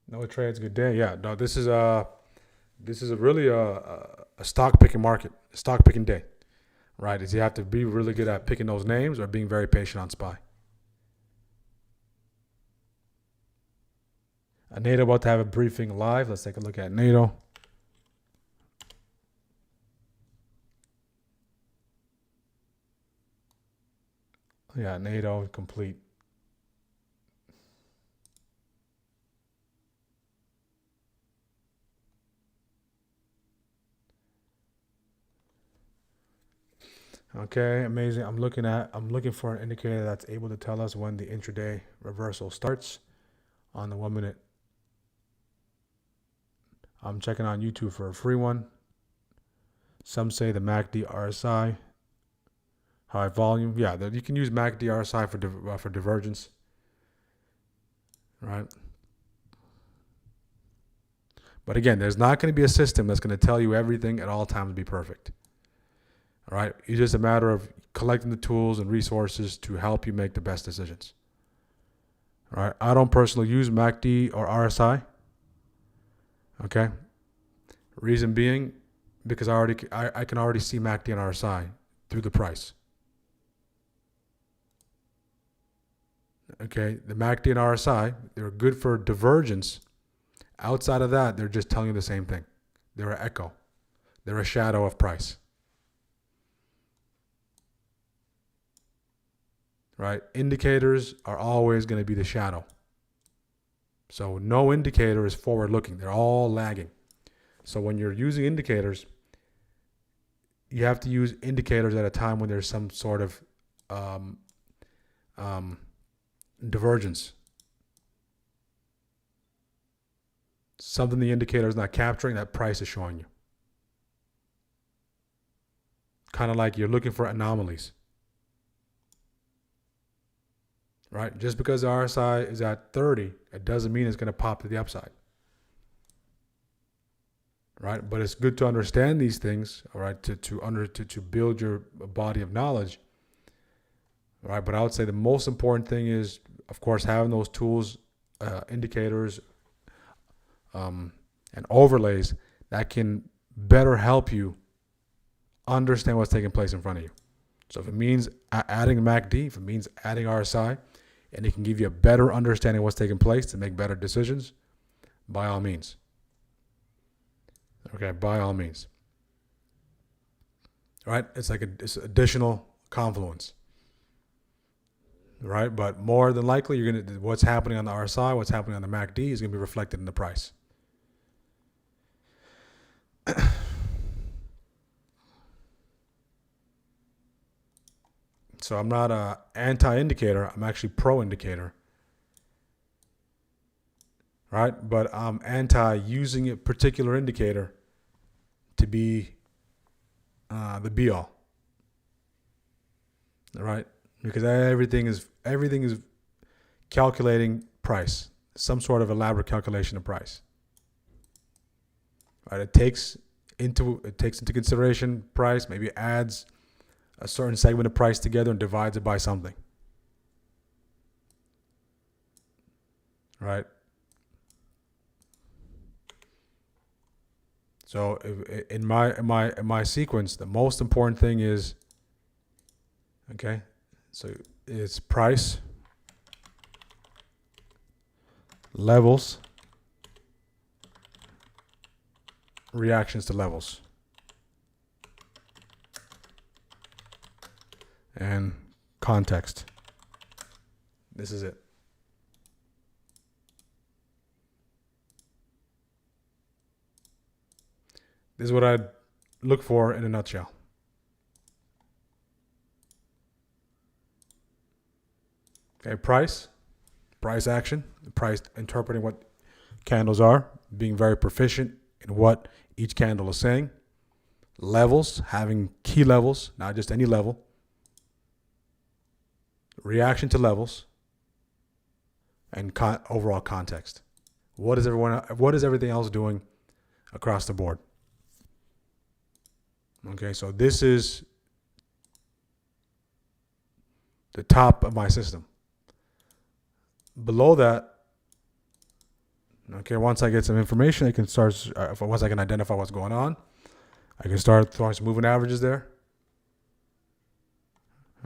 No trades, good day. Yeah, no, this is a really a stock picking market, a stock picking day, right? Is you have to be really good at picking those names or being very patient on SPY. NATO about to have a briefing live. Let's take a look at NATO. Yeah, NATO complete. Okay, amazing. I'm looking for an indicator that's able to tell us when the intraday reversal starts on the 1 minute. I'm checking on YouTube for a free one. Some say the MACD RSI, high volume. Yeah, you can use MACD RSI for divergence, right? But again, there's not going to be a system that's going to tell you everything at all times to be perfect. All right, it's just a matter of collecting the tools and resources to help you make the best decisions. All right, I don't personally use MACD or RSI. Okay, reason being, because I can already see MACD and RSI through the price. Okay, the MACD and RSI, they're good for divergence. Outside of that, they're just telling you the same thing. They're an echo. They're a shadow of price. Right? Indicators are always going to be the shadow. So no indicator is forward looking. They're all lagging. So when you're using indicators, you have to use indicators at a time when there's some sort of divergence. Something the indicator is not capturing, that price is showing you. Kind of like you're looking for anomalies. Right? Just because the RSI is at 30, it doesn't mean it's going to pop to the upside. Right? But it's good to understand these things, all right, to build your body of knowledge. All right? But I would say the most important thing is, of course, having those tools, indicators, and overlays that can better help you understand what's taking place in front of you. So if it means adding MACD, if it means adding RSI, and it can give you a better understanding of what's taking place to make better decisions, by all means. Okay, by all means. All right, it's additional confluence. Right, but more than likely, what's happening on the RSI, what's happening on the MACD is going to be reflected in the price. So I'm not an anti-indicator. I'm actually pro-indicator. Right? But I'm anti-using a particular indicator to be the be-all. Right? Because everything is calculating price. Some sort of elaborate calculation of price. Right? It takes into consideration price, maybe adds a certain segment of price together and divides it by something. Right? So in my sequence, the most important thing is, okay, so it's price, levels, reactions to levels, and context. This is it. This is what I'd look for in a nutshell. Okay, price action, price interpreting what candles are, being very proficient in what each candle is saying. Levels, having key levels, not just any level. Reaction to levels, and overall context. What is everything else doing across the board? Okay, so this is the top of my system. Below that, okay, once I get some information, I can start. Once I can identify what's going on, I can start throwing some moving averages there.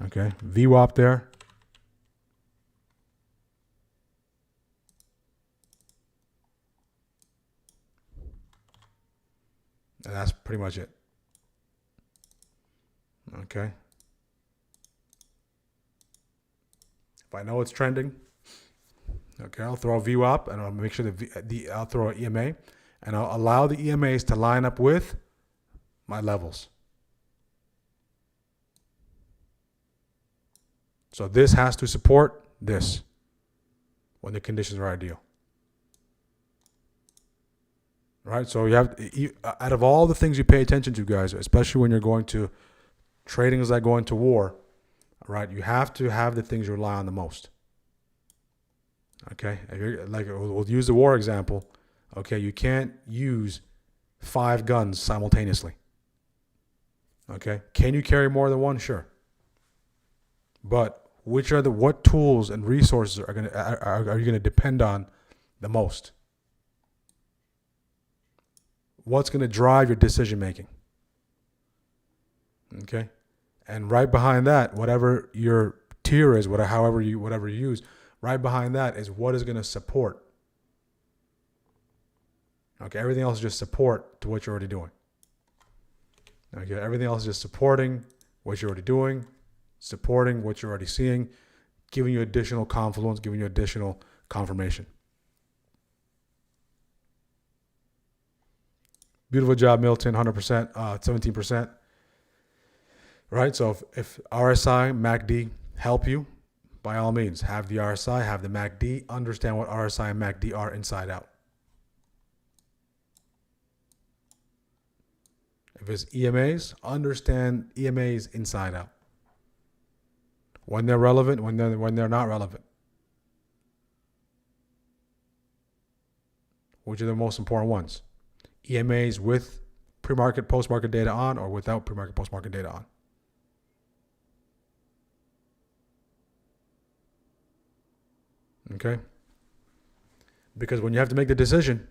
Okay, VWAP there. And that's pretty much it. Okay. If I know it's trending, okay, I'll throw a VWAP and I'll make sure I'll throw an EMA and I'll allow the EMAs to line up with my levels. So this has to support this when the conditions are ideal. Right? So you have, out of all the things you pay attention to, guys, especially when you're going to trading is like going to war, right? You have to have the things you rely on the most. Okay? If you're, like, we'll use the war example. Okay, you can't use 5 guns simultaneously. Okay? Can you carry more than one? Sure. But what tools and resources are you gonna depend on the most? What's gonna drive your decision making? Okay? And right behind that, whatever your tier is, whatever you use, right behind that is what is gonna support. Okay, everything else is just support to what you're already doing. Okay, everything else is just supporting what you're already doing, supporting what you're already seeing, giving you additional confluence, giving you additional confirmation. Beautiful job, Milton, 100%, 17%. Right, so if RSI, MACD help you, by all means, have the RSI, have the MACD, understand what RSI and MACD are inside out. If it's EMAs, understand EMAs inside out. When they're relevant, when they're not relevant. Which are the most important ones? EMAs with pre-market, post-market data on, or without pre-market, post-market data on. Okay? Because when you have to make the decision,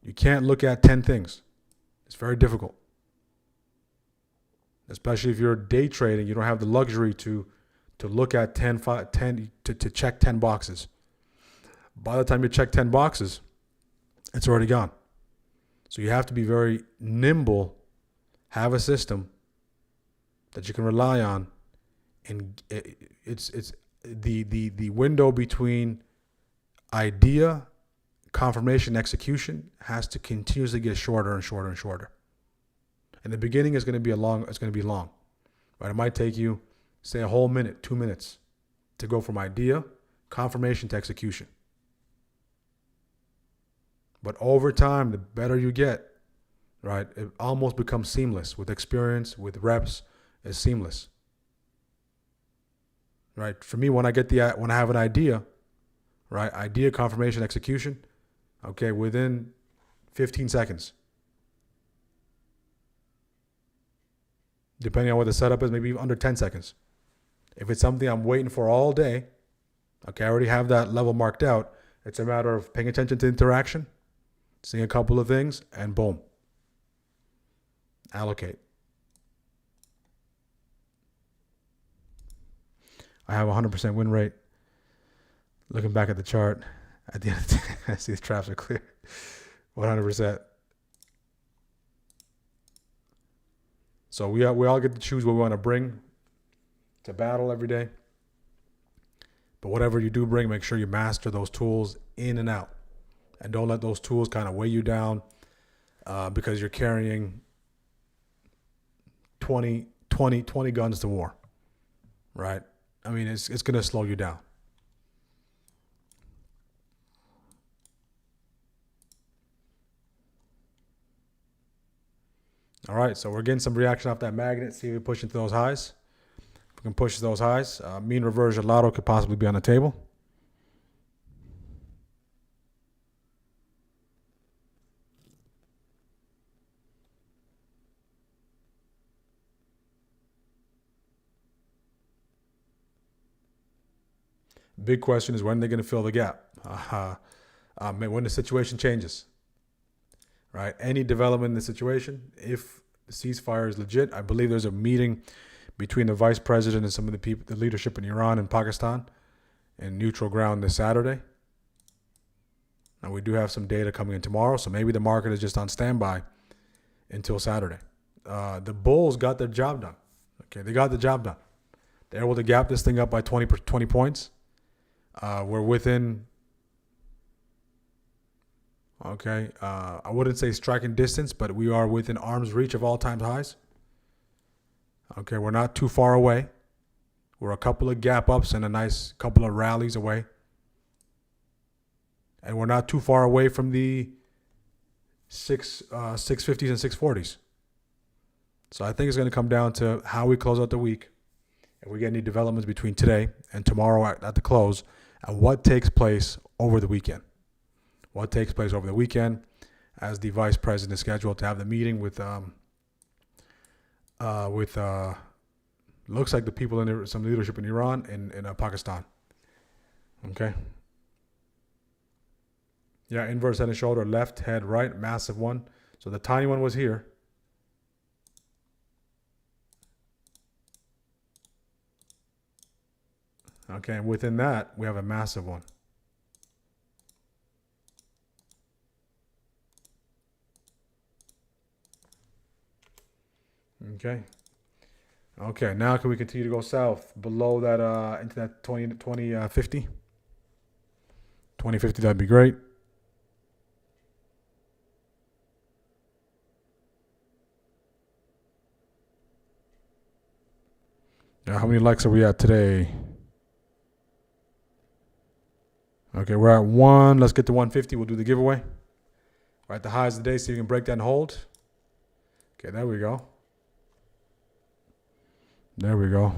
you can't look at 10 things. It's very difficult. Especially if you're day trading, you don't have the luxury to look at 10 to check 10 boxes. By the time you check 10 boxes, it's already gone. So you have to be very nimble, have a system that you can rely on, and it's the window between idea, confirmation, execution has to continuously get shorter and shorter and shorter. In the beginning, it's going to be long. Right? It might take you, say, a whole minute, 2 minutes to go from idea, confirmation to execution. But over time, the better you get, right, it almost becomes seamless. With experience, with reps, it's seamless. Right? For me, when I have an idea, right, idea, confirmation, execution, okay, within 15 seconds. Depending on what the setup is, maybe even under 10 seconds. If it's something I'm waiting for all day, okay, I already have that level marked out. It's a matter of paying attention to interaction, seeing a couple of things, and boom, allocate. I have a 100% win rate. Looking back at the chart, at the end of the day, I see the traps are clear. 100%. So we all get to choose what we want to bring to battle every day. But whatever you do bring, make sure you master those tools in and out. And don't let those tools kind of weigh you down because you're carrying 20 guns to war, right? I mean, it's going to slow you down. All right, so we're getting some reaction off that magnet. See if we push into those highs. If we can push those highs, mean reversion lotto could possibly be on the table. Big question is when they're going to fill the gap. When the situation changes. Right? Any development in the situation, if the ceasefire is legit, I believe there's a meeting between the vice president and some of the people, the leadership in Iran and Pakistan, in neutral ground this Saturday. Now we do have some data coming in tomorrow, so maybe the market is just on standby until Saturday. The bulls got their job done. Okay, they got the job done. They're able to gap this thing up by 20 points. We're within. Okay, I wouldn't say striking distance, but we are within arm's reach of all-time highs. Okay, we're not too far away. We're a couple of gap ups and a nice couple of rallies away. And we're not too far away from the 650s and 640s. So I think it's going to come down to how we close out the week. If we get any developments between today and tomorrow at the close, and what takes place over the weekend. What takes place over the weekend as the vice president is scheduled to have the meeting with looks like the people in some leadership in Iran and Pakistan. Okay. Yeah, inverse head and shoulder, left, head, right, massive one. So the tiny one was here. Okay, and within that, we have a massive one. Okay. Okay, now can we continue to go south below that into that 2050? 2050, that'd be great. Yeah, how many likes are we at today? Okay, we're at 1. Let's get to 150. We'll do the giveaway. We're at the highs of the day, so you can break that and hold. Okay, there we go. There we go.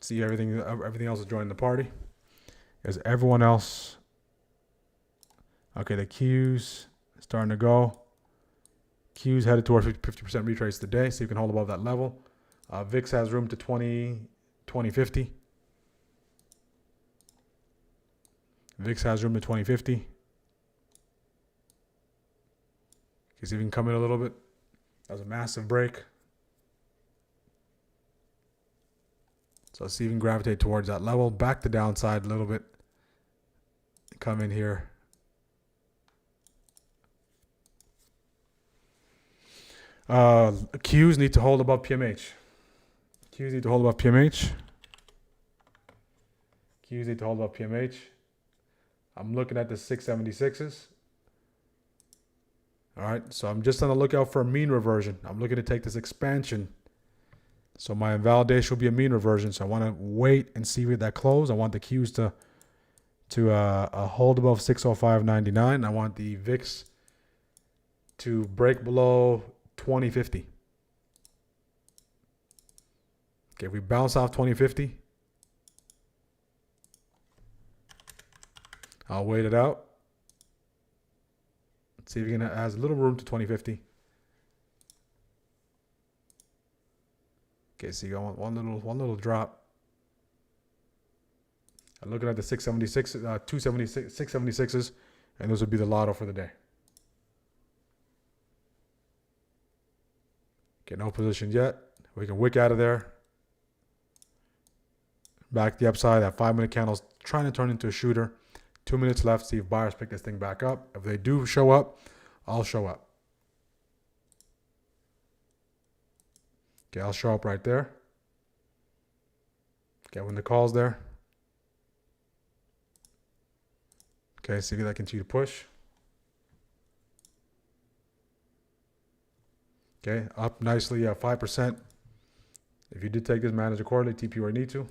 See, everything else is joining the party. Is everyone else? Okay, the Q's starting to go. Q's headed towards 50% retrace today, so you can hold above that level. VIX has room to 2050. VIX has room to 2050. Okay, see if we can come in a little bit. That was a massive break. So let's see if we can gravitate towards that level. Back to downside a little bit. Come in here. Qs need to hold above PMH. Qs need to hold above PMH. Qs need to hold above PMH. I'm looking at the 676s. All right, so I'm just on the lookout for a mean reversion. I'm looking to take this expansion. So my invalidation will be a mean reversion. So I want to wait and see where that close. I want the Qs to hold above 605.99. I want the VIX to break below 2050. Okay, if we bounce off 2050, I'll wait it out. Let's see if it has a little room to 2050. Okay, so you got one little drop. I'm looking at the 676, 276, 676s, and those would be the lotto for the day. Okay, no position yet. We can wick out of there. Back to the upside. That 5-minute candle's trying to turn into a shooter. 2 minutes left. See if buyers pick this thing back up. If they do show up, I'll show up. Okay, I'll show up right there. Okay, when the call's there. Okay, see if I continue to push. Okay, up nicely, 5%. If you did take this, manage accordingly, TP where you need to.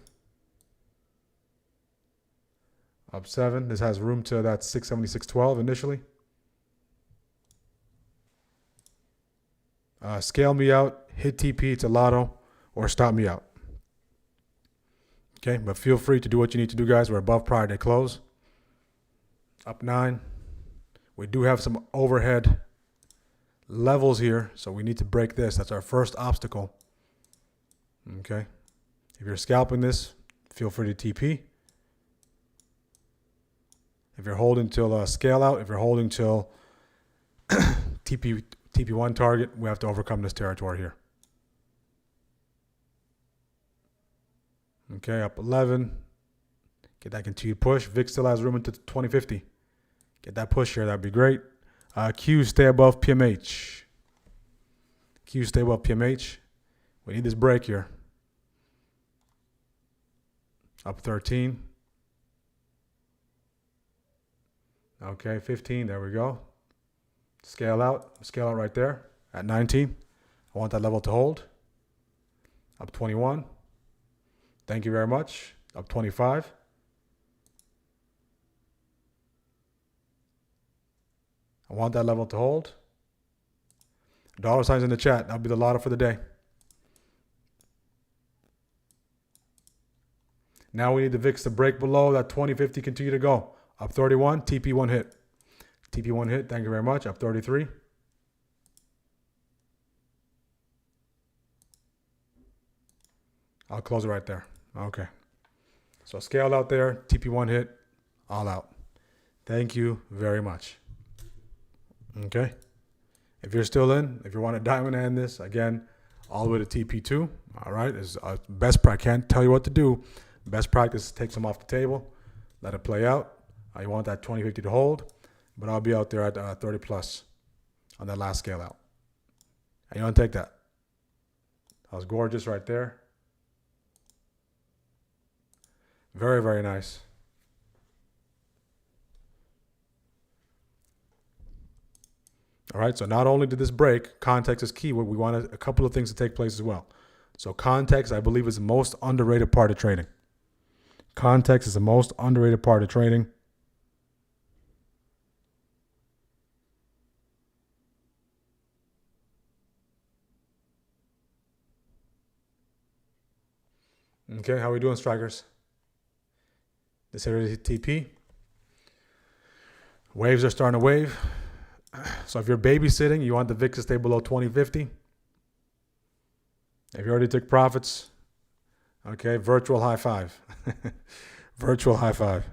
Up 7. This has room to that 676.12 initially. Scale me out, hit TP to lotto, or stop me out. Okay, but feel free to do what you need to do, guys. We're above prior day close. Up 9. We do have some overhead levels here, so we need to break this. That's our first obstacle. Okay, if you're scalping this, feel free to TP. If you're holding till scale out, if you're holding till TP1 target, we have to overcome this territory here. Okay, up 11. Get that continued push. VIX still has room into 2050. Get that push here. That'd be great. Q stay above PMH. Q stay above PMH. We need this break here. Up 13. Okay, 15. There we go. Scale out right there at 19. I want that level to hold. Up 21. Thank you very much. Up 25. I want that level to hold. Dollar signs in the chat. That'll be the lotto for the day. Now we need the VIX to break below that 2050, continue to go. Up 31, TP1 hit. TP1 hit, thank you very much. Up 33. I'll close it right there. Okay. So scaled out there, TP1 hit, all out. Thank you very much. Okay. If you're still in, if you want a diamond hand this, again, all the way to TP2. All right. Is best. I can't tell you what to do. Best practice is take some off the table, let it play out. You want that 2050 to hold, but I'll be out there at 30 plus on that last scale out. And you want to take that. That was gorgeous right there. Very, very nice. All right, so not only did this break, context is key. We want a couple of things to take place as well. So context, I believe, is the most underrated part of trading. Context is the most underrated part of trading. Okay, how are we doing, strikers? This area is TP. Waves are starting to wave. So if you're babysitting, you want the VIX to stay below 2050. If you already took profits, okay, virtual high five. Virtual high five.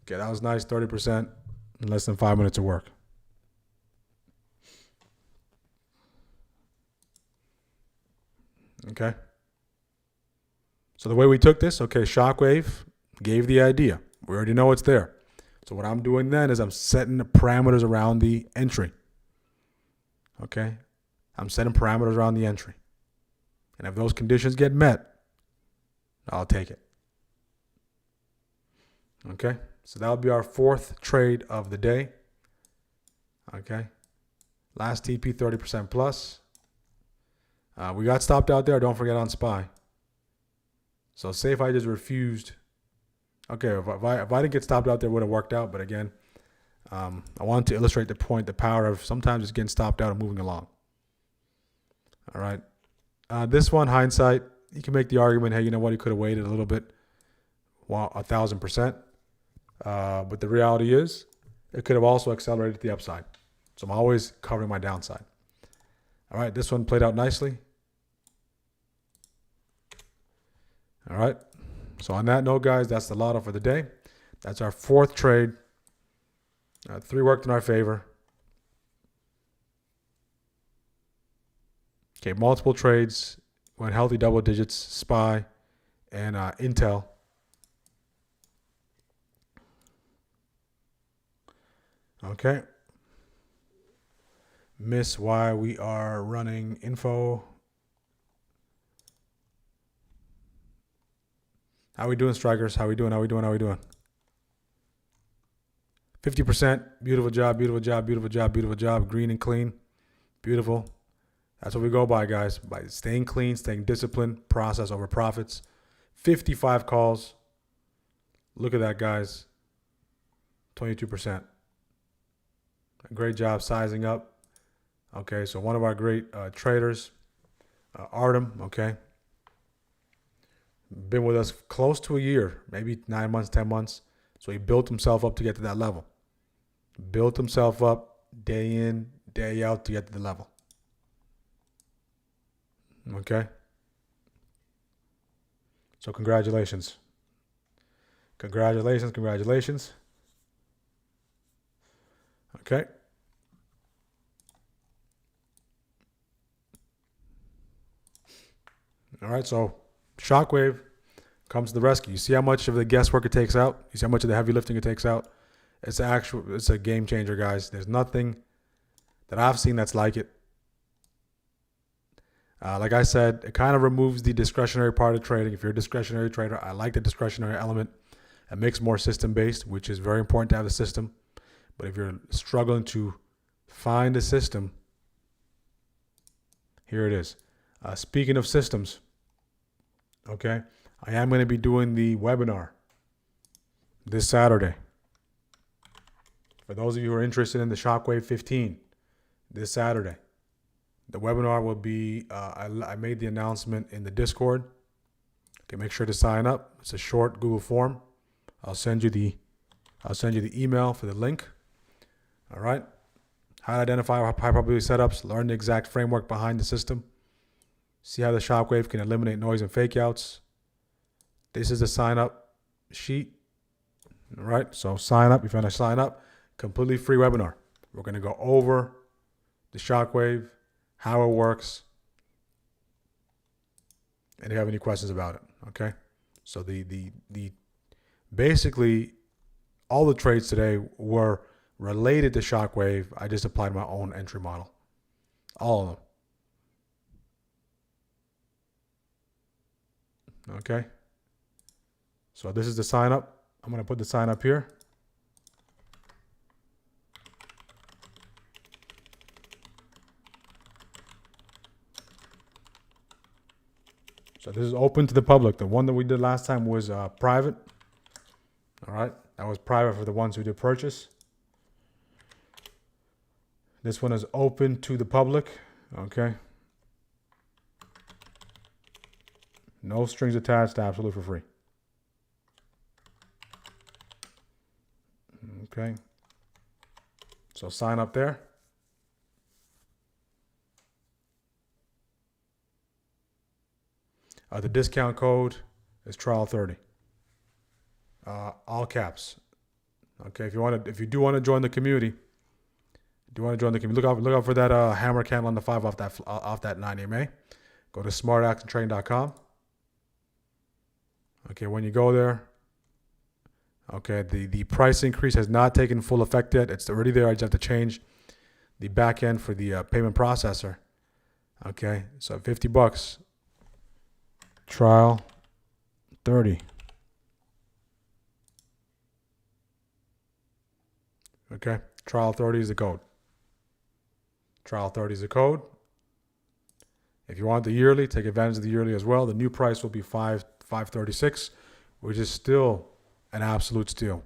Okay, that was nice, 30% in less than 5 minutes of work. Okay. So the way we took this, okay, shockwave gave the idea. We already know it's there. So what I'm doing then is I'm setting the parameters around the entry. Okay. I'm setting parameters around the entry. And if those conditions get met, I'll take it. Okay. So that'll be our fourth trade of the day. Okay. Last TP 30% plus. We got stopped out there. Don't forget on SPY. So say if I just refused. Okay, if I didn't get stopped out there, it would have worked out. But again, I wanted to illustrate the point, the power of sometimes just getting stopped out and moving along. All right. This one, hindsight, you can make the argument, hey, you know what? He could have waited a little bit. Well, 1,000%. But the reality is, it could have also accelerated the upside. So I'm always covering my downside. All right, this one played out nicely. All right. So on that note, guys, that's the lotto for the day. That's our fourth trade. 3 worked in our favor. Okay, multiple trades. Went healthy double digits. SPY and Intel. Okay. Miss why we are running info. How we doing, strikers? How we doing? 50%. Beautiful job. Green and clean. Beautiful. That's what we go by, guys. By staying clean, staying disciplined, process over profits. 55 calls. Look at that, guys. 22%. Great job sizing up. Okay, so one of our great traders, Artem, okay. Been with us close to a year, maybe 9 months, 10 months. So he built himself up to get to that level. Built himself up day in, day out to get to the level. Okay. So congratulations. Congratulations. Okay. All right, so shockwave comes to the rescue. You see how much of the guesswork it takes out? You see how much of the heavy lifting it takes out? It's a game changer, guys. There's nothing that I've seen that's like it. Like I said, it kind of removes the discretionary part of trading. If you're a discretionary trader, I like the discretionary element a mix more system based, which is very important to have the system. But if you're struggling to find a system, here it is. Speaking of systems, okay, I am going to be doing the webinar this Saturday. For those of you who are interested in the Shockwave 15, this Saturday, the webinar will be, I made the announcement in the Discord. Okay, make sure to sign up. It's a short Google form. I'll send you the email for the link. All right. How to identify high probability setups, learn the exact framework behind the system, see how the Shockwave can eliminate noise and fake outs. This is the sign up sheet. All right. So sign up. If you want to sign up, completely free webinar. We're going to go over the Shockwave, how it works, and if you have any questions about it. Okay. So the basically all the trades today were related to Shockwave. I just applied my own entry model. All of them. Okay. So this is the sign up. I'm going to put the sign up here. So this is open to the public. The one that we did last time was private. All right. That was private for the ones who did purchase. This one is open to the public. Okay. No strings attached, absolutely for free. Okay. So sign up there. The discount code is trial30. All caps. Okay. If you do want to join the community, look out for that hammer candle on the 5 off that 9 EMA. Go to smartactiontrading.com. Okay, when you go there, okay, the price increase has not taken full effect yet. It's already there. I just have to change the back end for the payment processor. Okay, so $50. Trial 30. Okay, trial 30 is the code. Trial 30 is the code. If you want the yearly, take advantage of the yearly as well. The new price will be $536, which is still an absolute steal.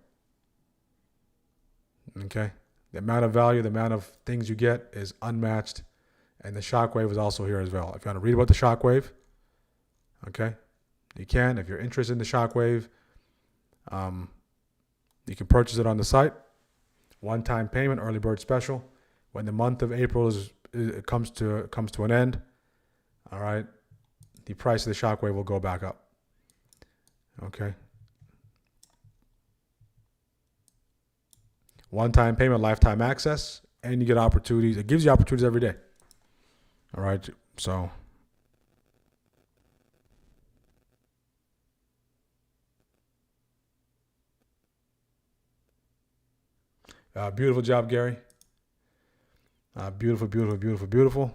Okay, the amount of value, the amount of things you get is unmatched, and the Shockwave is also here as well. If you want to read about the Shockwave, okay, you can. If you're interested in the Shockwave, you can purchase it on the site. One-time payment, early bird special. When the month of April comes to an end, all right, the price of the Shockwave will go back up. Okay. One-time payment, lifetime access, and you get opportunities. It gives you opportunities every day. All right, so beautiful job, Gary. Beautiful, beautiful, beautiful, beautiful.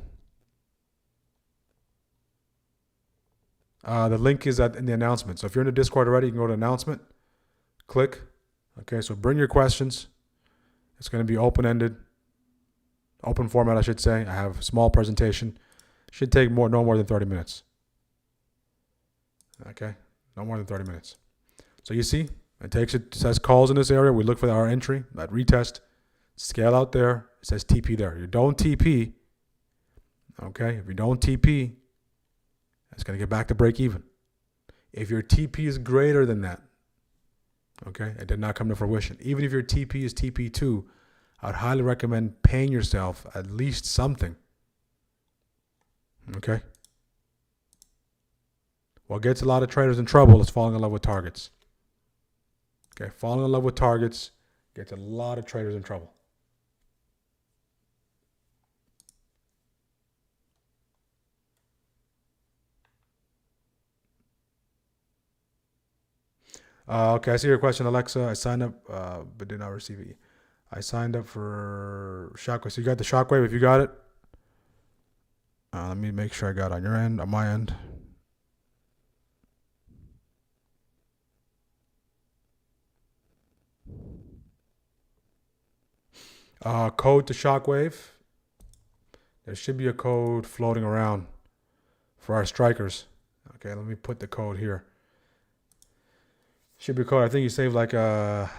The link is in the announcement. So if you're in the Discord already, you can go to announcement, click. Okay, so bring your questions. It's going to be open-ended, open format, I should say. I have a small presentation. Should take no more than 30 minutes. Okay, no more than 30 minutes. So you see, it says calls in this area. We look for our entry, that retest, scale out there. It says TP there. You don't TP. Okay, if you don't TP, it's going to get back to break even. If your TP is greater than that, okay, it did not come to fruition. Even if your TP is TP2, I would highly recommend paying yourself at least something. Okay? What gets a lot of traders in trouble is falling in love with targets. Okay, falling in love with targets gets a lot of traders in trouble. Okay, I see your question, Alexa. I signed up, but did not receive it. I signed up for Shockwave. So you got the Shockwave. If you got it, let me make sure I got it on your end, on my end. Code to shockwave. There should be a code floating around for our strikers. Okay, let me put the code here. Should be a code. I think you saved like a.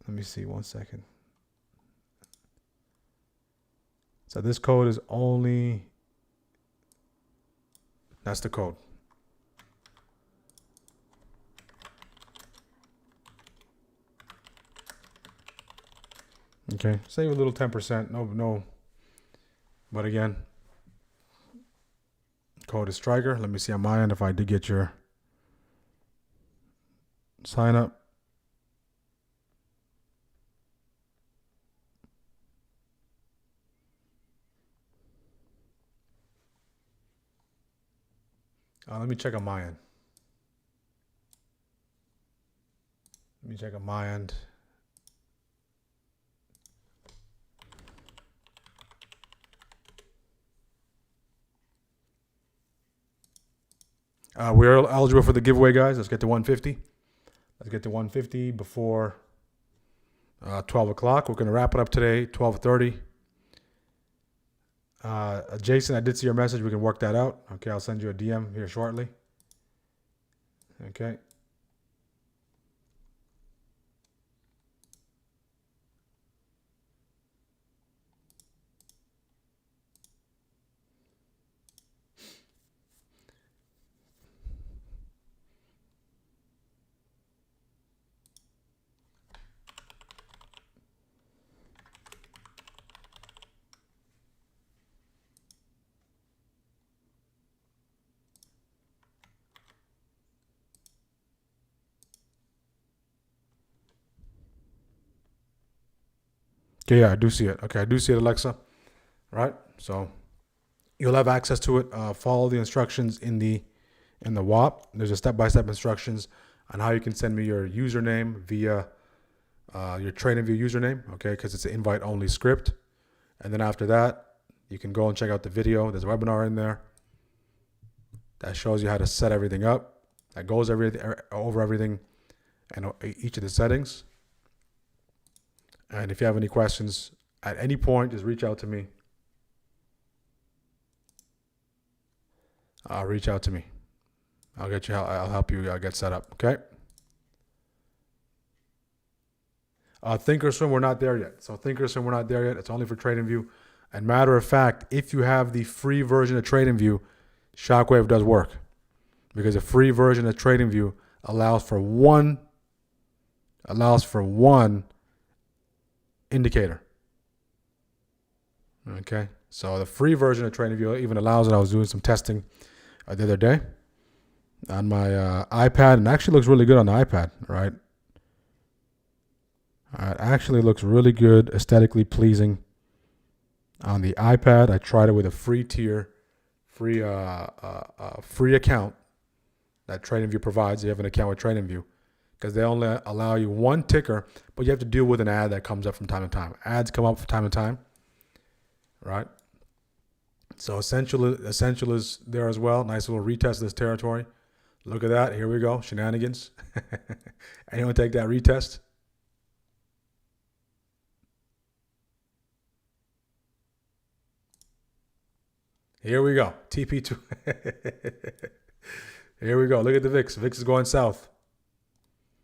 Let me see. 1 second. So this code is only. That's the code. Okay, save a little 10%. No. But again, code is striker. Let me see on my end if I did get your sign up. Let me check on my end. We're eligible for the giveaway, guys. Let's get to 150. Let's get to 150 before 12 o'clock. We're going to wrap it up today, 12:30. Jason, I did see your message. We can work that out. Okay, I'll send you a DM here shortly. Okay. Okay, yeah, I do see it. Okay, I do see it, Alexa. Right? So you'll have access to it. Follow the instructions in the WAP. There's a step-by-step instructions on how you can send me your username via your TradingView username, okay, because it's an invite-only script. And then after that, you can go and check out the video. There's a webinar in there that shows you how to set everything up. That goes over everything and each of the settings. And if you have any questions at any point, just reach out to me. Reach out to me. I'll help you get set up. Okay. Thinkorswim, we're not there yet. So Thinkorswim, we're not there yet. It's only for TradingView. And matter of fact, if you have the free version of TradingView, Shockwave does work, because the free version of TradingView allows for one indicator. Okay, so the free version of TradingView even allows it. I was doing some testing the other day on my iPad, and it actually looks really good on the iPad, right? It actually looks really good, aesthetically pleasing on the iPad. I tried it with a free tier, free account that TradingView provides. You have an account with TradingView, because they only allow you one ticker, but you have to deal with an ad that comes up from time to time. Ads come up from time to time, right? So Essential is there as well. Nice little retest of this territory. Look at that. Here we go. Shenanigans. Anyone take that retest? Here we go. TP2. Here we go. Look at the VIX. VIX is going south.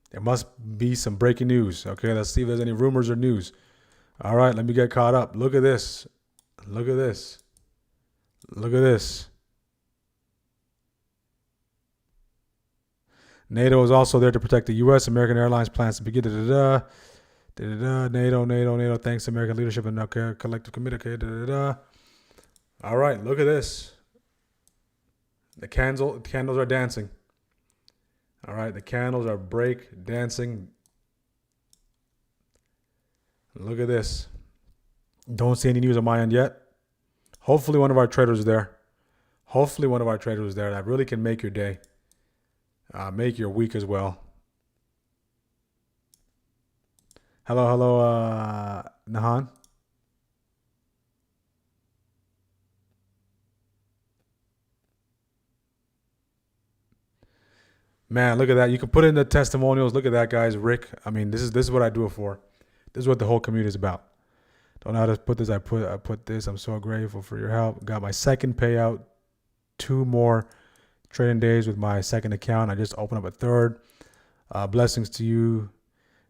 There must be some breaking news. Okay, let's see if there's any rumors or news. All right, let me get caught up. Look at this. Look at this. Look at this. NATO is also there to protect the U.S. American Airlines plans to begin. NATO. Thanks to American leadership and collective committee. All right, look at this. The candles are dancing. All right, the candles are break dancing. Look at this. Don't see any news on my end yet. Hopefully one of our traders is there. That really can make your day, make your week as well. Hello, Nahan. Man, look at that. You can put in the testimonials. Look at that, guys. Rick, I mean, this is what I do it for. This is what the whole community is about. Don't know how to put this. I put this. I'm so grateful for your help. Got my second payout. 2 more trading days with my second account. I just opened up a third. Blessings to you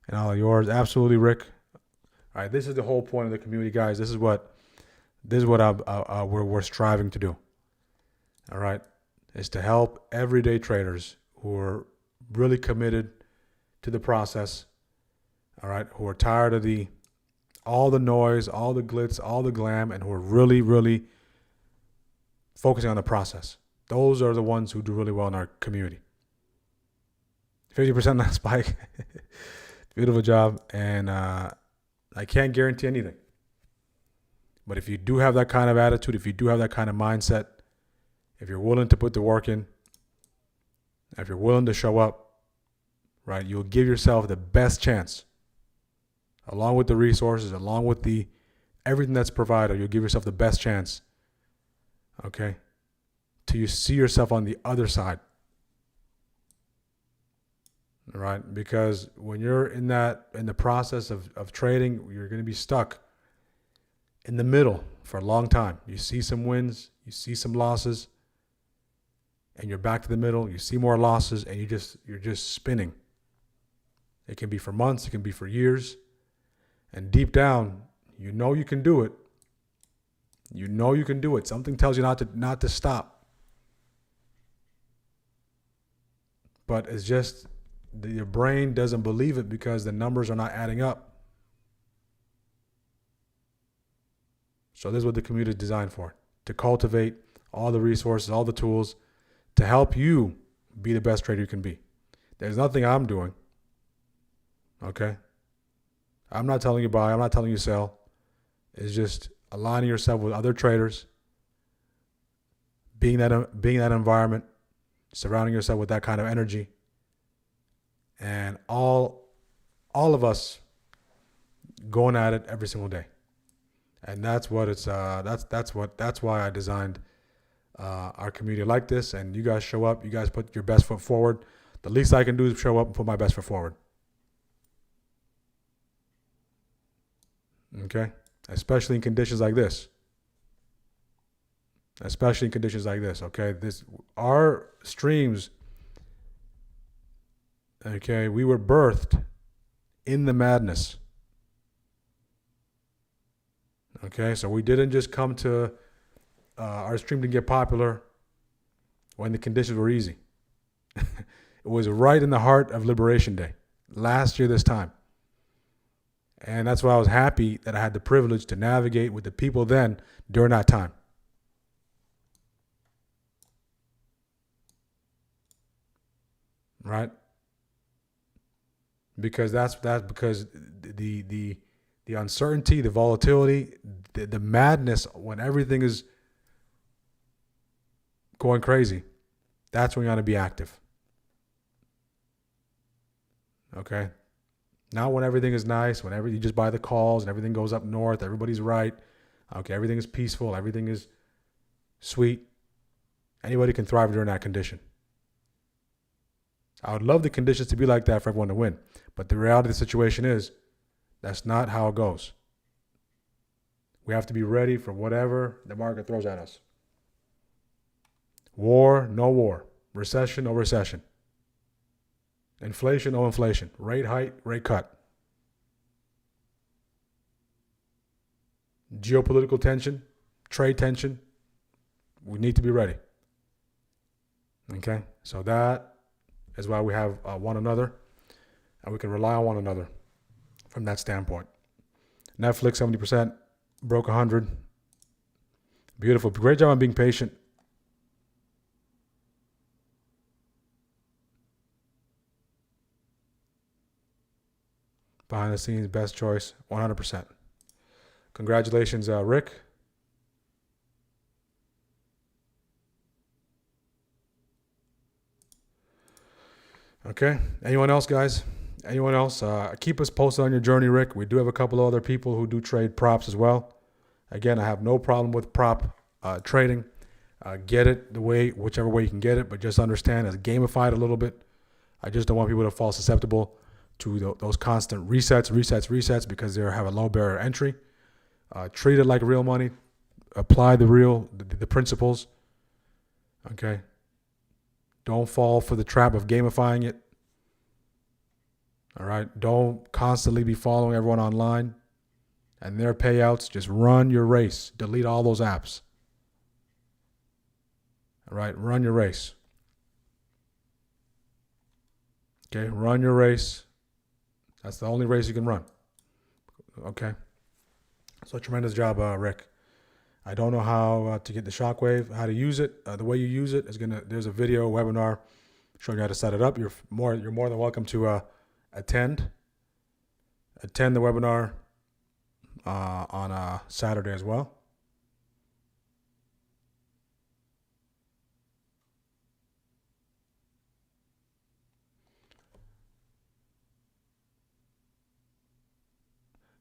and all of yours. Absolutely, Rick. All right, this is the whole point of the community, guys. This is what we're striving to do. All right, is to help everyday traders who are really committed to the process. All right, who are tired of all the noise, all the glitz, all the glam, and who are really, really focusing on the process. Those are the ones who do really well in our community. 50% on that spike. Beautiful job. And I can't guarantee anything. But if you do have that kind of attitude, if you do have that kind of mindset, if you're willing to put the work in, if you're willing to show up, right, you'll give yourself the best chance. Along with the resources, along with everything that's provided, you'll give yourself the best chance, okay, till you see yourself on the other side, all right? Because when you're in the process of trading, you're going to be stuck in the middle for a long time. You see some wins, you see some losses, and you're back to the middle. You see more losses, and you're just spinning. It can be for months, it can be for years. And deep down, you know you can do it. You know you can do it. Something tells you not to stop. But it's just your brain doesn't believe it because the numbers are not adding up. So this is what the community is designed for, to cultivate all the resources, all the tools, to help you be the best trader you can be. There's nothing I'm doing, okay? I'm not telling you buy. I'm not telling you sell. It's just aligning yourself with other traders, being that environment, surrounding yourself with that kind of energy, and all of us going at it every single day. And that's what it's. That's why I designed our community like this. And you guys show up. You guys put your best foot forward. The least I can do is show up and put my best foot forward. Okay, especially in conditions like this. Okay, our streams. Okay, we were birthed in the madness. Okay, so we didn't just come to our stream to get popular when the conditions were easy. It was right in the heart of Liberation Day last year this time. And that's why I was happy that I had the privilege to navigate with the people then during that time. Right? Because that's because the uncertainty, the volatility, the madness, when everything is going crazy, that's when you got to be active. Okay? Not when everything is nice, whenever you just buy the calls and everything goes up north, everybody's right. Okay, everything is peaceful, everything is sweet. Anybody can thrive during that condition. I would love the conditions to be like that for everyone to win. But the reality of the situation is that's not how it goes. We have to be ready for whatever the market throws at us. War, no war. Recession, no recession. Inflation, no inflation. Rate hike, rate cut. Geopolitical tension, trade tension. We need to be ready. Okay? So that is why we have one another, and we can rely on one another from that standpoint. Netflix, 70%. Broke 100. Beautiful. Great job on being patient. Behind the scenes, best choice, 100%. Congratulations, Rick. Okay. Anyone else, guys? Anyone else? Keep us posted on your journey, Rick. We do have a couple of other people who do trade props as well. Again, I have no problem with prop trading. Get it whichever way you can get it, but just understand it's gamified a little bit. I just don't want people to fall susceptible to those constant resets because they have a low barrier entry. Treat it like real money. Apply the principles. Okay. Don't fall for the trap of gamifying it. All right. Don't constantly be following everyone online and their payouts. Just run your race. Delete all those apps. All right. Run your race. Okay. Run your race. That's the only race you can run. Okay. So tremendous job, Rick. I don't know how to get the shockwave, how to use it. The way you use it is there's a video webinar showing you how to set it up. You're more than welcome to attend the webinar on Saturday as well.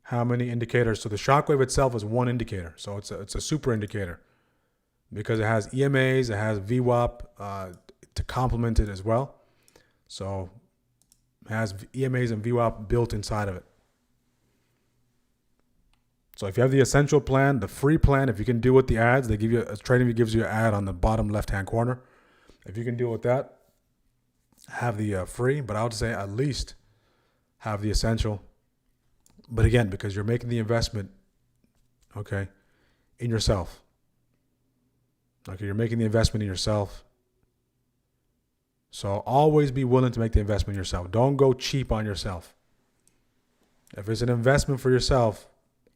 How many indicators? So the shockwave itself is one indicator. So it's a super indicator because it has EMAs, it has VWAP to complement it as well. So it has EMAs and VWAP built inside of it. So if you have the essential plan, the free plan, if you can deal with the ads, they give you TradingView gives you an ad on the bottom left-hand corner. If you can deal with that, have the free. But I would say at least have the essential. But again, because you're making the investment, okay, in yourself. Okay, you're making the investment in yourself. So always be willing to make the investment in yourself. Don't go cheap on yourself. If it's an investment for yourself,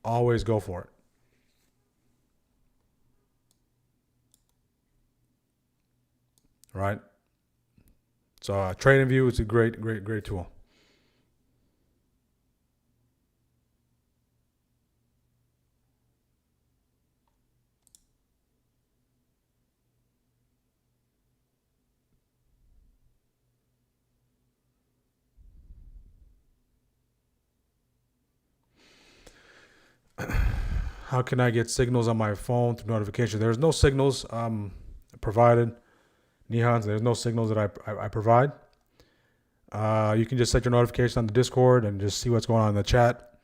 always go for it. Right? So TradingView is a great tool. How can I get signals on my phone through notification? There's no signals provided. Nihans, there's no signals that I provide. You can just set your notification on the Discord and just see what's going on in the chat.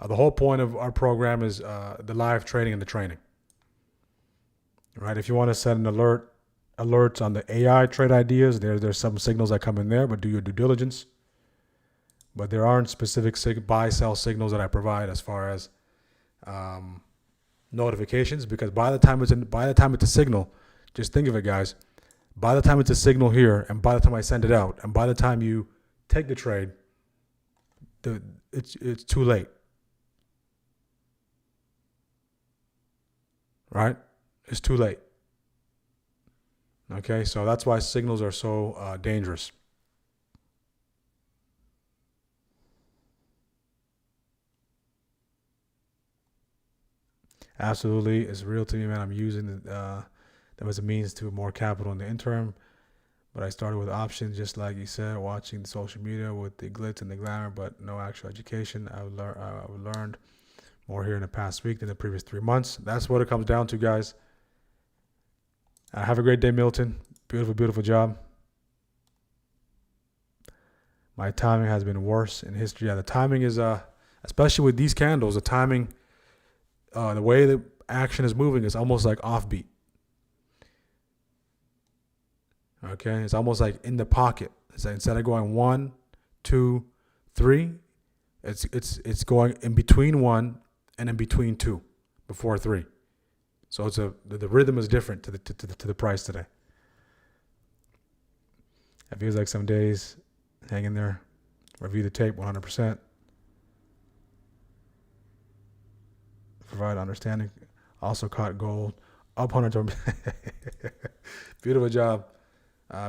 The whole point of our program is the live trading and the training. Right? If you want to set an alerts on the AI trade ideas, there's some signals that come in there, but do your due diligence. But there aren't specific buy-sell signals that I provide as far as notifications, because by the time it's a signal, just think of it, guys. By the time it's a signal here, and by the time I send it out, and by the time you take the trade, it's too late. Right? It's too late. Okay, so that's why signals are so dangerous. Absolutely, it's real to me, man. I'm using them as a means to more capital in the interim. But I started with options, just like you said, watching the social media with the glitz and the glamour, but no actual education. I've learned more here in the past week than the previous 3 months. That's what it comes down to, guys. Have a great day, Milton. Beautiful, beautiful job. My timing has been worse in history. Yeah, the timing is, especially with these candles, the timing, the way the action is moving is almost like offbeat. Okay, it's almost like in the pocket. So instead of going 1, 2, 3, it's going in between 1 and in between 2 before 3. So it's the rhythm is different to the price today. It feels like some days. Hang in there. Review the tape 100%. Provide understanding. Also caught gold up 100. Beautiful job.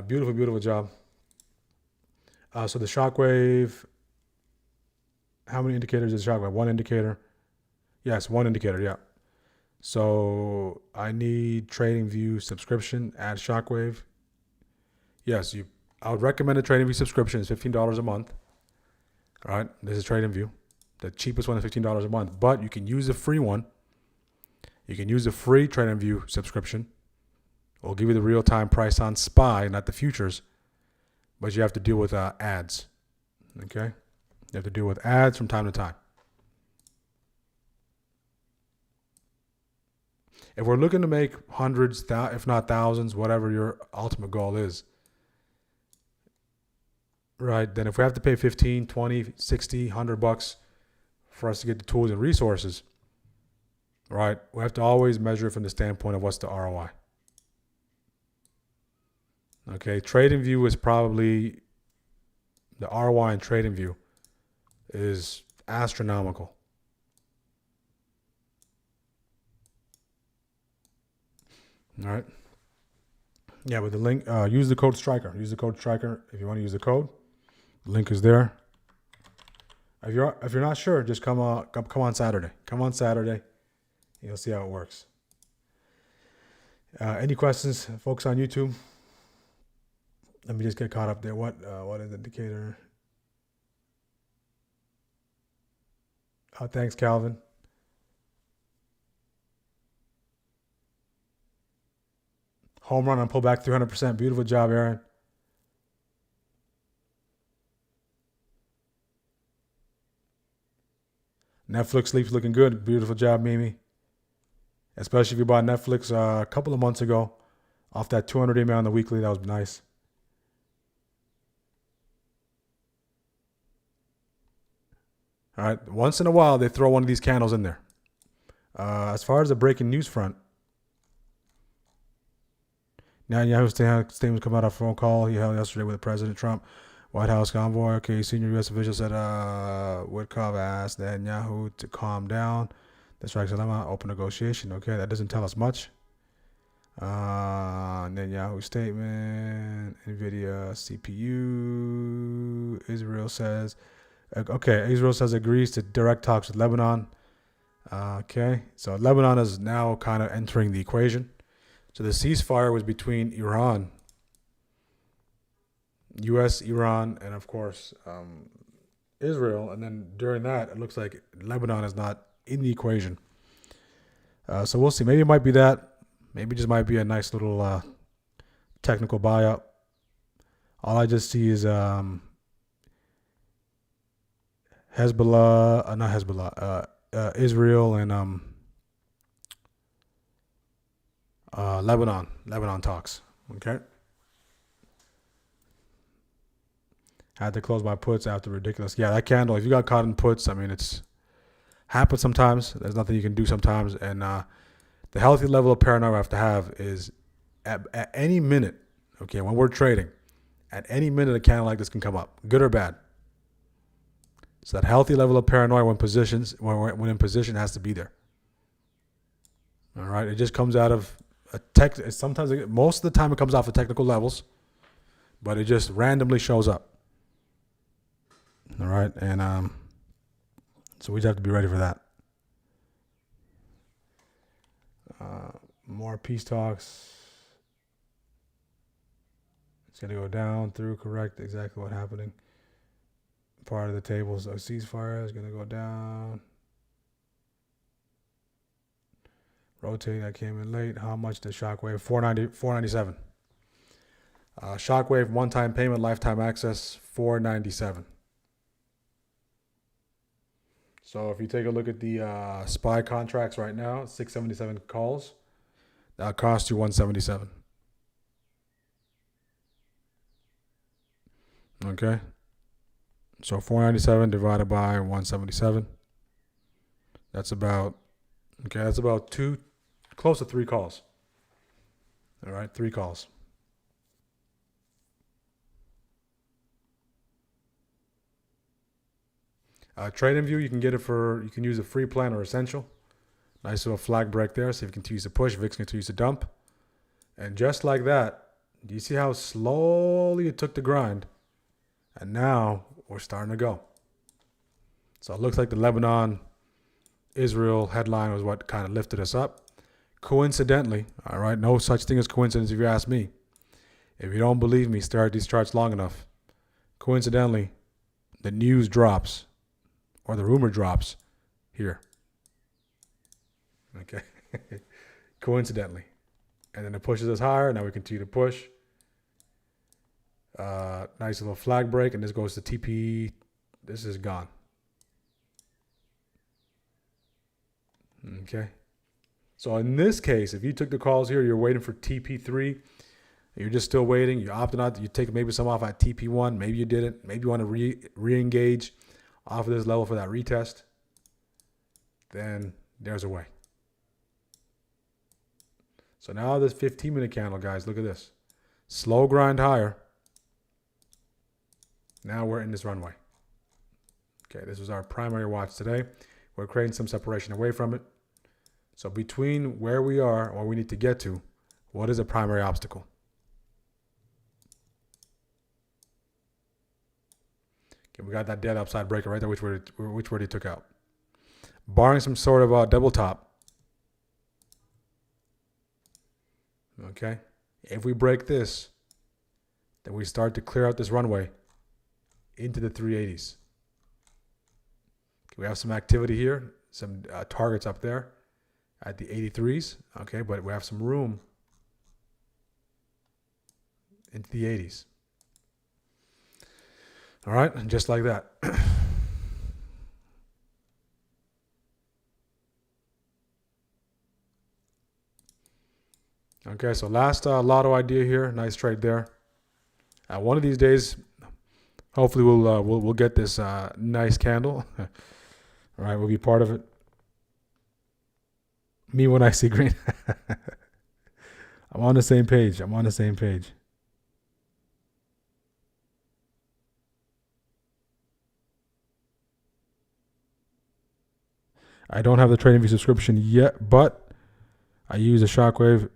Beautiful job. So the shockwave. How many indicators is shockwave? One indicator. Yes, one indicator. Yeah. So I need TradingView subscription. Add shockwave. Yes, I would recommend a TradingView subscription. It's $15 a month. All right, this is TradingView. The cheapest one is $15 a month, but you can use the free one. You can use the free TradingView subscription. We'll give you the real-time price on SPY, not the futures, but you have to deal with ads. Okay, You have to deal with ads from time to time. If we're looking to make hundreds, if not thousands, whatever your ultimate goal is, right, then if we have to pay 15, 20, 60, $100 for us to get the tools and resources, right, we have to always measure it from the standpoint of what's the ROI. Okay, TradingView is probably, the ROI in TradingView is astronomical. All right. Yeah, with the link, use the code Striker. Use the code Striker if you want to use the code. The link is there. If you're not sure, just come on Saturday. Come on Saturday. You'll see how it works. Any questions, folks on YouTube? Let me just get caught up there. What is the indicator? Oh, thanks, Calvin. Home run on pullback 300%. Beautiful job, Aaron. Netflix sleep's looking good. Beautiful job, Mimi. Especially if you bought Netflix a couple of months ago off that 200 email on the weekly. That was nice. All right. Once in a while, they throw one of these candles in there. As far as the breaking news front, Netanyahu's statement come out of a phone call he held yesterday with President Trump. White House convoy. Okay, senior U.S. official said Woodcock asked Netanyahu to calm down. The strikes dilemma, open negotiation. Okay, that doesn't tell us much. Netanyahu statement, NVIDIA CPU. Israel says agrees to direct talks with Lebanon. Okay, so Lebanon is now kind of entering the equation. So the ceasefire was between Iran, U.S., Iran, and of course Israel. And then during that, it looks like Lebanon is not in the equation. So we'll see. Maybe it might be that. Maybe it just might be a nice little technical buyout. All I just see is Hezbollah, not Hezbollah, Israel and Lebanon talks. Okay. Had to close my puts after ridiculous. Yeah, that candle. If you got caught in puts, I mean, it's happens sometimes. There's nothing you can do sometimes. And the healthy level of paranoia we have to have is at any minute. Okay, when we're trading, at any minute a candle like this can come up, good or bad. So that healthy level of paranoia when in position has to be there. All right, it just comes out of most of the time it comes off of technical levels, but it just randomly shows up. All right, and so we just have to be ready for that. More peace talks. It's going to go down through, correct exactly what's happening. Part of the tables, a ceasefire is going to go down. Rotate, that came in late. How much did shockwave? $497. Shockwave, one-time payment, lifetime access, $497. So if you take a look at the SPY contracts right now, 677 calls, that cost you $177. Okay. So 497 divided by 177. That's about close to 3 calls. All right, 3 calls. TradingView, you can use a free plan or essential. Nice little flag break there. So if you continue to push, VIX continues to dump. And just like that, do you see how slowly it took the grind? And now we're starting to go. So it looks like the Lebanon-Israel headline was what kind of lifted us up. Coincidentally, all right, no such thing as coincidence if you ask me. If you don't believe me, stare at these charts long enough. Coincidentally, the news drops or the rumor drops here. Okay. Coincidentally. And then it pushes us higher. Now we continue to push. Nice little flag break. And this goes to TP. This is gone. Okay. So in this case, if you took the calls here, you're waiting for TP3. You're just still waiting. You opted out. You take maybe some off at TP1. Maybe you didn't. Maybe you want to re-engage off of this level for that retest. Then there's a way. So now this 15-minute candle, guys, look at this. Slow grind higher. Now we're in this runway. Okay, this was our primary watch today. We're creating some separation away from it. So between where we are or where we need to get to, what is a primary obstacle? Okay, we got that dead upside breaker right there, which word he took out. Barring some sort of double top. Okay, if we break this, then we start to clear out this runway into the 380s. Okay, we have some activity here, some targets up there at the 83s. Okay, but we have some room into the 80s. All right, and just like that. Okay, so last lotto idea here. Nice trade there. One of these days, hopefully we'll get this nice candle. All right, we'll be part of it. Me when I see green. I'm on the same page. I don't have the TradingView subscription yet, but I use a shockwave.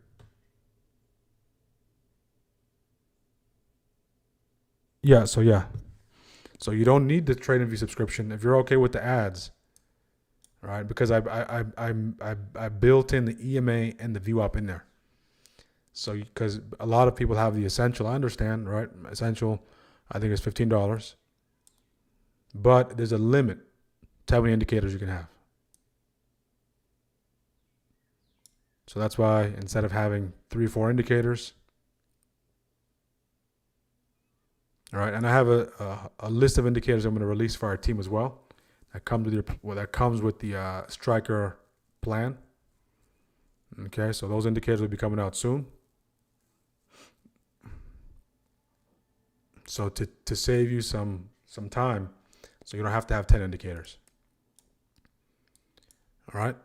Yeah. So you don't need the TradingView subscription if you're okay with the ads, right? Because I built in the EMA and the VWAP in there. So because a lot of people have the essential, I understand, right? Essential, I think it's $15, but there's a limit to how many indicators you can have. So that's why instead of having 3 or 4 indicators, all right, and I have a list of indicators I'm going to release for our team as well. That comes with the striker plan. Okay, so those indicators will be coming out soon. So to save you some time, so you don't have to have 10 indicators. All right.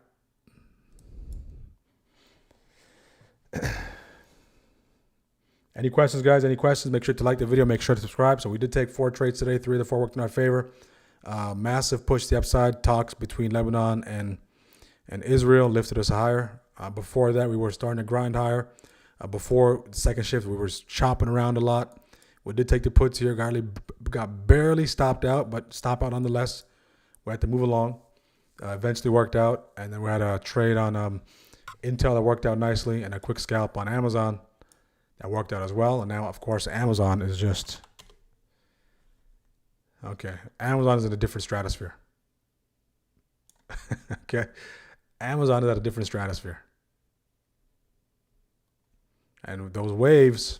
Any questions, guys? Any questions? Make sure to like the video. Make sure to subscribe. So we did take 4 trades today. 3 of the 4 worked in our favor. Massive push to the upside. Talks between Lebanon and Israel lifted us higher. Before that, we were starting to grind higher. Before the second shift, we were chopping around a lot. We did take the puts here. Got barely stopped out, but stop out nonetheless. We had to move along. Eventually worked out. And then we had a trade on Intel that worked out nicely and a quick scalp on Amazon. That worked out as well. And now, of course, Amazon is just... Okay. Amazon is in a different stratosphere. Okay. Amazon is at a different stratosphere. And those waves,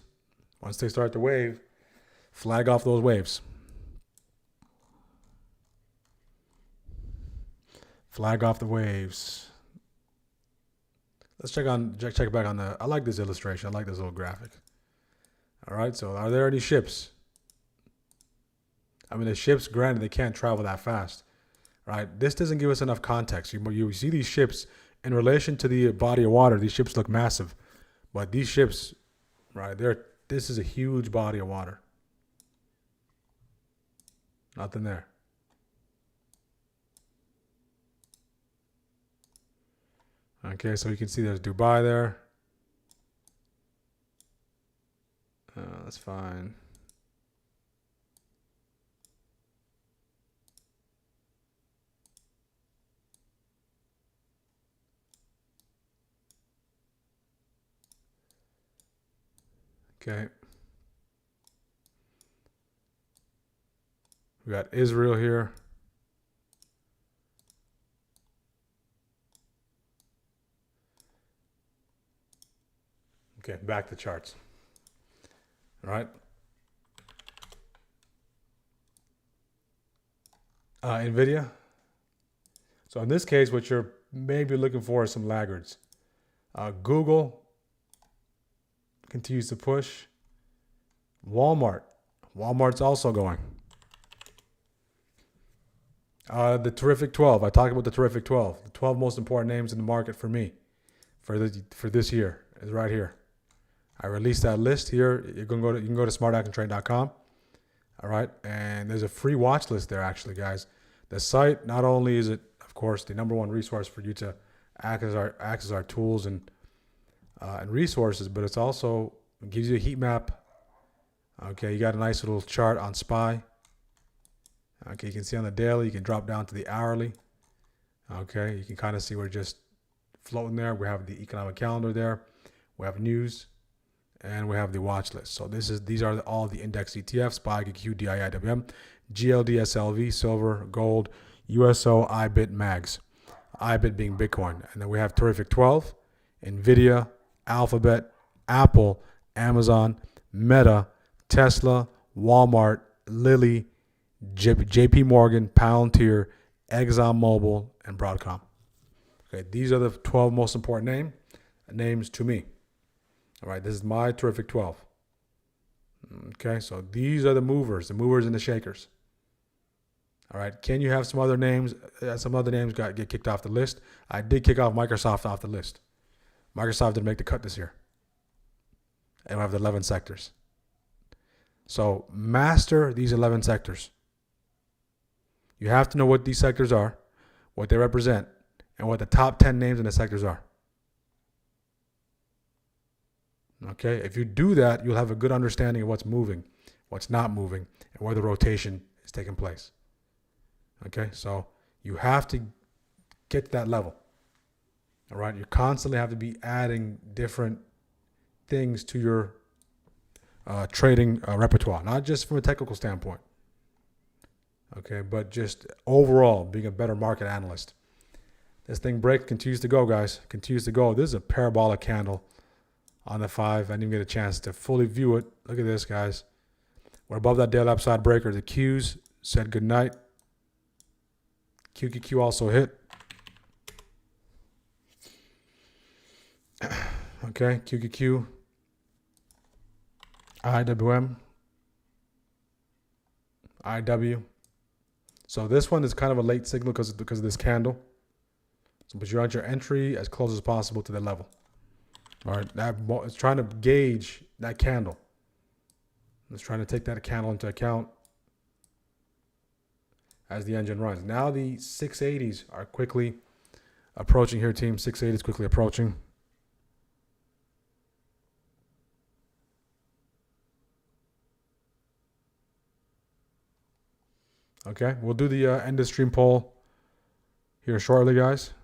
once they start to wave, flag off those waves. Flag off the waves. Let's check back on the... I like this illustration. I like this little graphic. All right, so are there any ships? I mean, the ships, granted, they can't travel that fast. Right? This doesn't give us enough context. You see these ships in relation to the body of water. These ships look massive. But these ships, right, this is a huge body of water. Nothing there. Okay, so you can see there's Dubai there. That's fine. Okay. We got Israel here. Okay, back to charts. All right. NVIDIA. So in this case, what you're maybe looking for is some laggards. Google continues to push. Walmart. Walmart's also going. The Terrific 12. I talked about the Terrific 12. The 12 most important names in the market for me for this year is right here. I released that list here. You can go to smartactiontrade.com. All right, and there's a free watch list there, actually, guys. The site, not only is it, of course, the number one resource for you to access our tools and resources, but it's also it gives you a heat map. Okay, you got a nice little chart on SPY. Okay, you can see on the daily. You can drop down to the hourly. Okay, you can kind of see we're just floating there. We have the economic calendar there. We have news, and we have the watch list. So these are all the index ETFs: SPY, QQQ, DI, IWM, GLD, SLV, silver, gold, USO, IBIT, MAGS. IBIT being Bitcoin, and then we have Terrific 12, NVIDIA, Alphabet, Apple, Amazon, Meta, Tesla, Walmart, Lilly, JP Morgan, Palantir, ExxonMobil, and Broadcom. Okay, these are the 12 most important names to me. All right, this is my Terrific 12. Okay, so these are the movers and the shakers. All right, can you have some other names? Some other names get kicked off the list. I did kick off Microsoft off the list. Microsoft didn't make the cut this year. And we have the 11 sectors. So master these 11 sectors. You have to know what these sectors are, what they represent, and what the top 10 names in the sectors are. Okay, if you do that, you'll have a good understanding of what's moving, what's not moving, and where the rotation is taking place. Okay, so you have to get to that level. All right, you constantly have to be adding different things to your trading repertoire, not just from a technical standpoint. Okay, but just overall being a better market analyst. This thing continues to go, guys. Continues to go. This is a parabolic candle on the 5. I didn't even get a chance to fully view it. Look at this, guys. We're above that daily upside breaker. The Qs said good night. QQQ also hit. Okay, QQQ. IWM. IW. So this one is kind of a late signal because of this candle. So, but you want your entry as close as possible to the level. All right, it's trying to gauge that candle. It's trying to take that candle into account as the engine runs. Now the 680s are quickly approaching here, team. 680s quickly approaching. Okay, we'll do the end of stream poll here shortly, guys.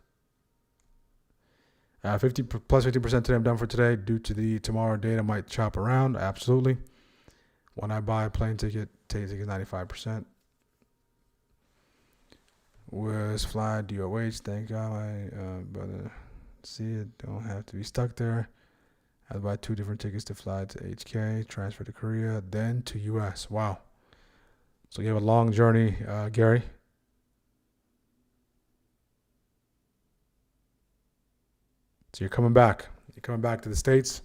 50 plus 50% today. I'm done for today due to the tomorrow data might chop around. Absolutely. When I buy a plane ticket, ticket 95%. Was fly DOH. Thank God. But see it. Don't have to be stuck there. I buy 2 different tickets to fly to HK, transfer to Korea, then to US. Wow. So you have a long journey, Gary. So you're coming back. You're coming back to the States.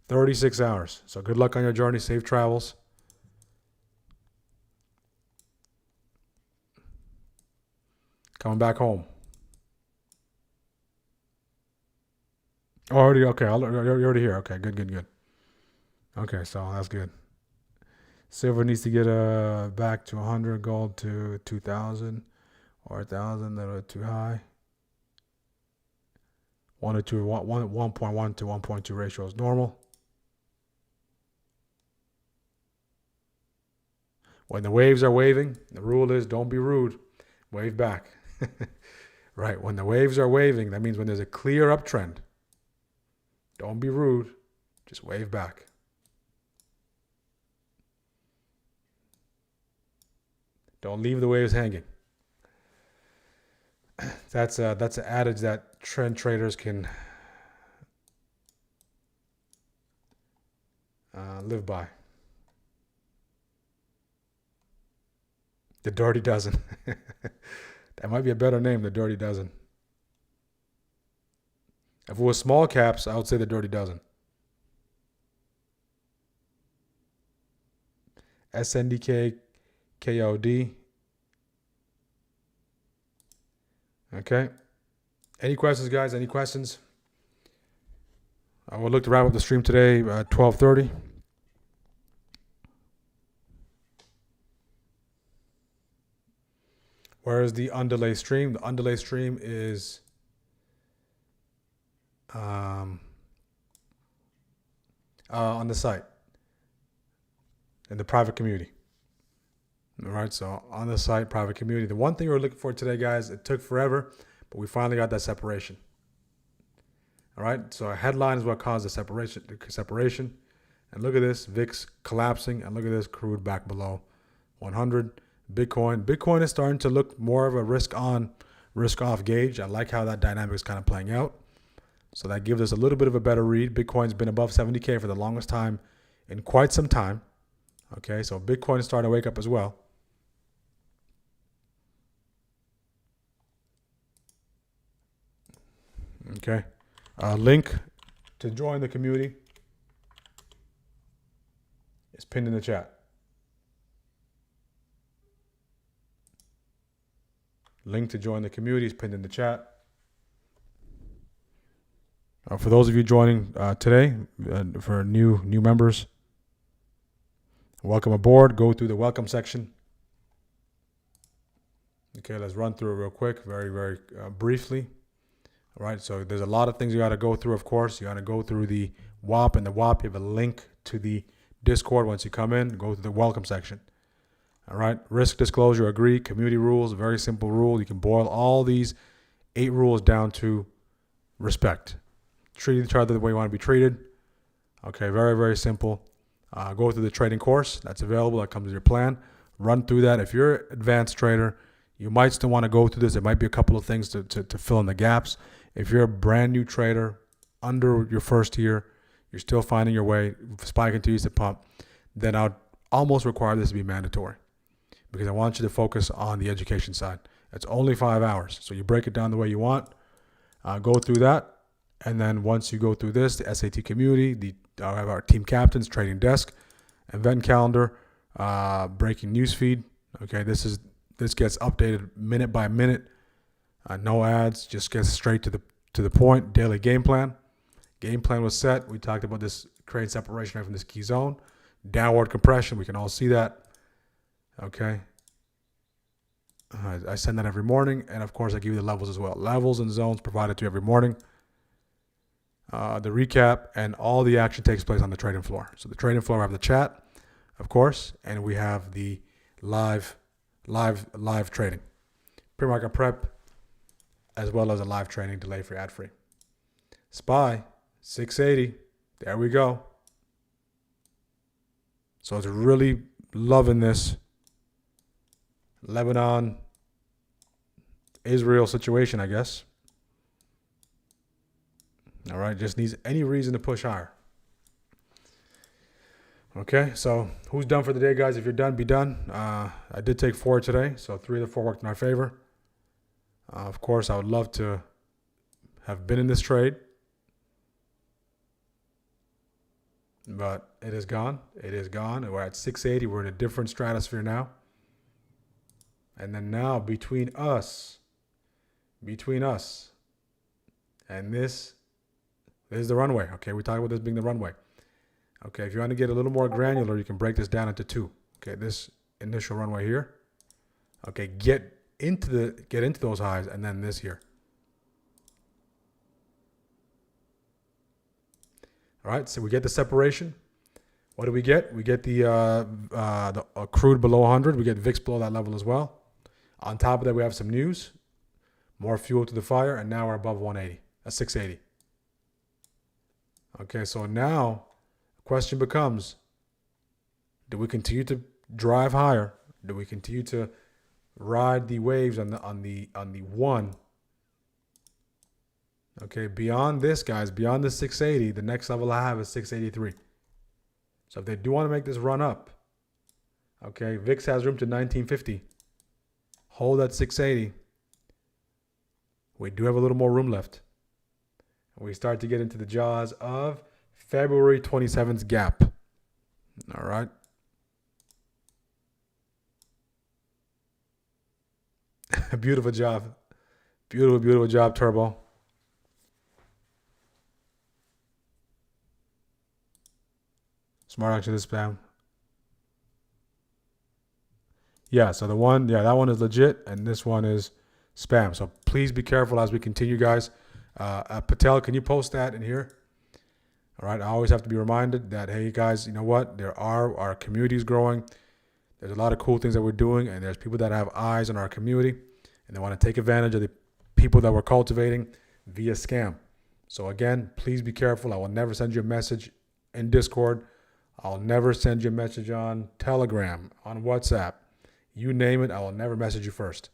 36 hours. So good luck on your journey. Safe travels. Coming back home. Already okay. You're already here. Okay, good. Okay, so that's good. Silver needs to get back to 100. Gold to 2,000 or 1,000. That are too high. 1.1 to 1.2 ratio is normal. When the waves are waving, the rule is don't be rude. Wave back. Right. When the waves are waving, that means when there's a clear uptrend. Don't be rude. Just wave back. Don't leave the waves hanging. That's an adage that trend traders can live by. The Dirty Dozen. That might be a better name, the Dirty Dozen. If it was small caps, I would say the Dirty Dozen. SNDK KOD. Okay. Any questions, guys? Any questions? I will look to wrap up the stream today at 12:30. Where is the underlay stream? The underlay stream is on the site in the private community. All right, so on the site, private community. The one thing we were looking for today, guys, it took forever, but we finally got that separation. All right, so a headline is what caused the separation. And look at this, VIX collapsing, and look at this, crude back below 100. Bitcoin is starting to look more of a risk on, risk off gauge. I like how that dynamic is kind of playing out. So that gives us a little bit of a better read. Bitcoin's been above 70K for the longest time in quite some time. Okay, so Bitcoin is starting to wake up as well. Okay, link to join the community is pinned in the chat. Link to join the community is pinned in the chat. For those of you joining today, for new members, welcome aboard. Go through the welcome section. Okay, let's run through it real quick, very briefly. All right, so there's a lot of things you got to go through, of course. You got to go through the WAP, and the WAP, you have a link to the Discord. Once you come in, go to the welcome section. All right, risk disclosure, agree, community rules, very simple rule. You can boil all these 8 rules down to respect. Treat each other the way you want to be treated. Okay, very simple. Go through the trading course that's available. That comes with your plan. Run through that. If you're an advanced trader, you might still want to go through this. There might be a couple of things to fill in the gaps. If you're a brand new trader under your first year, you're still finding your way, SPY continues to pump, then I would almost require this to be mandatory, because I want you to focus on the education side. It's only 5 hours, so you break it down the way you want. Go through that, and then once you go through this, the SAT community, I have our team captains, trading desk, event calendar, breaking news feed. Okay, this gets updated minute by minute. No ads, just gets straight to the point. Daily game plan. Game plan was set. We talked about this, creating separation right from this key zone. Downward compression, we can all see that. Okay. I send that every morning, and of course I give you the levels as well. Levels and zones provided to you every morning. The recap, and all the action takes place on the trading floor. So the trading floor, we have the chat, of course, and we have the live trading, pre-market prep, as well as a live training, delay-free, ad-free. SPY 680, there we go. So it's really loving this Lebanon, Israel situation, I guess. All right, just needs any reason to push higher. Okay, so who's done for the day, guys? If you're done, be done. I did take 4 today, so 3 of the 4 worked in our favor. Of course, I would love to have been in this trade, but it is gone. It is gone. We're at 680. We're in a different stratosphere now. And then now between us, and this is the runway. Okay, we talked about this being the runway. Okay, if you want to get a little more granular, you can break this down into 2. Okay, this initial runway here. Okay, get into those highs, and then this here. All right, so we get the separation. What do we get? We get the crude below 100. We get VIX below that level as well. On top of that, we have some news, more fuel to the fire, and now we're above 180, 680. Okay, so now the question becomes, do we continue to drive higher? Do we continue to ride the waves on the one? Okay, beyond this, guys, beyond the 680, the next level I have is 683. So if they do want to make this run up, okay, VIX has room to 1950. hold at 680. We do have a little more room left. We start to get into the jaws of February 27th gap. All right. Beautiful job. Beautiful, beautiful job, Turbo. Smart action to spam. Yeah, so that one is legit, and this one is spam. So please be careful as we continue, guys. Patel, can you post that in here? All right. I always have to be reminded that, hey, guys, you know what? Our community is growing. There's a lot of cool things that we're doing, and there's people that have eyes on our community, and they want to take advantage of the people that we're cultivating via scam. So again, please be careful. I will never send you a message in Discord. I'll never send you a message on Telegram, on WhatsApp. You name it, I will never message you first.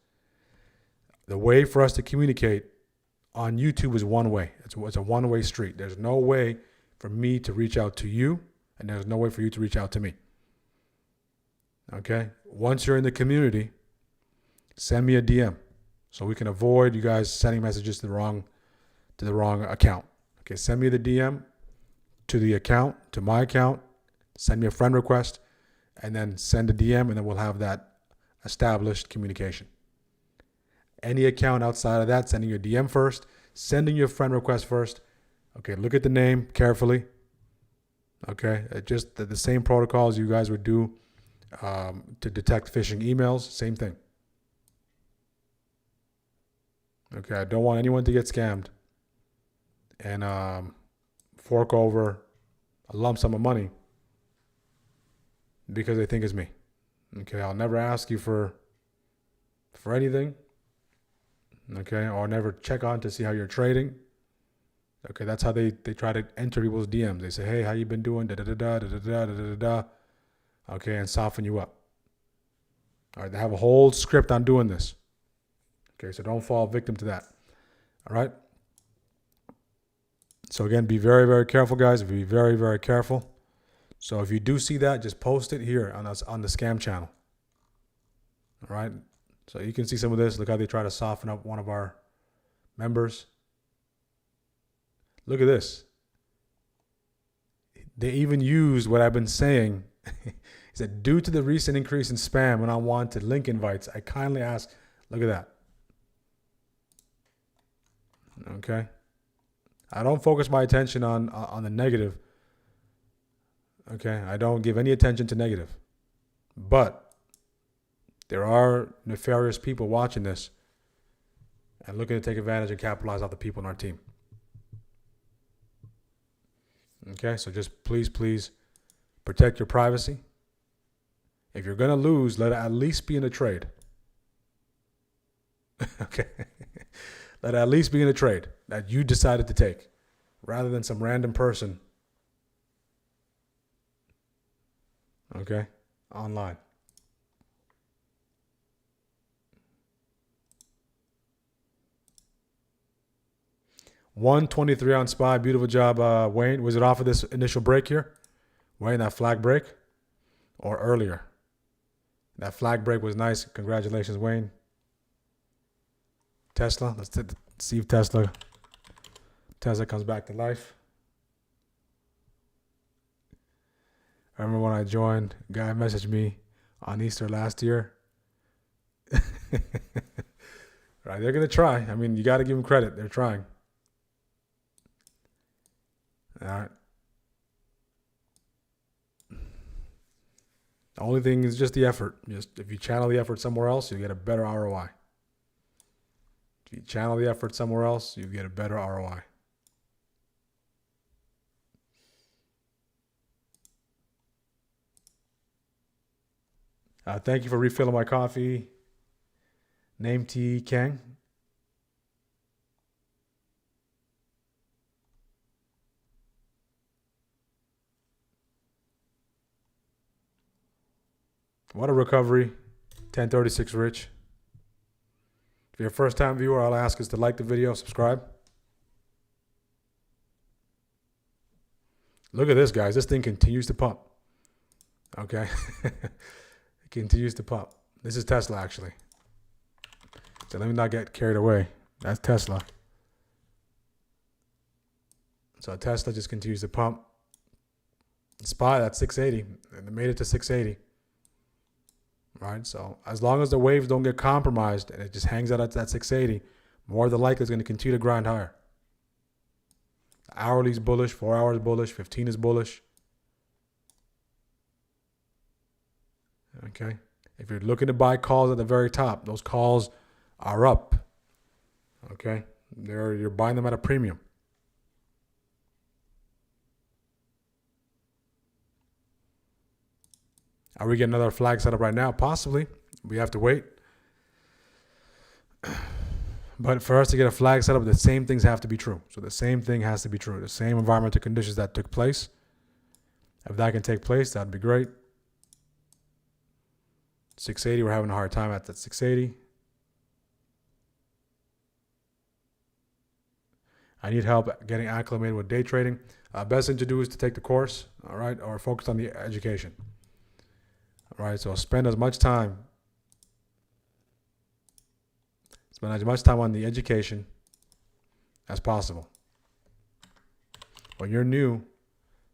The way for us to communicate on YouTube is one way. It's a one-way street. There's no way for me to reach out to you, and there's no way for you to reach out to me. Okay? Once you're in the community, send me a DM so we can avoid you guys sending messages to the wrong account. Okay, send me the DM to the account, to my account, send me a friend request, and then send a DM, and then we'll have that established communication. Any account outside of that, sending your DM first, sending your friend request first. Okay, look at the name carefully. Okay, just the same protocols you guys would do to detect phishing emails, same thing. Okay, I don't want anyone to get scammed and fork over a lump sum of money because they think it's me. Okay, I'll never ask you for anything. Okay, or never check on to see how you're trading. Okay, that's how they try to enter people's DMs. They say, hey, how you been doing? Da da da da da da da da da. Okay, and soften you up. All right, they have a whole script on doing this. Okay, so don't fall victim to that. All right. So again, be very, very careful, guys. Be very, very careful. So if you do see that, just post it here on us on the scam channel. All right. So you can see some of this. Look how they try to soften up one of our members. Look at this. They even used what I've been saying. He said, due to the recent increase in spam and unwanted link invites, I kindly ask, look at that. Okay. I don't focus my attention on the negative. Okay. I don't give any attention to negative. But there are nefarious people watching this and looking to take advantage and capitalize off the people in our team. Okay. So just please protect your privacy. If you're going to lose, let it at least be in a trade. Okay. Let it at least be in a trade that you decided to take rather than some random person. Okay. Online. $123 on SPY. Beautiful job, Wayne. Was it off of this initial break here? Wayne, that flag break? Or earlier? That flag break was nice. Congratulations, Wayne. Tesla. Let's see if Tesla comes back to life. I remember when I joined, a guy messaged me on Easter last year. Right, they're going to try. I mean, you got to give them credit. They're trying. All right. The only thing is just the effort. Just if you channel the effort somewhere else, you get a better ROI. If you channel the effort somewhere else, you get a better ROI. Thank you for refilling my coffee. Name T. Kang. What a recovery. 1036 Rich. If you're a first-time viewer, all I ask is to like the video, subscribe. Look at this, guys. This thing continues to pump. Okay. It continues to pump. This is Tesla, actually. So let me not get carried away. That's Tesla. So Tesla just continues to pump. SPY, that's 680. And they made it to 680. Right? So as long as the waves don't get compromised and it just hangs out at that 680, more than likely it's going to continue to grind higher. The hourly is bullish, 4 hours bullish, 15 is bullish. Okay. If you're looking to buy calls at the very top, those calls are up. Okay. You're buying them at a premium. Are we getting another flag set up right now? Possibly. We have to wait. But for us to get a flag set up, the same things have to be true. So the same thing has to be true. The same environmental conditions that took place. If that can take place, that'd be great. 680, we're having a hard time at that 680. I need help getting acclimated with day trading. Best thing to do is to take the course, all right, or focus on the education. All right, so spend as much time on the education as possible. When you're new,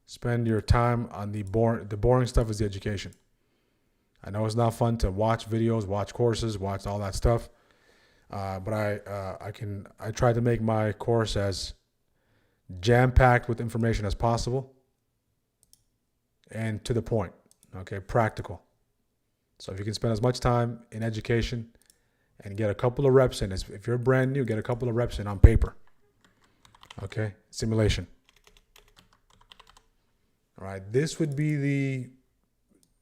spend your time on the boring stuff is the education. I know it's not fun to watch videos, watch courses, watch all that stuff. But I try to make my course as jam-packed with information as possible and to the point, okay, practical. So if you can spend as much time in education and get a couple of reps in, if you're brand new, get a couple of reps in on paper, okay, simulation. All right, this would be the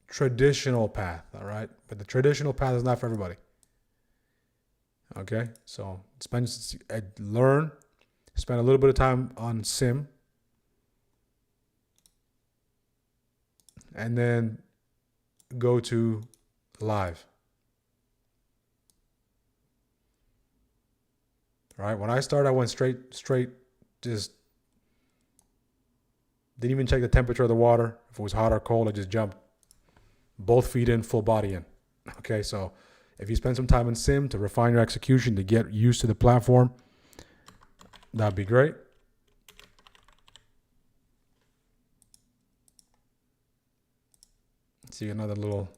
traditional path, all right, but the traditional path is not for everybody. Okay, so learn, spend a little bit of time on sim, and then go to live. All right, when I started, I went straight, just didn't even check the temperature of the water. If it was hot or cold, I just jumped both feet in, full body in. Okay, so if you spend some time in sim to refine your execution, to get used to the platform, that'd be great. See another little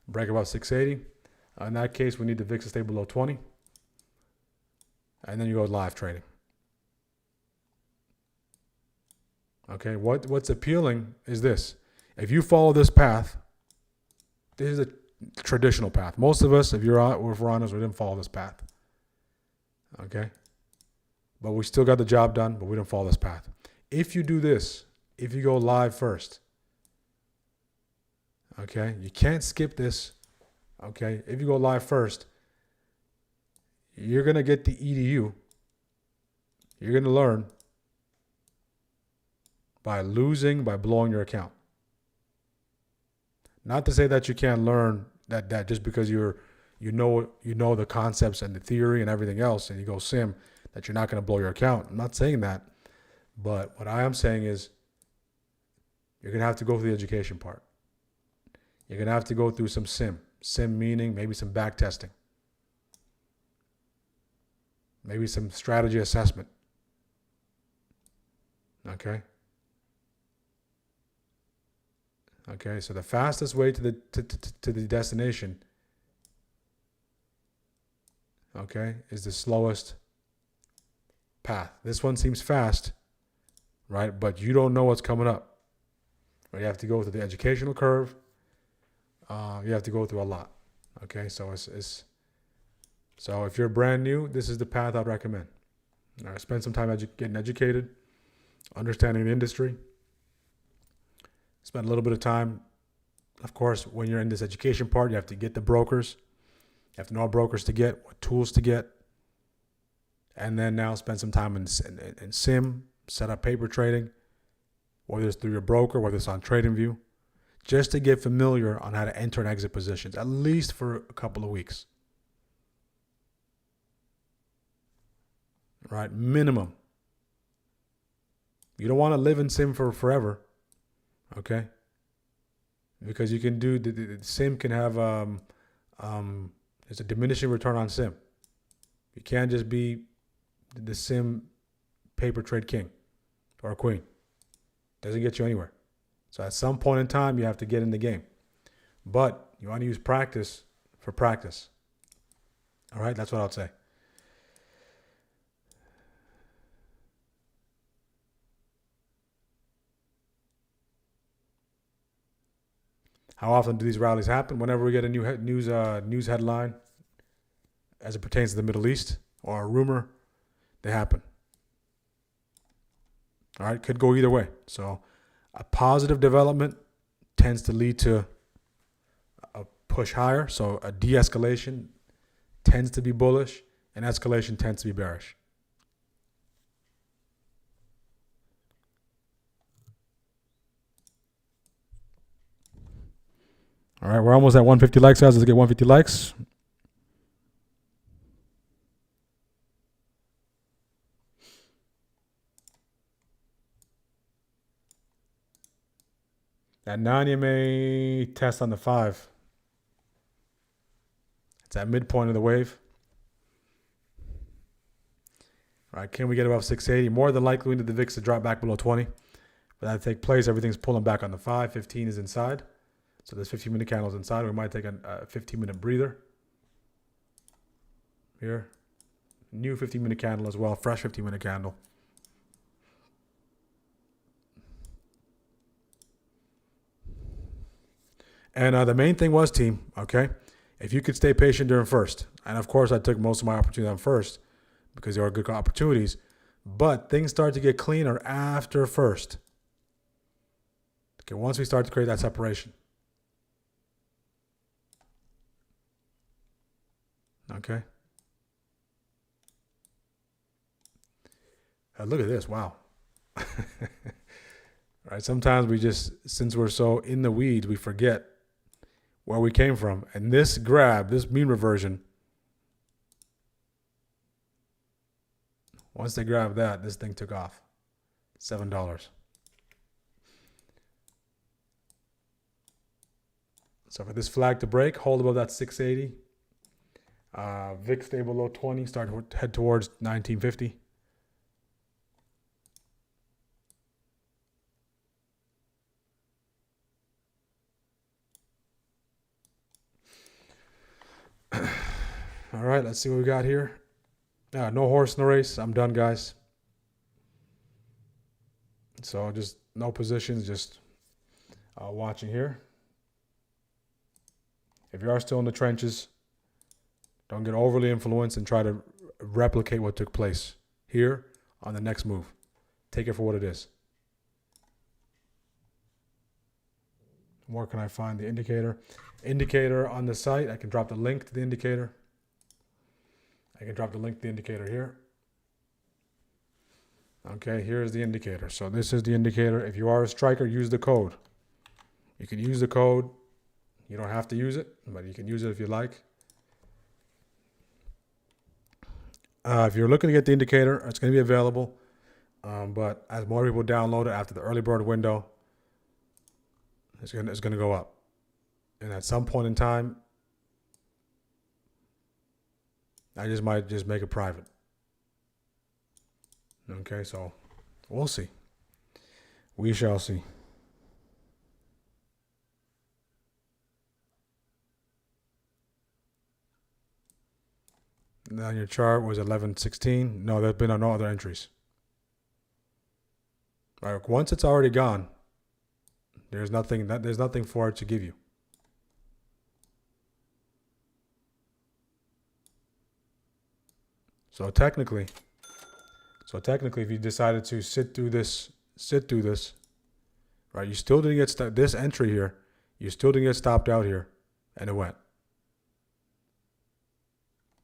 break above 680. In that case, we need the VIX to stay below 20. And then you go live trading. Okay, what's appealing is this. If you follow this path, this is a traditional path. Most of us, if we're honest, we didn't follow this path. Okay? But we still got the job done, but we didn't follow this path. If you do this, if you go live first, okay, you can't skip this. Okay? If you go live first, you're going to get the EDU. You're going to learn by blowing your account. Not to say that you can't learn that just because you know the concepts and the theory and everything else and you go sim, that you're not going to blow your account. I'm not saying that. But what I am saying is you're going to have to go through the education part. You're going to have to go through some sim. Sim meaning maybe some back testing. Maybe some strategy assessment. Okay? Okay, so the fastest way to the destination, okay, is the slowest path. This one seems fast, right? But you don't know what's coming up. Right? You have to go through the educational curve. You have to go through a lot. Okay, so so if you're brand new, this is the path I'd recommend. All right, spend some time getting educated, understanding the industry. Spend a little bit of time. Of course, when you're in this education part, you have to get the brokers. You have to know what brokers to get, what tools to get. And then now spend some time in sim, set up paper trading, whether it's through your broker, whether it's on TradingView, just to get familiar on how to enter and exit positions, at least for a couple of weeks. Right? Minimum. You don't want to live in sim for forever. Okay, because you can do the sim can have there's a diminishing return on sim. You can't just be the sim paper trade king or queen. Doesn't get you anywhere. So at some point in time, you have to get in the game. But you want to use practice for practice. All right, that's what I'll say. How often do these rallies happen? Whenever we get a new news headline as it pertains to the Middle East or a rumor, they happen. All right, could go either way. So a positive development tends to lead to a push higher. So a de-escalation tends to be bullish, and escalation tends to be bearish. All right, we're almost at 150 likes, guys. Let's get 150 likes. That 9 EMA test on the 5. It's at midpoint of the wave. All right, can we get above 680? More than likely, we need the VIX to drop back below 20. For that to take place, everything's pulling back on the 5. 15 is inside. So this 15-minute candle is inside. We might take a 15-minute breather here. New 15-minute candle as well. Fresh 15-minute candle. And the main thing was, team, okay, if you could stay patient during first. And, of course, I took most of my opportunities on first because they were good opportunities. But things start to get cleaner after first. Okay, once we start to create that separation. Okay. Look at this. Wow. Right. Sometimes we just, since we're so in the weeds, we forget where we came from. And this grab, this mean reversion, once they grabbed that, this thing took off. $7. So for this flag to break, hold above that 680. VIX stay below 20, start to head towards 1950. All right, let's see what we got here. No horse in the race. I'm done, guys. So just no positions, just watching here. If you are still in the trenches, don't get overly influenced and try to replicate what took place here on the next move. Take it for what it is. Where can I find the indicator? Indicator on the site. I can drop the link to the indicator. I can drop the link to the indicator here. Okay, here's the indicator. So this is the indicator. If you are a striker, use the code. You can use the code. You don't have to use it, but you can use it if you like. If you're looking to get the indicator, it's going to be available. But as more people download it after the early bird window, it's going to go up. And at some point in time, I might just make it private. Okay, so we'll see. We shall see. And then your chart was 1116. No, there's been no other entries. All right, once it's already gone, there's nothing for it to give you. So technically, if you decided to sit through this, right? You still didn't get this entry here. You still didn't get stopped out here, and it went.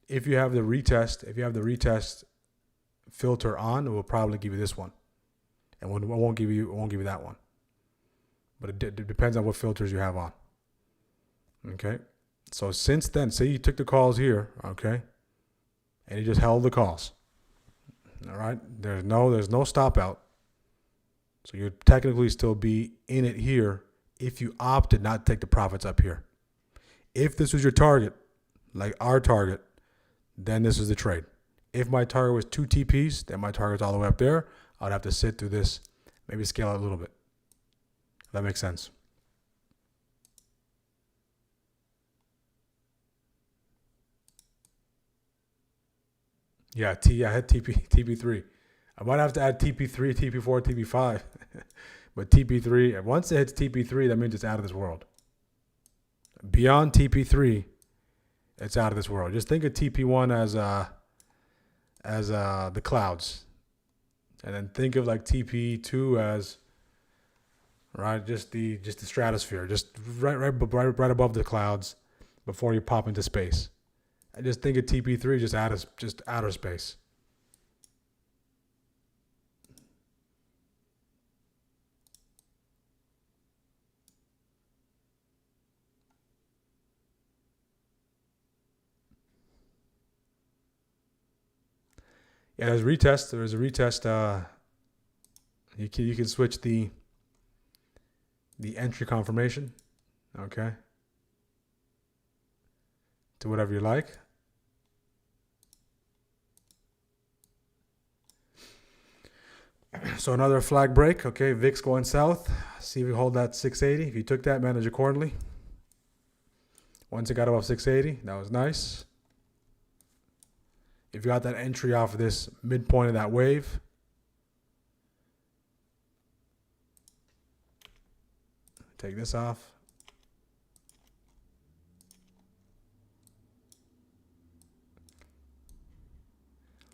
If you have the retest filter on, it will probably give you this one, and it won't give you that one. But it depends on what filters you have on. Okay, so since then, say you took the calls here, okay, and you just held the calls. All right, there's no stop out, so you'd technically still be in it here if you opted not to take the profits up here. If this was your target, like our target, then this is the trade. If my target was 2 TPs, then my target's all the way up there. I'd have to sit through this, maybe scale it a little bit. If that makes sense. Yeah, I had TP3. I might have to add TP3, TP4, TP5. But TP3, once it hits TP3, that means it's out of this world. Beyond TP3, it's out of this world. Just think of TP1 as the clouds, and then think of like TP2 as just the stratosphere, just right above the clouds before you pop into space. And just think of TP3 just outer space. Yeah, there's a retest. There's a retest. You can switch the entry confirmation, okay, to whatever you like. So another flag break, okay. VIX going south. See if we hold that 680. If you took that, manage accordingly. Once it got above 680, that was nice. If you got that entry off of this midpoint of that wave, take this off.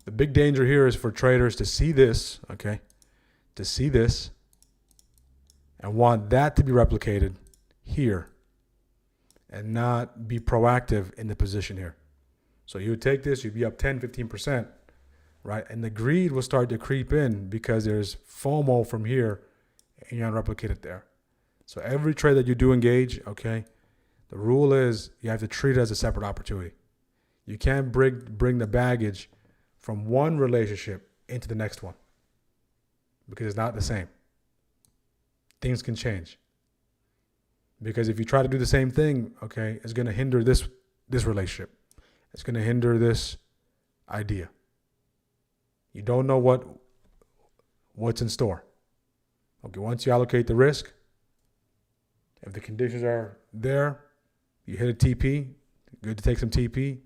The big danger here is for traders to see this, okay, to see this and want that to be replicated here and not be proactive in the position here. So you would take this, you'd be up 10, 15%, right? And the greed will start to creep in because there's FOMO from here and you're going to replicate it there. So every trade that you do engage, okay, the rule is you have to treat it as a separate opportunity. You can't bring the baggage from one relationship into the next one because it's not the same. Things can change. Because if you try to do the same thing, okay, it's going to hinder this relationship. It's going to hinder this idea. You don't know what's in store. Okay, once you allocate the risk, if the conditions are there, you hit a TP, good to take some TP.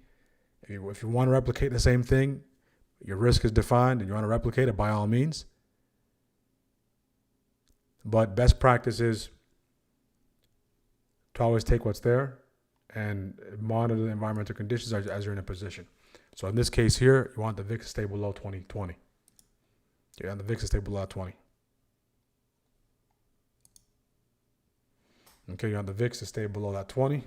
If you want to replicate the same thing, your risk is defined and you want to replicate it, by all means. But best practice is to always take what's there and monitor the environmental conditions as you're in a position. So in this case here, you want the VIX to stay below 2020. Yeah, the VIX to stay below 20. Okay, you want the VIX to stay below that 20.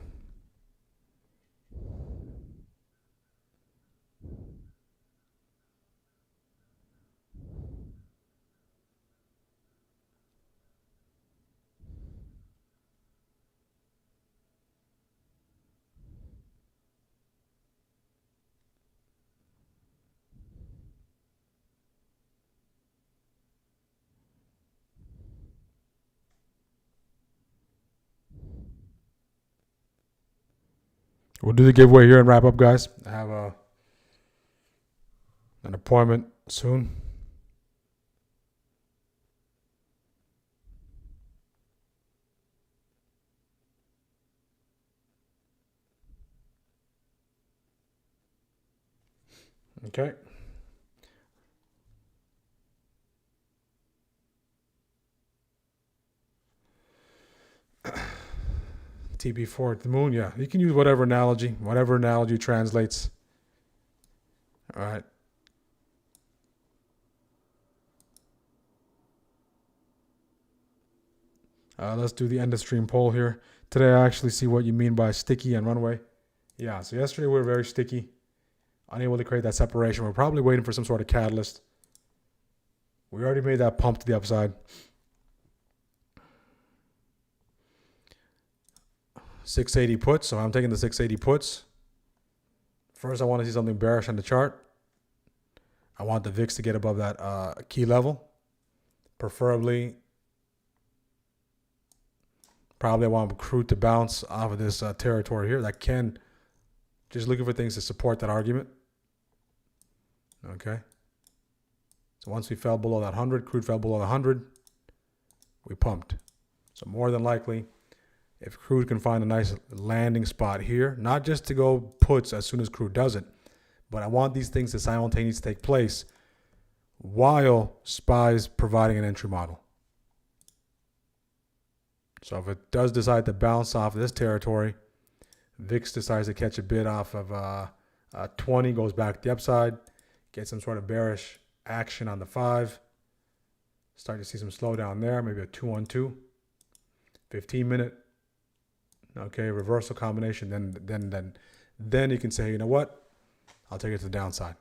We'll do the giveaway here and wrap up, guys. I have an appointment soon. Okay. TP4 at the moon, yeah. You can use whatever analogy translates. All right. Let's do the end of stream poll here. Today I actually see what you mean by sticky and runway. Yeah, so yesterday we were very sticky, unable to create that separation. We're probably waiting for some sort of catalyst. We already made that pump to the upside. 680 puts, so I'm taking the 680 puts. First, I want to see something bearish on the chart. I want the VIX to get above that key level. Probably I want crude to bounce off of this territory here. That can, just looking for things to support that argument. Okay. So once we fell below that 100, crude fell below the 100, we pumped. So more than likely, if crude can find a nice landing spot here, not just to go puts as soon as crude does it, but I want these things to simultaneously take place while SPY's providing an entry model. So if it does decide to bounce off this territory, VIX decides to catch a bid off of 20, goes back to the upside, get some sort of bearish action on the 5. Start to see some slowdown there, maybe a 2-1-2. 15-minute, okay, reversal combination. Then you can say, you know what? I'll take it to the downside.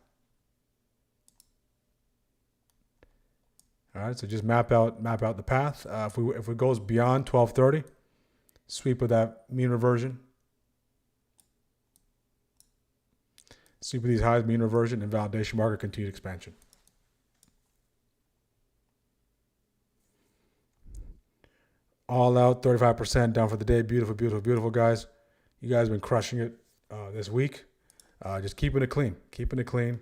All right, so just map out the path. If it goes beyond 1230, sweep of that mean reversion. Sweep of these highs, mean reversion, and validation marker, continued expansion. All out, 35% down for the day. Beautiful, beautiful, beautiful, guys. You guys have been crushing it this week. Just keeping it clean. Keeping it clean.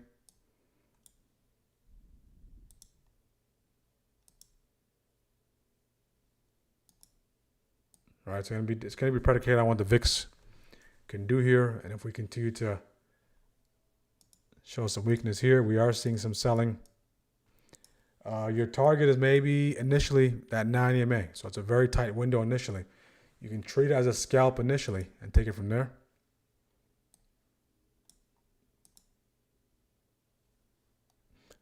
All right, so it's gonna be predicated on what the VIX can do here, and if we continue to show some weakness here, we are seeing some selling. Your target is maybe initially that 9 EMA, so it's a very tight window initially. You can treat it as a scalp initially and take it from there.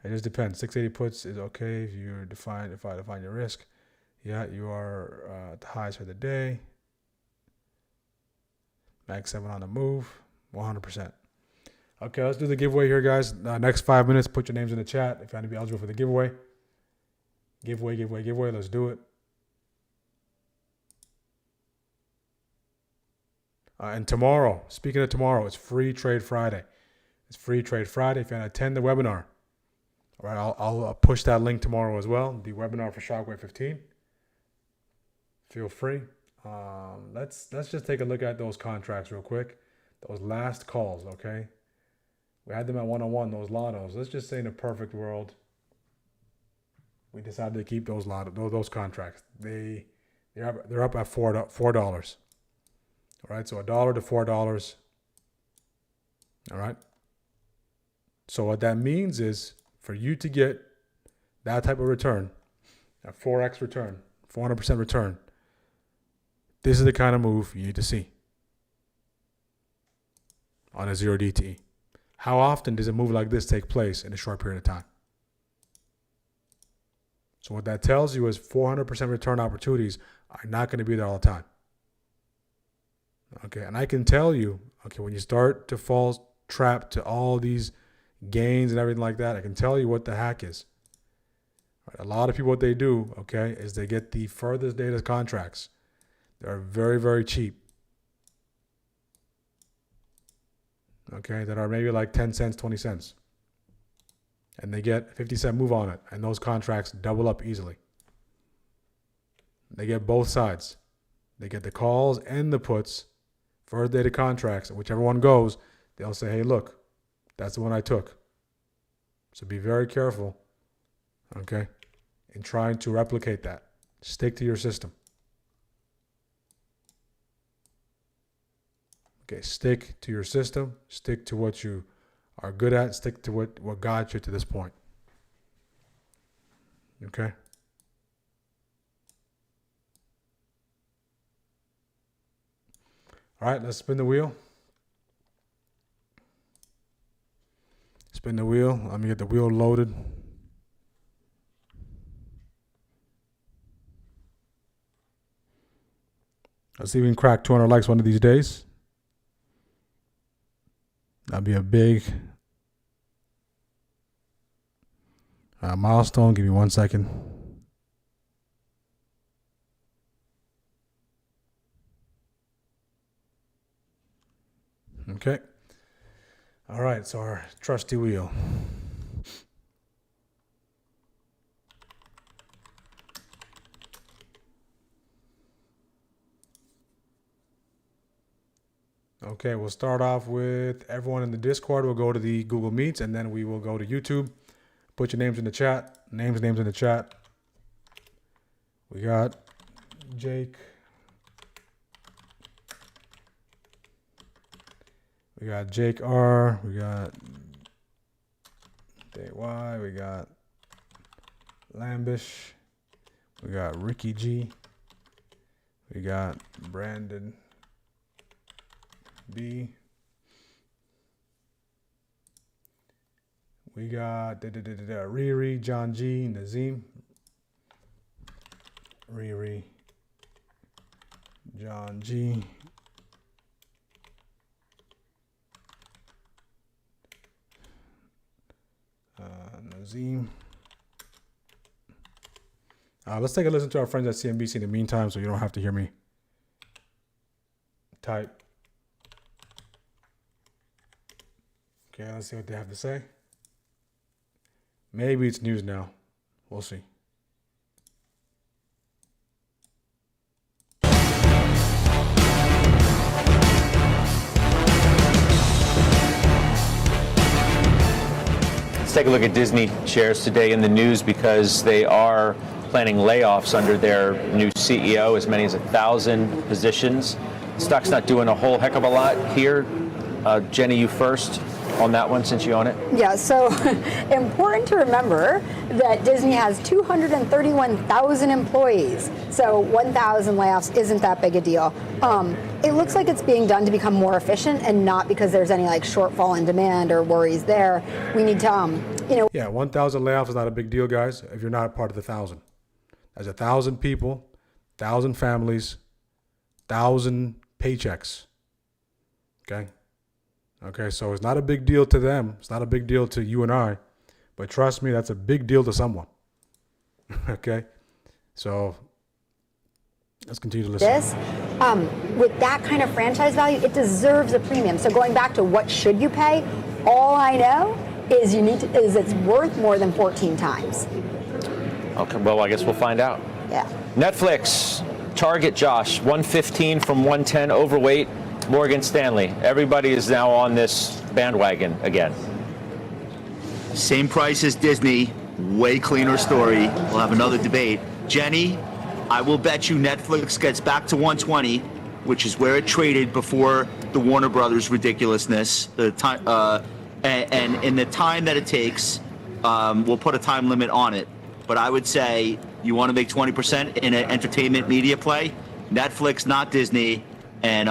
It just depends. 680 puts is okay if you define your risk. Yeah, you are at the highs for the day. Mag 7 on the move, 100%. Okay, let's do the giveaway here, guys. Next 5 minutes, put your names in the chat if you want to be eligible for the giveaway. Giveaway. Let's do it. And tomorrow, speaking of tomorrow, it's Free Trade Friday. It's Free Trade Friday. If you want to attend the webinar, all right, I'll push that link tomorrow as well. The webinar for Shockwave 15. Feel free. Let's just take a look at those contracts real quick. Those last calls, okay? We had them at 101, those lottos. Let's just say in a perfect world, we decided to keep those those contracts. They're up at $4. All right, so $1 to $4. All right. So what that means is for you to get that type of return, a 4x return, 400% return, this is the kind of move you need to see on a 0 DTE. How often does a move like this take place in a short period of time? So what that tells you is 400% return opportunities are not going to be there all the time. Okay, and I can tell you, okay, when you start to fall trap to all these gains and everything like that, I can tell you what the hack is. Right, a lot of people, what they do, okay, is they get the furthest dated contracts. They're very, very cheap. Okay, that are maybe like 10 cents, 20 cents. And they get 50-cent move on it, and those contracts double up easily. They get both sides. They get the calls and the puts, further dated contracts, and whichever one goes, they'll say, hey, look, that's the one I took. So be very careful, okay, in trying to replicate that. Stick to your system. Okay, stick to your system. Stick to what you are good at. Stick to what got you to this point. Okay? All right, let's spin the wheel. Spin the wheel. Let me get the wheel loaded. Let's see if we can crack 200 likes one of these days. That'd be a big milestone. Give me 1 second. Okay. All right, so our trusty wheel. Okay, we'll start off with everyone in the Discord. We'll go to the Google Meets, and then we will go to YouTube. Put your names in the chat. Names in the chat. We got Jake. We got Jake R. We got Day Y. We got Lambish. We got Ricky G. We got Brandon B. We got Riri, John G, Nazim. Riri, John G. Nazim. Let's take a listen to our friends at CNBC in the meantime, so you don't have to hear me type. Okay, let's see what they have to say. Maybe it's news now. We'll see. Let's take a look at Disney shares today in the news because they are planning layoffs under their new CEO, as many as 1,000 positions. Stock's not doing a whole heck of a lot here. Jenny, you first on that one since you own it? Yeah, so important to remember that Disney has 231,000 employees. So 1,000 layoffs isn't that big a deal. It looks like it's being done to become more efficient and not because there's any like shortfall in demand or worries there. We need to, Yeah, 1,000 layoffs is not a big deal, guys, if you're not a part of the 1,000. There's 1,000 people, 1,000 families, 1,000 paychecks. Okay, so it's not a big deal to them. It's not a big deal to you and I. But trust me, that's a big deal to someone. Okay? So let's continue to listen. this, with that kind of franchise value, it deserves a premium. So going back to what should you pay, all I know is it's worth more than 14 times. Okay, well, I guess we'll find out. Yeah. Netflix, target Josh, 115 from 110, overweight. Morgan Stanley. Everybody is now on this bandwagon again. Same price as Disney, way cleaner story. We'll have another debate. Jenny, I will bet you Netflix gets back to 120, which is where it traded before the Warner Brothers ridiculousness. The time, and in the time that it takes, we'll put a time limit on it. But I would say you want to make 20% in an entertainment media play, Netflix, not Disney. And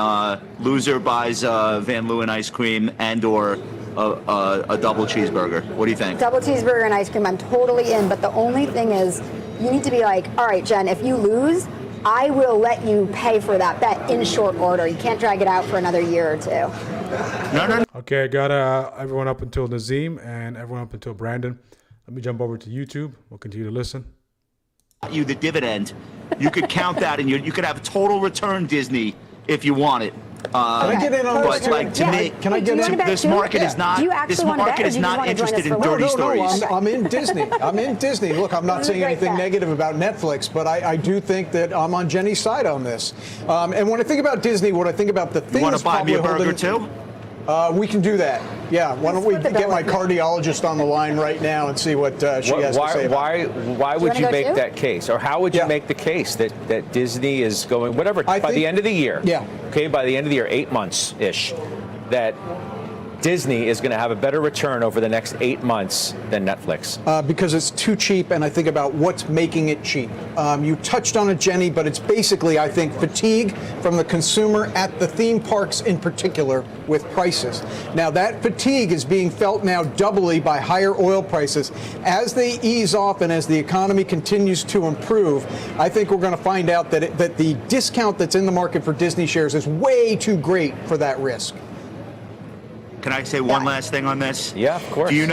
loser buys Van Leeuwen ice cream and or a double cheeseburger. What do you think? Double cheeseburger and ice cream, I'm totally in. But the only thing is, you need to be like, all right, Jen, if you lose, I will let you pay for that bet in short order. You can't drag it out for another year or two. No. Okay, I got everyone up until Nazim and everyone up until Brandon. Let me jump over to YouTube. We'll continue to listen. You the dividend. You could count that, and you could have total return Disney if you want it. Can I get in on this But too? like to me, Can I get in? this market is not. Do you actually This want to bet, market or is do you just not want to join us interested for in one? dirty No, stories. I'm in Disney. I'm in Disney. Look, I'm not saying Great anything bet. negative about Netflix, but I do think that I'm on Jenny's side on this. And when I think about Disney, what I think about the thing You want is to buy me a probably burger holding- too? We can do that. Yeah. Why don't we Let's split the get bill my with me. cardiologist on the line right now and see what she has to say about it. Why would wanna you go make too? that case? Or how would you Yeah. make the case that Disney is going, whatever, I by the think- end of the year? Yeah. Okay, by the end of the year, 8 months-ish, that Disney is going to have a better return over the next 8 months than Netflix. Because it's too cheap, and I think about what's making it cheap. You touched on it, Jenny, but it's basically, I think, fatigue from the consumer at the theme parks in particular with prices. Now, that fatigue is being felt now doubly by higher oil prices. As they ease off and as the economy continues to improve, I think we're going to find out that the discount that's in the market for Disney shares is way too great for that risk. Can I say one last thing on this? Yeah, of course. Do you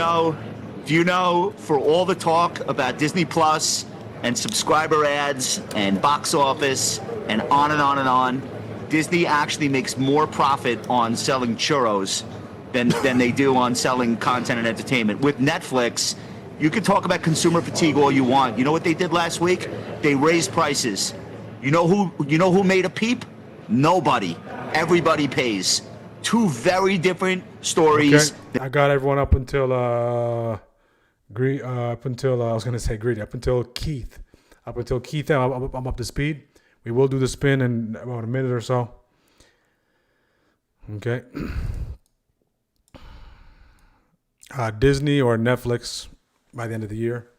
know, for all the talk about Disney Plus and subscriber ads and box office and on and on and on, Disney actually makes more profit on selling churros than they do on selling content and entertainment. With Netflix, you can talk about consumer fatigue all you want. You know what they did last week? They raised prices. You know who made a peep? Nobody. Everybody pays. Two very different stories. Okay, I got everyone up until I was gonna say Greedy, up until Keith, I'm up to speed. We will do the spin in about a minute or so. Okay. Disney or Netflix by the end of the year.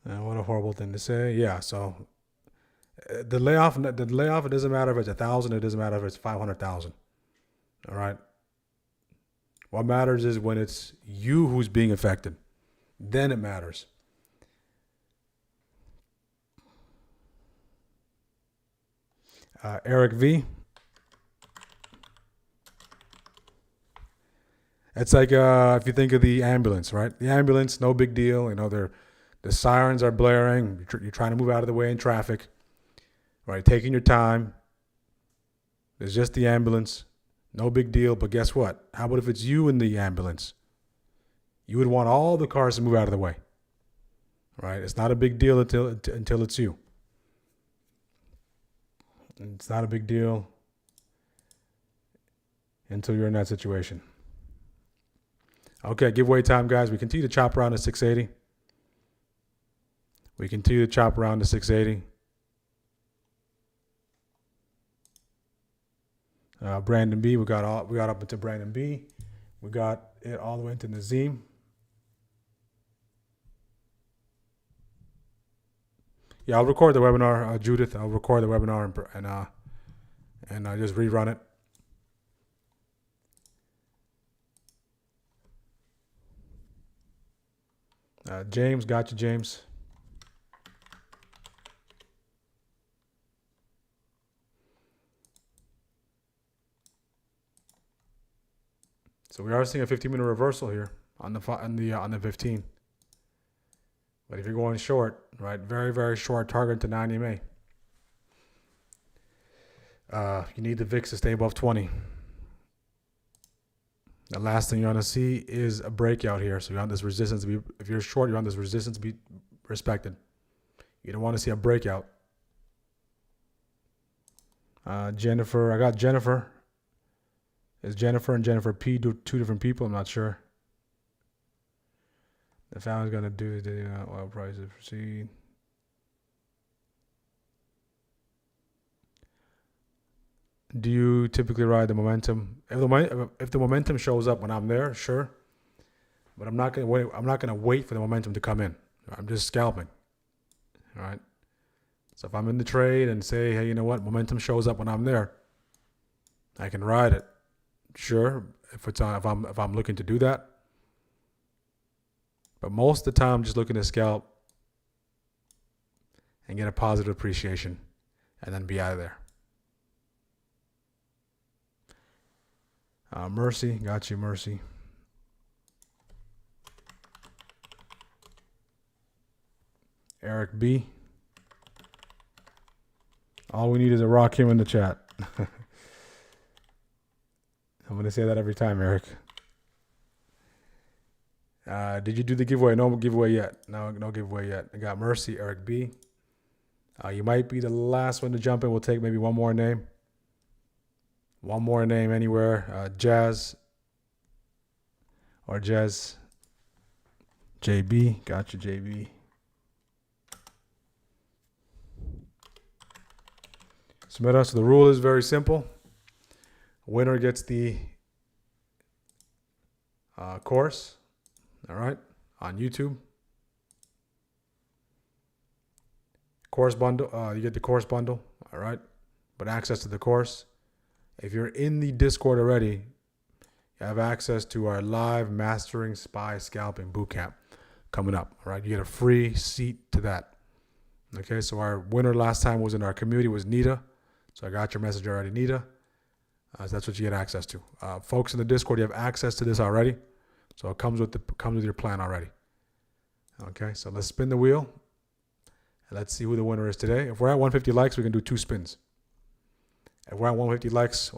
What a horrible thing to say. Yeah, so the layoff, it doesn't matter if it's 1,000, it doesn't matter if it's 500,000. All right. What matters is when it's you who's being affected. Then it matters. Eric V. It's like if you think of the ambulance, right? The ambulance, no big deal. You know, the sirens are blaring. You're trying to move out of the way in traffic, right? Taking your time. It's just the ambulance. No big deal. But guess what? How about if it's you in the ambulance? You would want all the cars to move out of the way, right? It's not a big deal until it's you. It's not a big deal until you're in that situation. Okay, giveaway time, guys. We continue to chop around to 680. Brandon B. We got up into Brandon B. We got it all the way into Nazim. Yeah, I'll record the webinar, Judith. I'll record the webinar and just rerun it. James, got you, James. So we are seeing a 15-minute reversal here on the 15. But if you're going short, right, very, very short target to 9 EMA. You need the VIX to stay above 20. The last thing you want to see is a breakout here. So you want this resistance to be, if you're short, you want this resistance to be respected. You don't want to see a breakout. Jennifer, I got Jennifer. Is Jennifer and Jennifer P two different people? I'm not sure. The founder's going to do the oil prices proceed. Do you typically ride the momentum? If the momentum shows up when I'm there, sure. But I'm not going to wait. I'm not going to wait for the momentum to come in. I'm just scalping. All right. So if I'm in the trade and say, hey, you know what, momentum shows up when I'm there, I can ride it. Sure, if I'm looking to do that. But most of the time, I'm just looking to scalp and get a positive appreciation and then be out of there. Mercy, got you, Mercy. Eric B. All we need is a rock him in the chat. I'm going to say that every time, Eric. Did you do the giveaway? No giveaway yet. No giveaway yet. I got Mercy, Eric B. You might be the last one to jump in. We'll take maybe one more name. One more name anywhere. Jazz. Or Jazz. JB. Gotcha, JB. Submit us. So the rule is very simple. Winner gets the course, all right, on YouTube. Course bundle, you get the course bundle, all right, but access to the course. If you're in the Discord already, you have access to our live Mastering Spy Scalping Bootcamp coming up, all right? You get a free seat to that. Okay, so our winner last time was in our community, was Nita. So I got your message already, Nita. So that's what you get access to. Folks in the Discord, you have access to this already. So it comes with your plan already. Okay, so let's spin the wheel. And let's see who the winner is today. If we're at 150 likes, we can do 2 spins. If we're at 150 likes,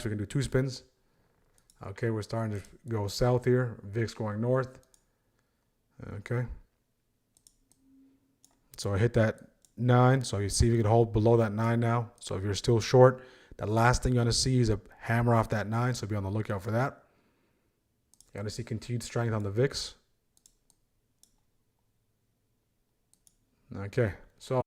we can do 2 spins. Okay, we're starting to go south here. VIX going north. Okay. So I hit that 9. So you see if you can hold below that 9 now. So if you're still short, the last thing you're going to see is a hammer off that 9. So be on the lookout for that. You're going to see continued strength on the VIX. Okay. So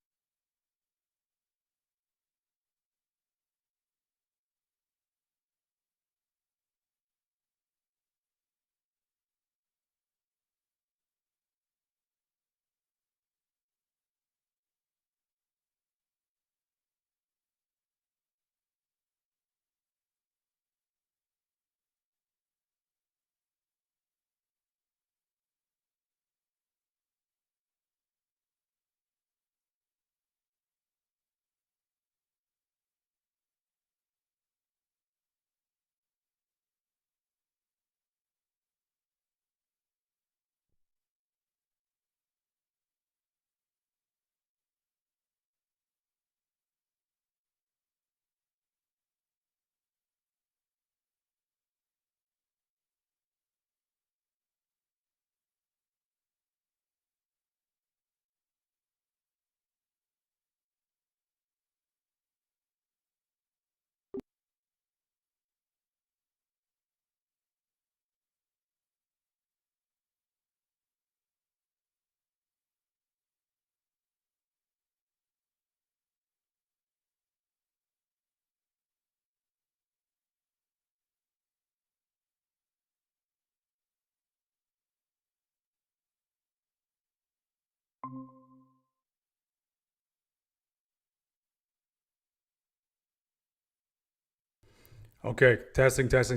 okay, testing. Can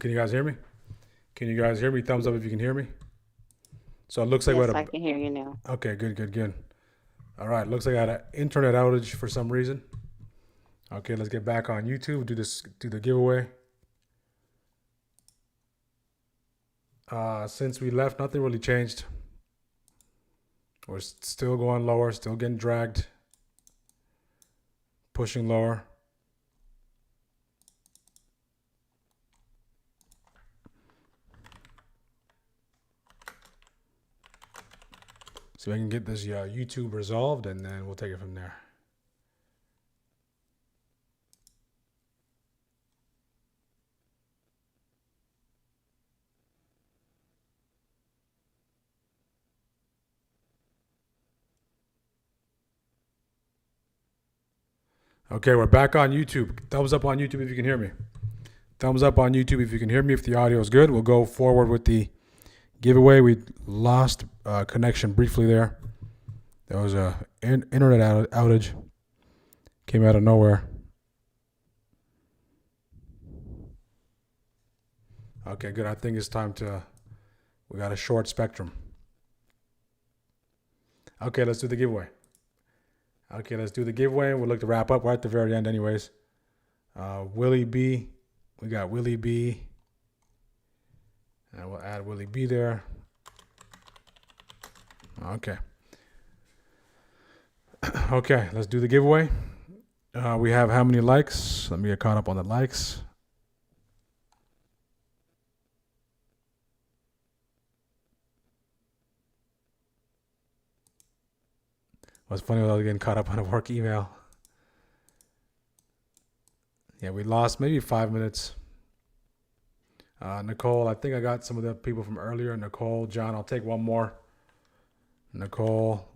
you guys hear me? Thumbs up if you can hear me. So it looks like Yes, I can hear you now. Okay, good. All right, looks like I had an internet outage for some reason. Okay, let's get back on YouTube. Do the giveaway. Since we left, nothing really changed. We're still going lower, still getting dragged, pushing lower. So I can get this YouTube resolved, and then we'll take it from there. Okay, we're back on YouTube. Thumbs up on YouTube if you can hear me. Thumbs up on YouTube if you can hear me. If the audio is good, we'll go forward with the giveaway. We lost connection briefly there. There was a internet outage. Came out of nowhere. Okay, good. I think it's time to. We got a short spectrum. Okay, let's do the giveaway. We'll look to wrap up. We're at the very end, anyways. Willie B. We got Willie B. And we'll add Willie B there. Okay. Okay, let's do the giveaway. We have how many likes? Let me get caught up on the likes. What's funny was I was getting caught up on a work email. Yeah, we lost maybe 5 minutes. Nicole, I think I got some of the people from earlier. Nicole, John, I'll take one more. Nicole.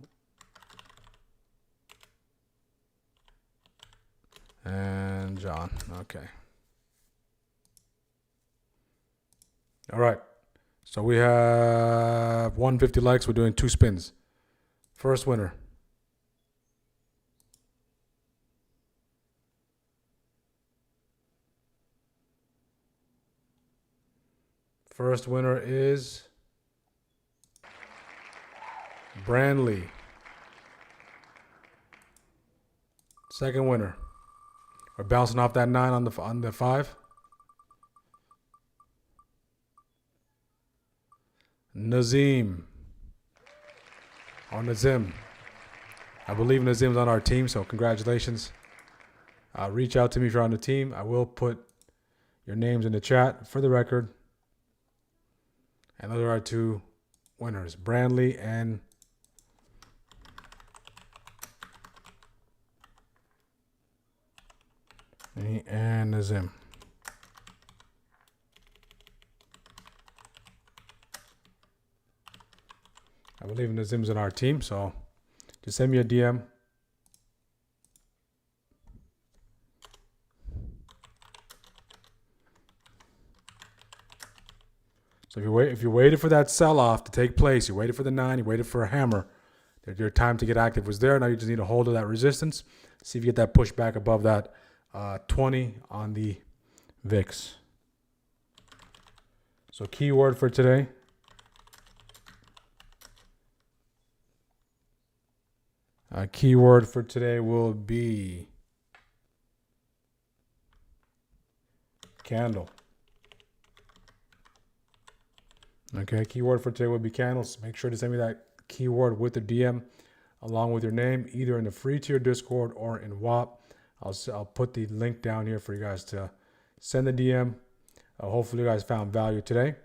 And John. Okay. All right. So we have 150 likes. We're doing 2 spins. First winner. First winner is Brandley. Second winner. We're bouncing off that 9 on the 5. Nazim. Or Nazim. I believe Nazim's on our team, so congratulations. Reach out to me if you're on the team. I will put your names in the chat for the record. And those are our 2 winners, Brandley and Nazim. I believe Nazim's in our team, so just send me a DM. So if you waited for that sell-off to take place, you waited for the 9, you waited for a hammer, your time to get active was there. Now you just need to hold of that resistance. See if you get that push back above that 20 on the VIX. So keyword for today. Keyword for today will be candle. Okay, keyword for today will be candles. Make sure to send me that keyword with the DM along with your name, either in the free tier Discord or in WAP. I'll put the link down here for you guys to send the DM. Hopefully you guys found value today.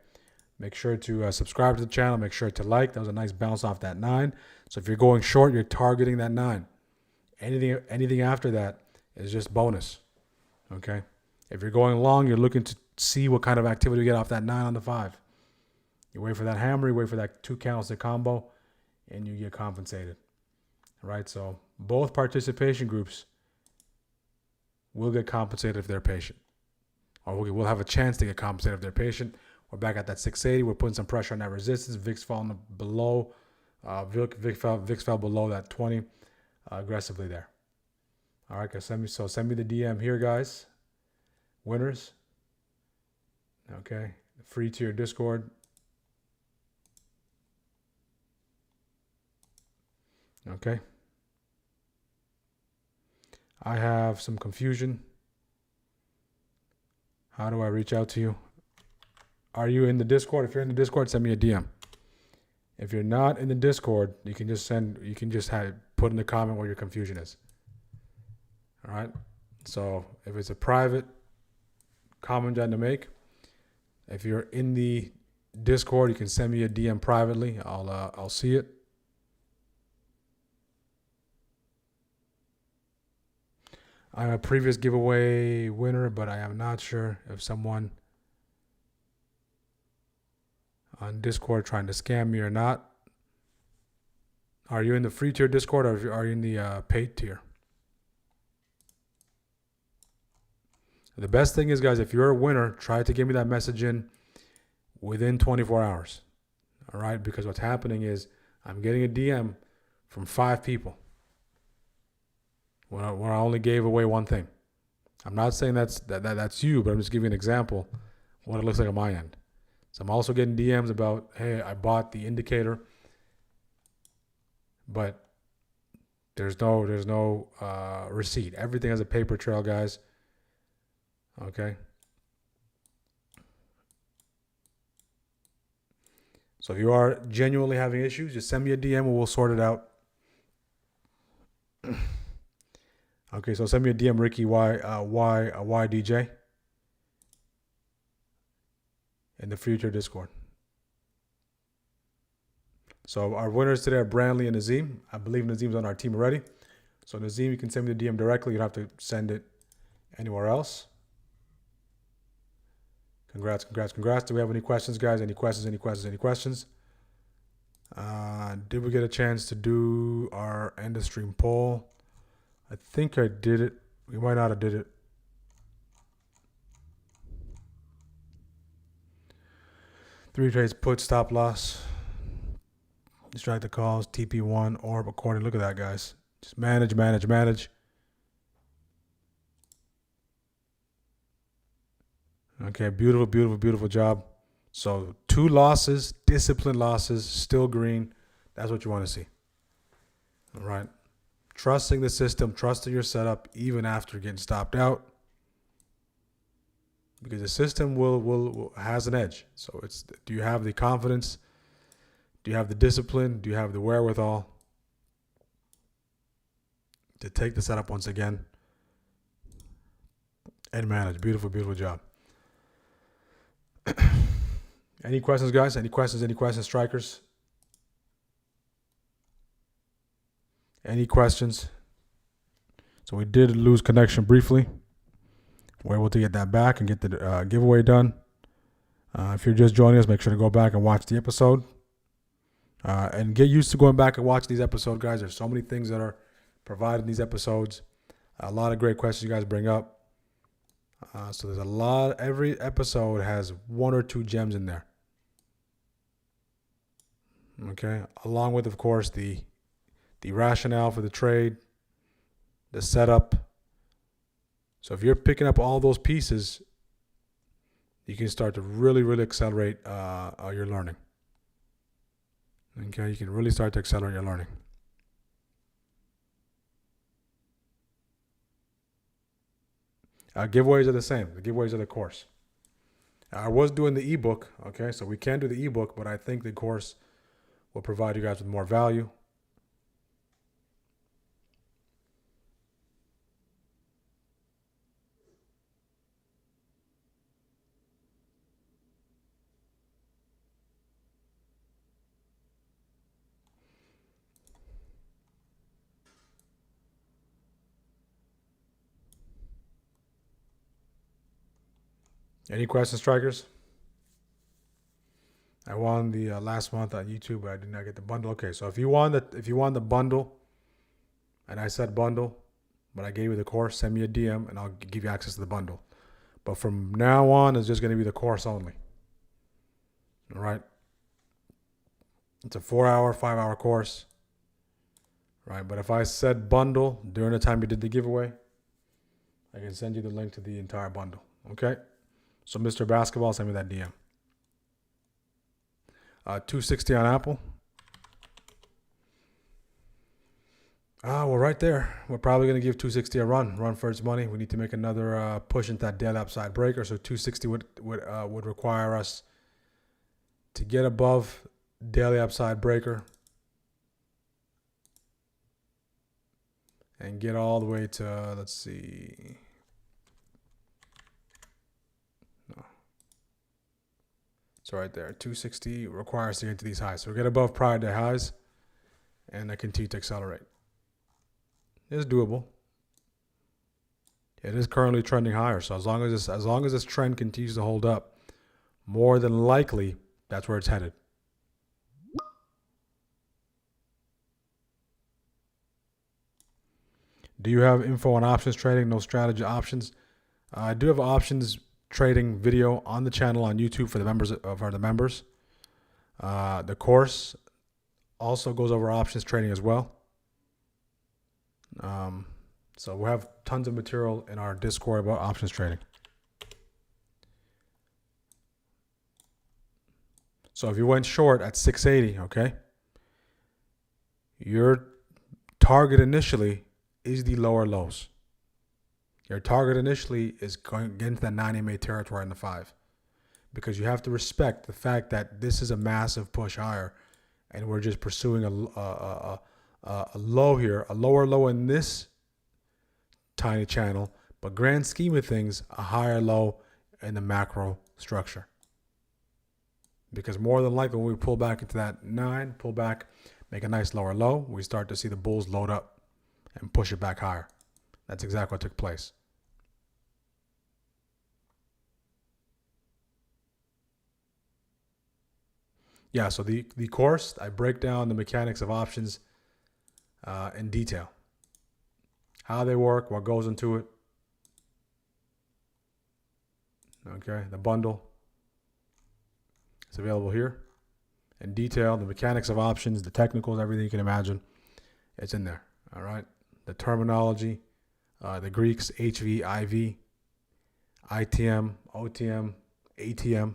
Make sure to subscribe to the channel. Make sure to like. That was a nice bounce off that 9. So if you're going short, you're targeting that 9. Anything after that is just bonus. Okay. If you're going long, you're looking to see what kind of activity you get off that 9 on the 5. You wait for that hammer, you wait for that 2 candlestick combo, and you get compensated. All right. So both participation groups will get compensated if they're patient, or we'll have a chance to get compensated if they're patient. We're back at that 680. We're putting some pressure on that resistance. VIX falling below. VIX fell below that 20 aggressively there. All right, guys. Send me the DM here, guys. Winners. Okay. Free to your Discord. Okay. I have some confusion. How do I reach out to you? Are you in the Discord? If you're in the Discord, send me a DM. If you're not in the Discord, you can just put in the comment what your confusion is. All right. So if it's a private comment you had to make, if you're in the Discord, you can send me a DM privately. I'll see it. I'm a previous giveaway winner, but I am not sure if someone on Discord trying to scam me or not. Are you in the free tier Discord, or are you in the paid tier? The best thing is, guys, if you're a winner, try to give me that message in within 24 hours. All right? Because what's happening is I'm getting a DM from 5 people when I only gave away one thing. I'm not saying that's you, but I'm just giving you an example of what it looks like on my end. So I'm also getting DMs about, hey, I bought the indicator, but there's no receipt. Everything has a paper trail, guys. Okay. So if you are genuinely having issues, just send me a DM and we'll sort it out. Okay, so send me a DM, Ricky YDJ, in the future Discord. So our winners today are Brandley and Nazim. I believe Nazim's on our team already. So Nazim, you can send me the DM directly. You don't have to send it anywhere else. Congrats. Do we have any questions, guys? Any questions? Did we get a chance to do our end of stream poll? I think I did it. We might not have did it. Three trades, put, stop loss. Distract the calls, TP1, orb, according. Look at that, guys. Just manage. Okay, beautiful job. So 2 losses, disciplined losses, still green. That's what you want to see. All right. Trusting the system, trusting your setup, even after getting stopped out. Because the system will has an edge. So it's, do you have the confidence? Do you have the discipline? Do you have the wherewithal to take the setup once again and manage? Beautiful job. Any questions, guys? Any questions, strikers? Any questions? So we did lose connection briefly. We're able to get that back and get the giveaway done. If you're just joining us, make sure to go back and watch the episode. And get used to going back and watch these episodes, guys. There's so many things that are provided in these episodes. A lot of great questions you guys bring up. So there's a lot. Every episode has one or two gems in there. Okay. Along with, of course, the rationale for the trade, the setup. So if you're picking up all those pieces, you can start to really, really accelerate your learning. Okay, you can really start to accelerate your learning. Giveaways are the same. The giveaways are the course. I was doing the ebook, okay, so we can do the ebook, but I think the course will provide you guys with more value. Any questions, strikers? I won the last month on YouTube, but I did not get the bundle. Okay, so if you won the bundle, and I said bundle, but I gave you the course, send me a DM, and I'll give you access to the bundle. But from now on, it's just going to be the course only. All right. It's a 4-hour, 5-hour course. Right, but if I said bundle during the time you did the giveaway, I can send you the link to the entire bundle. Okay. So Mr. Basketball, send me that DM. $260 on Apple. Well, right there. We're probably going to give $260 a run for its money. We need to make another push into that daily upside breaker. So $260 would require us to get above daily upside breaker and get all the way to, let's see. So right there, 260 requires to get to these highs. So we get above prior day highs, and I continue to accelerate. It's doable. It is currently trending higher. So as long as this trend continues to hold up, more than likely that's where it's headed. Do you have info on options trading? No strategy options. I do have options trading video on the channel on YouTube for the members The course also goes over options trading as well. So we have tons of material in our Discord about options trading. So if you went short at 680, okay, your target initially is the lower lows. Your target initially is going into that 9 MA territory in the 5, because you have to respect the fact that this is a massive push higher, and we're just pursuing a low here, a lower low in this tiny channel, but grand scheme of things, a higher low in the macro structure. Because more than likely, when we pull back into that 9, pull back, make a nice lower low, we start to see the bulls load up and push it back higher. That's exactly what took place. Yeah, so the course, I break down the mechanics of options in detail. How they work, what goes into it. Okay, the bundle. It's available here. In detail, the mechanics of options, the technicals, everything you can imagine. It's in there, all right? The terminology, the Greeks, HV, IV, ITM, OTM, ATM.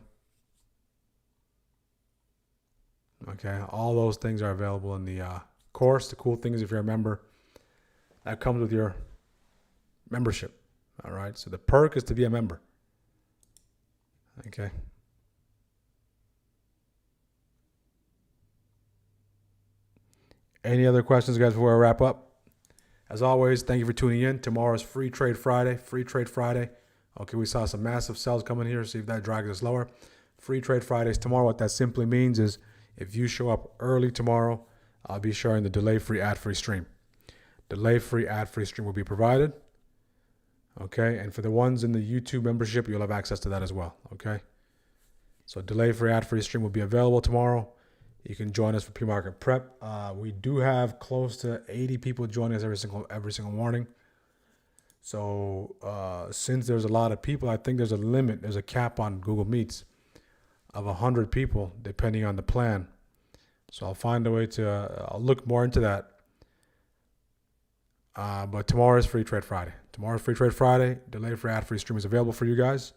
Okay, all those things are available in the course. The cool thing is, if you're a member, that comes with your membership. All right, so the perk is to be a member. Okay. Any other questions, guys, before I wrap up? As always, thank you for tuning in. Tomorrow's Free Trade Friday. Free Trade Friday. Okay, we saw some massive sells coming here. See if that drags us lower. Free Trade Fridays tomorrow. What that simply means is, if you show up early tomorrow, I'll be sharing the delay-free, ad-free stream. delay-free, ad-free stream will be provided. Okay, and for the ones in the YouTube membership, you'll have access to that as well. Okay, so delay-free, ad-free stream will be available tomorrow. You can join us for pre-market prep. We do have close to 80 people joining us every single morning. So since there's a lot of people, I think there's a limit. There's a cap on Google Meets of 100 people, depending on the plan. So I'll find a way to. I'll look more into that. But tomorrow is Free Trade Friday. Tomorrow is Free Trade Friday. Delay-free, ad-free stream is available for you guys.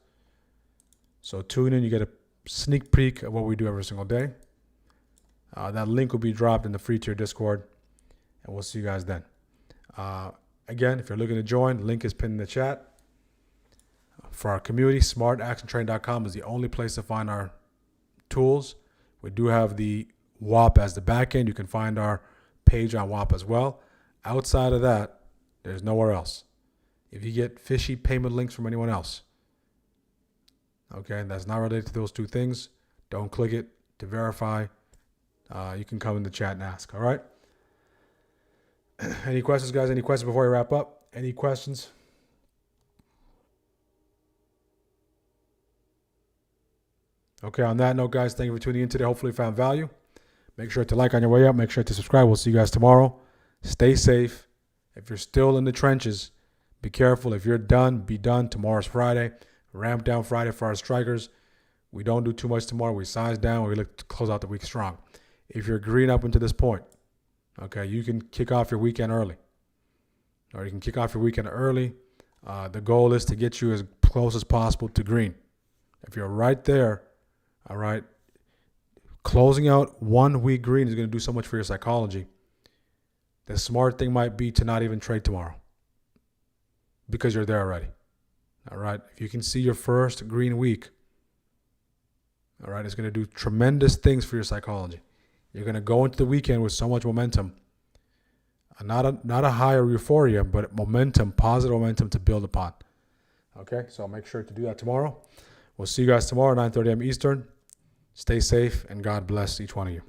So tune in. You get a sneak peek of what we do every single day. That link will be dropped in the free tier Discord, and we'll see you guys then. Again, if you're looking to join, the link is pinned in the chat. For our community, smartactiontraining.com is the only place to find our tools. We do have the WAP as the backend. You can find our page on WAP as well. Outside of that, there's nowhere else. If you get fishy payment links from anyone else, okay, that's not related to those two things, don't click it to verify. You can come in the chat and ask, all right? Any questions, guys? Any questions before we wrap up? Any questions? Okay, on that note, guys, thank you for tuning in today. Hopefully you found value. Make sure to like on your way up. Make sure to subscribe. We'll see you guys tomorrow. Stay safe. If you're still in the trenches, be careful. If you're done, be done. Tomorrow's Friday. Ramp down Friday for our strikers. We don't do too much tomorrow. We size down. We look to close out the week strong. If you're green up until this point, okay, you can kick off your weekend early. Or you can kick off your weekend early. The goal is to get you as close as possible to green. If you're right there, all right, closing out 1 week green is going to do so much for your psychology. The smart thing might be to not even trade tomorrow because you're there already. All right, if you can see your first green week, all right, it's going to do tremendous things for your psychology. You're going to go into the weekend with so much momentum. Not a higher euphoria, but momentum, positive momentum to build upon. Okay, so make sure to do that tomorrow. We'll see you guys tomorrow, 9:30 a.m. Eastern. Stay safe, and God bless each one of you.